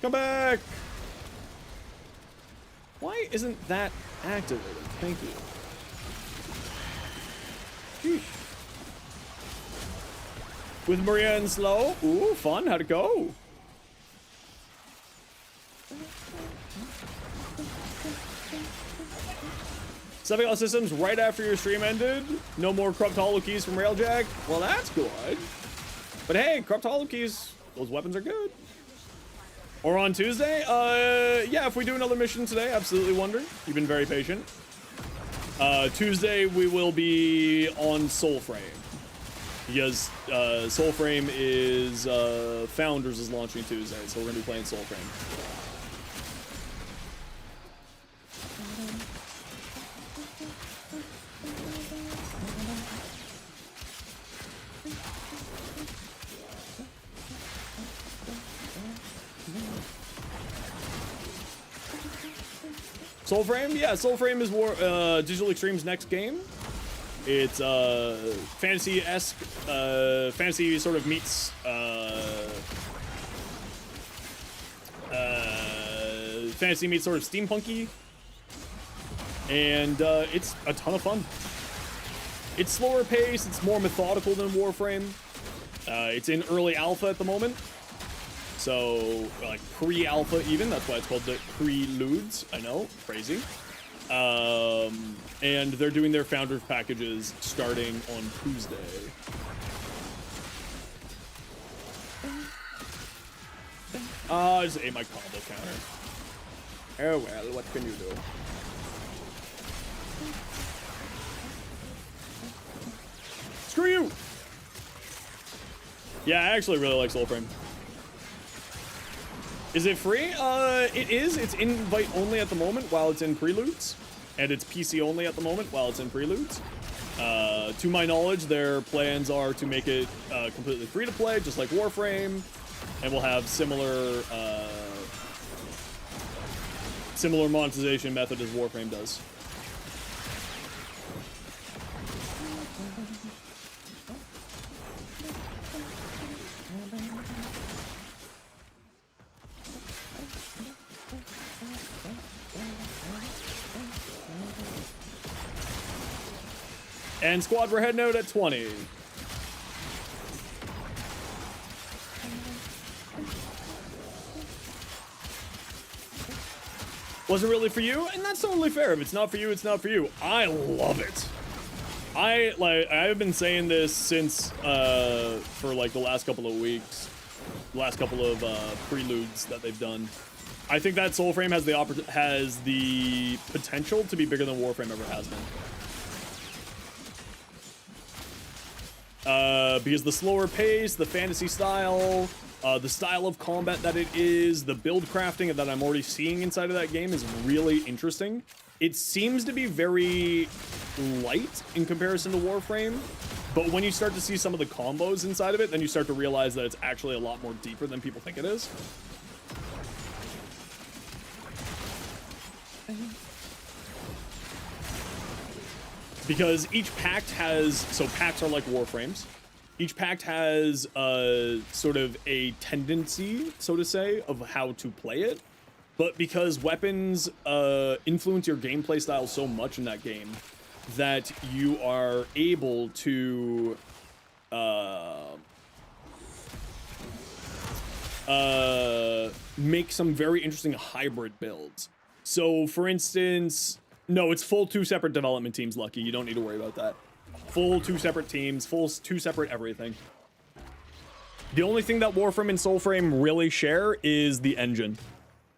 Come back! Why isn't that activated? Thank you. Sheesh. With Maria and Slow? Ooh, fun. How'd it go? Subbing all systems right after your stream ended. No more corrupt hollow keys from Railjack. Well, that's good. But hey, corrupt hollow keys, those weapons are good. Or on Tuesday? Yeah, if we do another mission today, absolutely wonder. You've been very patient. Tuesday, we will be on Soulframe. Because Soulframe is, Founders is launching Tuesday, so we're going to be playing Soulframe. Soulframe? Yeah, Soulframe is Digital Extreme's next game. It's fantasy-esque, fantasy sort of meets fantasy meets sort of steampunky, and it's a ton of fun. It's slower paced, it's more methodical than Warframe. It's in early alpha at the moment, so like pre-alpha even. That's why it's called the Preludes. I know, crazy. And they're doing their founders packages starting on Tuesday. I just ate my combo counter. Oh well, what can you do? Screw you! Yeah, I actually really like Soulframe. Is it free? It is. It's invite only at the moment while it's in Preludes. And it's PC only at the moment while it's in Preludes. To my knowledge, their plans are to make it completely free to play, just like Warframe. And we'll have similar monetization method as Warframe does. And squad, we're heading out at 20. Wasn't really for you, and that's totally fair. If it's not for you, it's not for you. I love it. I've been saying this since for like the last couple of weeks, last couple of preludes that they've done. I think that Soulframe has the potential to be bigger than Warframe ever has been. Because the slower pace, the fantasy style, the style of combat that it is, the build crafting that I'm already seeing inside of that game is really interesting. It seems to be very light in comparison to Warframe, but when you start to see some of the combos inside of it, then you start to realize that it's actually a lot more deeper than people think it is. Because each pact has, so pacts are like Warframes. Each pact has sort of a tendency, so to say, of how to play it. But because weapons influence your gameplay style so much in that game, that you are able to make some very interesting hybrid builds. So, for instance, no, it's full 2 separate development teams, Lucky. You don't need to worry about that. Full 2 separate teams, full 2 separate everything. The only thing that Warframe and Soulframe really share is the engine,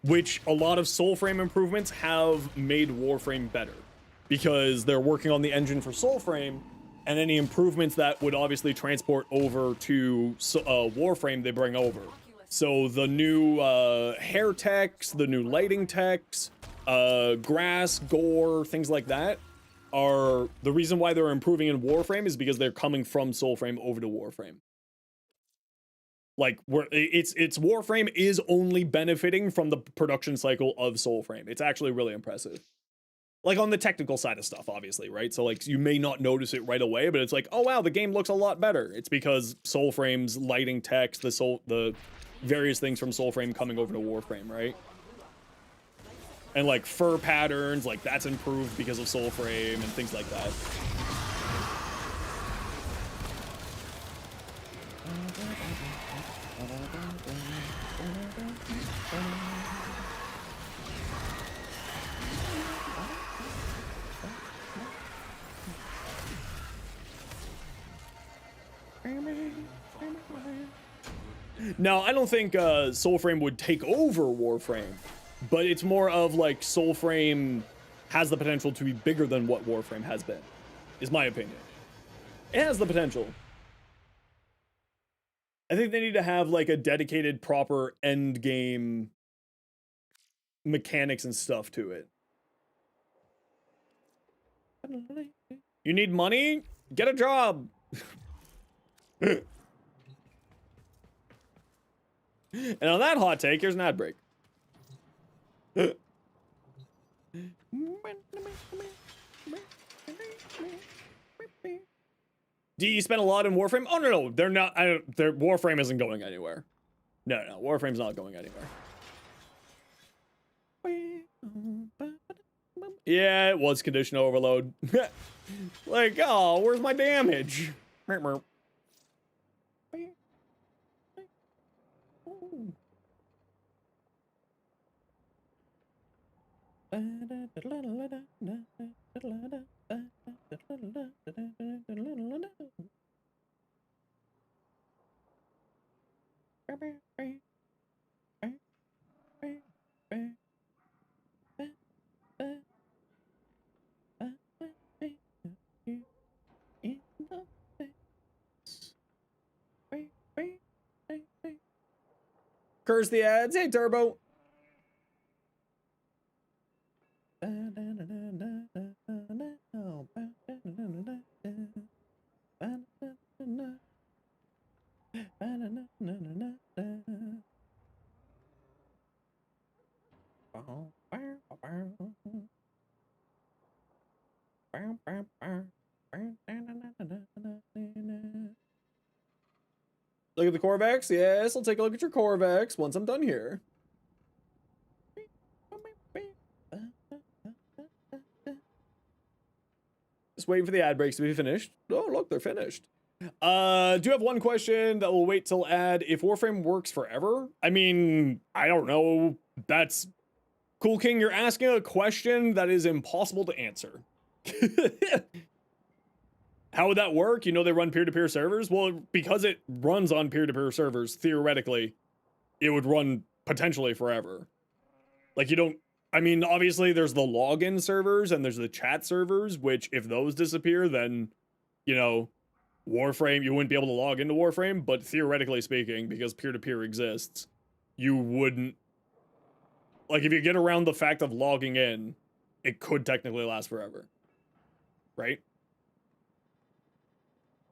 which a lot of Soulframe improvements have made Warframe better, because they're working on the engine for Soulframe, and any improvements that would obviously transport over to Warframe, they bring over. So the new hair techs, the new lighting techs, grass, gore, things like that are the reason why they're improving in Warframe is because they're coming from Soulframe over to Warframe. Like, it's Warframe is only benefiting from the production cycle of Soulframe. It's actually really impressive. Like, on the technical side of stuff, obviously, right? So, like, you may not notice it right away, but it's like, oh wow, the game looks a lot better. It's because Soulframe's lighting text, the various things from Soulframe coming over to Warframe, right? And like fur patterns, like that's improved because of Soulframe and things like that. Now, I don't think Soulframe would take over Warframe, but it's more of like Soulframe has the potential to be bigger than what Warframe has been, is my opinion. It has the potential. I think they need to have like a dedicated proper end game mechanics and stuff to it. You need money? Get a job. And on that hot take, here's an ad break. Do you spend a lot in Warframe? Oh no, they're not. Warframe isn't going anywhere. No, Warframe's not going anywhere. Yeah, it was conditional overload. Like, oh, where's my damage? Curse the ads. Hey, Turbo. Look at the Corvex. Yes, I'll take a look at your Corvex once I'm done here. Just waiting for the ad breaks to be finished. Oh, look, they're finished. Do have one question that will wait till ad. If Warframe works forever? I mean, I don't know. That's cool, King. You're asking a question that is impossible to answer. How would that work? You know, they run peer-to-peer servers. Well, because it runs on peer-to-peer servers, theoretically, it would run potentially forever. Like, you don't, I mean, obviously there's the login servers and there's the chat servers, which if those disappear, then, you know, Warframe, you wouldn't be able to log into Warframe, but theoretically speaking, because peer-to-peer exists, you wouldn't, like, if you get around the fact of logging in, it could technically last forever. Right?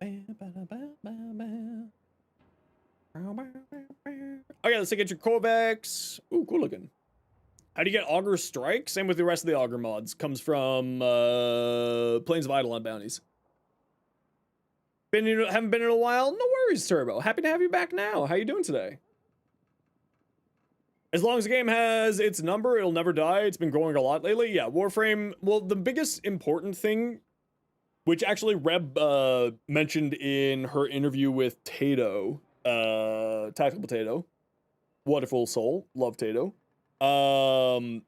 Okay, let's get your Corvex. Ooh, cool looking. How do you get Augur Strike? Same with the rest of the Augur mods. Comes from Plains of Eidolon bounties. Haven't been in a while? No worries, Turbo. Happy to have you back now. How you doing today? As long as the game has its number, it'll never die. It's been growing a lot lately. Yeah, Warframe. Well, the biggest important thing, which actually Reb mentioned in her interview with Tato, Tactical Potato, wonderful soul, love Tato. Warframe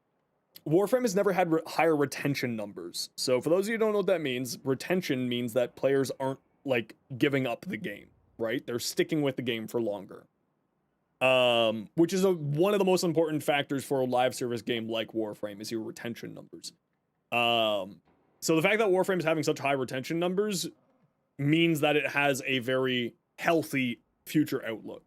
has never had higher retention numbers. So for those of you who don't know what that means, retention means that players aren't like giving up the game, right? They're sticking with the game for longer. Which is one of the most important factors for a live service game like Warframe is your retention numbers. So the fact that Warframe is having such high retention numbers means that it has a very healthy future outlook.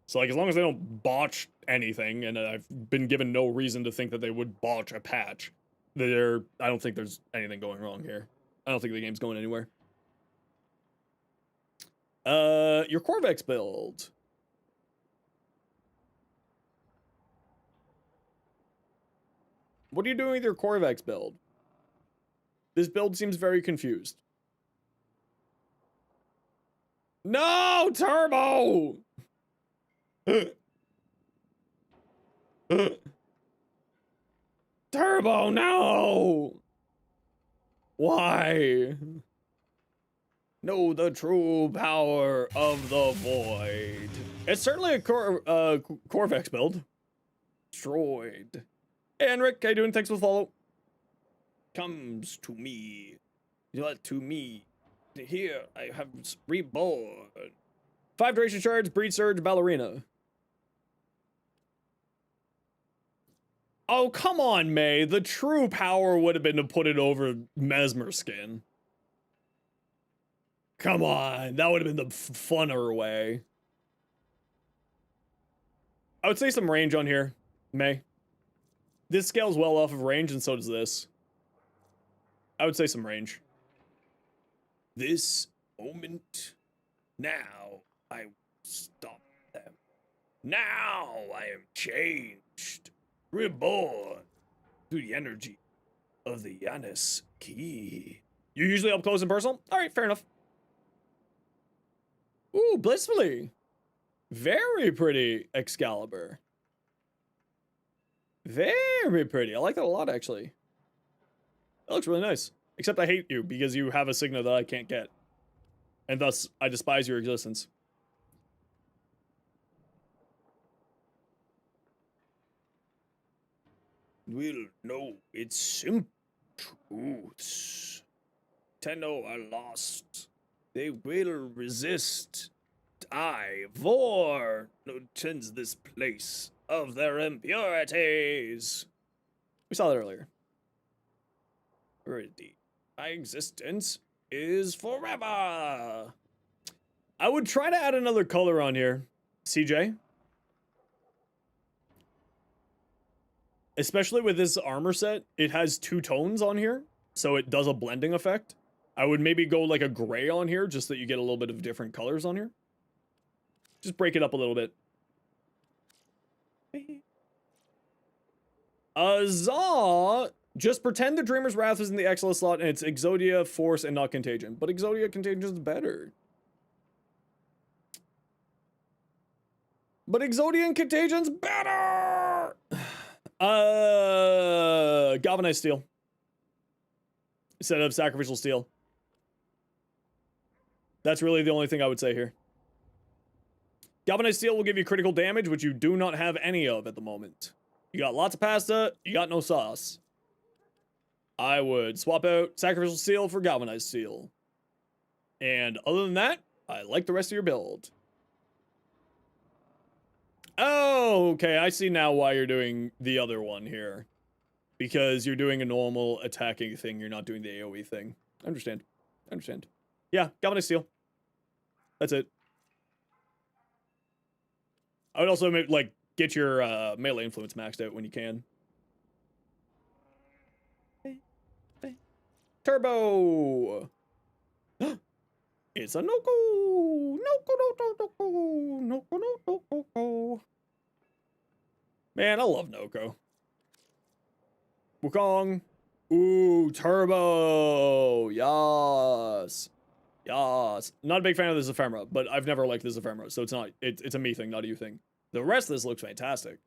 So like as long as they don't botch anything, and I've been given no reason to think that they would botch a patch, I don't think there's anything going wrong here. I don't think the game's going anywhere. Your Corvex build. What are you doing with your Corvex build? This build seems very confused. No, Turbo! Turbo, no! Why? Know the true power of the void. It's certainly a Corvex build. Destroyed. Hey, Enric, how you doing? Thanks for the follow. Comes to me. What to me? Here, I have reborn. 5 duration shards, breed surge, ballerina. Oh, come on, May. The true power would have been to put it over Mesmer skin. Come on, that would have been the funner way. I would say some range on here, May. This scales well off of range, and so does this. I would say some range. This moment, now I stop them. Now I am changed, reborn through the energy of the Yanis key. You're usually up close and personal? All right, fair enough. Ooh, blissfully. Very pretty Excalibur. Very pretty. I like that a lot, actually. That looks really nice. Except I hate you because you have a Signa that I can't get. And thus, I despise your existence. Will know its simple truths. Tenno are lost. They will resist. Die, vor, no tends this place of their impurities. We saw that earlier. Purity. My existence is forever. I would try to add another color on here, CJ. Especially with this armor set, it has 2 tones on here, so it does a blending effect. I would maybe go like a gray on here, just so that you get a little bit of different colors on here. Just break it up a little bit. Azah! Just pretend the Dreamer's Wrath is in the Excellent slot and it's Exodia, Force, and not Contagion. But Exodia Contagion is better. But Exodia and Contagion's better! Galvanized Steel. Instead of Sacrificial Steel. That's really the only thing I would say here. Galvanized Steel will give you critical damage, which you do not have any of at the moment. You got lots of pasta, you got no sauce. I would swap out Sacrificial Steel for Galvanized Steel. And other than that, I like the rest of your build. Oh, okay, I see now why you're doing the other one here. Because you're doing a normal attacking thing, you're not doing the AoE thing. I understand. I understand. Yeah, Galvanized Steel. That's it. I would also, like, get your melee influence maxed out when you can. Turbo! It's a Noko! Noko. Man, I love Noko. Wukong. Ooh, Turbo! Yas. Yas. Not a big fan of this ephemera, but I've never liked this ephemera, so it's a me thing, not a you thing. The rest of this looks fantastic.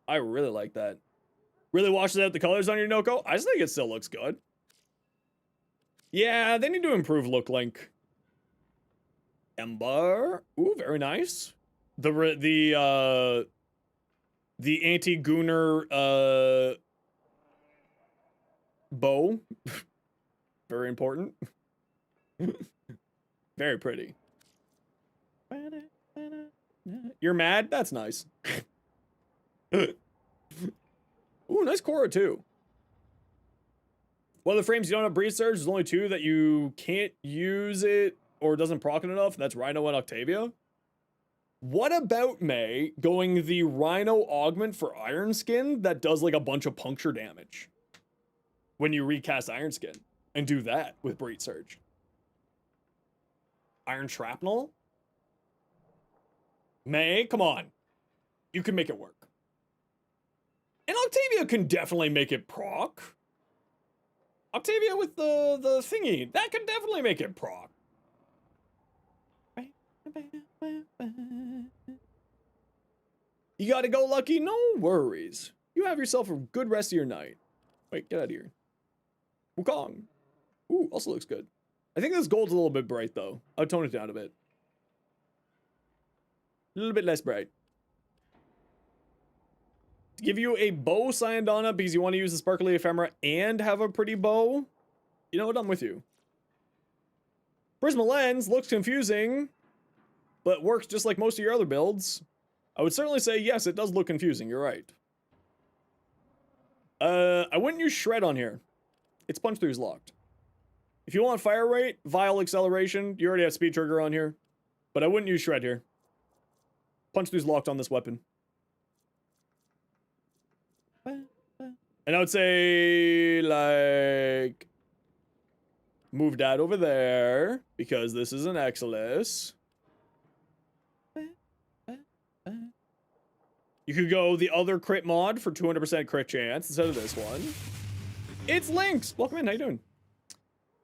I really like that. Really washes out the colors on your Noko? I just think it still looks good. Yeah, they need to improve look link. Ember. Ooh, very nice. The anti-gooner bow. Very important. Very pretty. You're mad? That's nice. Ooh, nice Korra too. One of the frames you don't have Breeze Surge, there's only 2 that you can't use it or doesn't proc it enough, and that's Rhino and Octavia. What about May going the Rhino augment for Iron Skin that does like a bunch of puncture damage when you recast Iron Skin and do that with Breeze Surge? Iron Shrapnel? May, come on. You can make it work. And Octavia can definitely make it proc. Octavia with the thingy, that can definitely make it proc. You gotta go, Lucky? No worries. You have yourself a good rest of your night. Wait, get out of here. Wukong. Ooh, also looks good. I think this gold's a little bit bright, though. I'll tone it down a bit. A little bit less bright. To give you a bow, Syandana, because you want to use the sparkly ephemera and have a pretty bow. You know what? I'm with you. Prisma Lens looks confusing, but works just like most of your other builds. I would certainly say, yes, it does look confusing. You're right. I wouldn't use Shred on here. Its punch through is locked. If you want fire rate, Vile Acceleration, you already have Speed Trigger on here. But I wouldn't use Shred here. Punch through's locked on this weapon. And I would say, like, move that over there, because this is an Exilus. You could go the other crit mod for 200% crit chance instead of this one. It's Lynx! Welcome in, how you doing?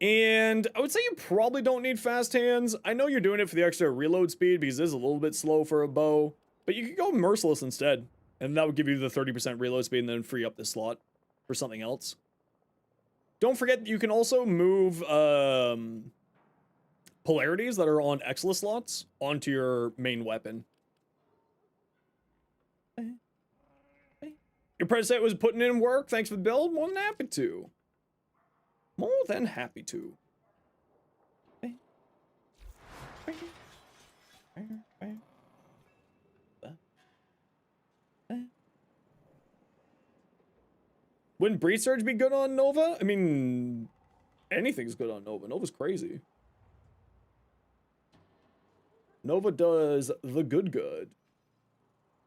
And I would say you probably don't need fast hands. I know you're doing it for the extra reload speed because it is a little bit slow for a bow. But you could go Merciless instead. And that would give you the 30% reload speed and then free up this slot for something else. Don't forget you can also move polarities that are on Exla slots onto your main weapon. Your predecessor was putting in work. Thanks for the build. More than happy to. More than happy to. Wouldn't Breed Surge be good on Nova? I mean, anything's good on Nova. Nova's crazy. Nova does the good.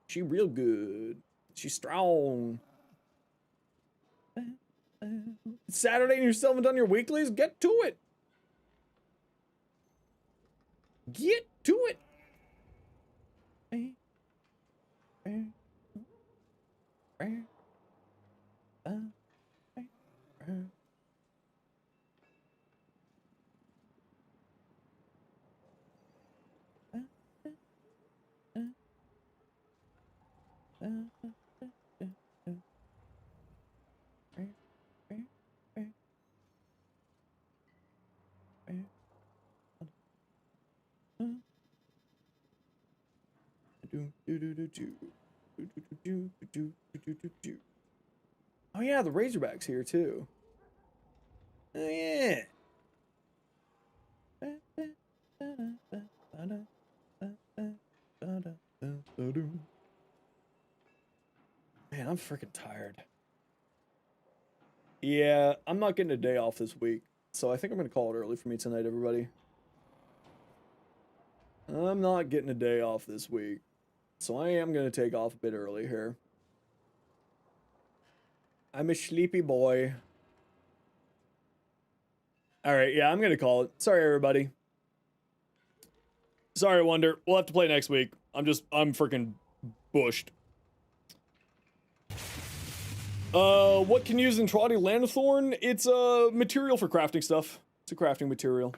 She real good. She's strong. It's Saturday and you still haven't done your weeklies? Get to it. Get to it. Oh yeah, the Razorback's here too. Oh yeah. Man, I'm freaking tired. Yeah, I'm not getting a day off this week, so I think I'm gonna call it early for me tonight, everybody. I'm not getting a day off this week, so I am gonna take off a bit early here. I'm a sleepy boy. Alright, yeah, I'm gonna call it. Sorry, everybody. Sorry, Wonder. We'll have to play next week. I'm freaking bushed. What can you use in Trotty Lanthorn? It's a material for crafting stuff. It's a crafting material.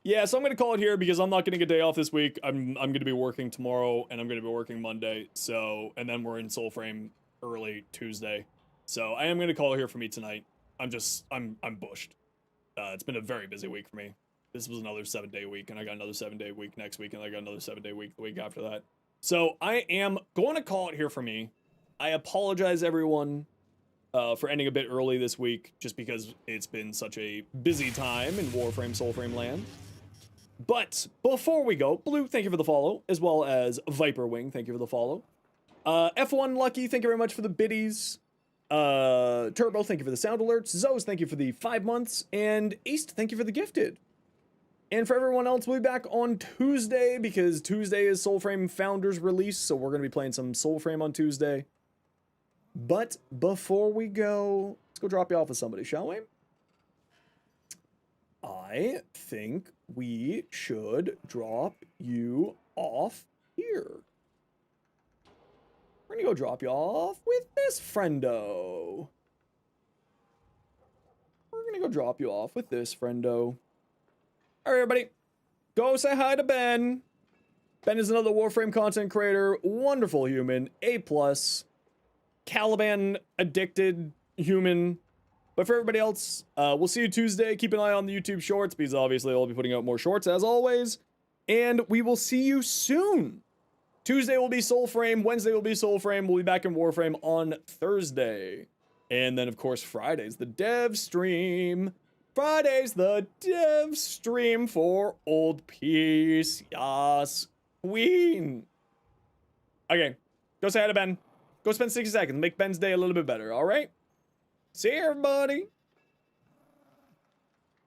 Yeah, so I'm gonna call it here because I'm not getting a day off this week. I'm gonna be working tomorrow and I'm gonna be working Monday. So, and then we're in Soulframe early Tuesday. So I am gonna call it here for me tonight. I'm bushed. It's been a very busy week for me. This was another 7-day week, and I got another 7-day week next week, and I got another 7-day week the week after that. So I am going to call it here for me. I apologize, everyone, for ending a bit early this week, just because it's been such a busy time in Warframe Soulframe land. But before we go, Blue, thank you for the follow, as well as Viper Wing, thank you for the follow. F1 Lucky, thank you very much for the biddies. Turbo, thank you for the sound alerts. Zoes, thank you for the 5 months. And East, thank you for the gifted. And for everyone else, we'll be back on Tuesday, because Tuesday is Soulframe Founders release, so we're going to be playing some Soulframe on Tuesday. But before we go, let's go drop you off with somebody, shall we? I think we should drop you off here. We're gonna go drop you off with this friendo. We're gonna go drop you off with this friendo. All right, everybody, go say hi to Ben. Ben is another Warframe content creator, wonderful human, A+, Caliban addicted human. But for everybody else, we'll see you Tuesday. Keep an eye on the YouTube shorts, because obviously I'll be putting out more shorts as always. And we will see you soon. Tuesday will be Soulframe, Wednesday will be Soulframe, we'll be back in Warframe on Thursday. And then, of course, Friday's the dev stream. Friday's the dev stream for Old Peace. Yas, Queen. Okay, go say hi to Ben. Go spend 60 seconds, make Ben's day a little bit better, alright? See you, everybody.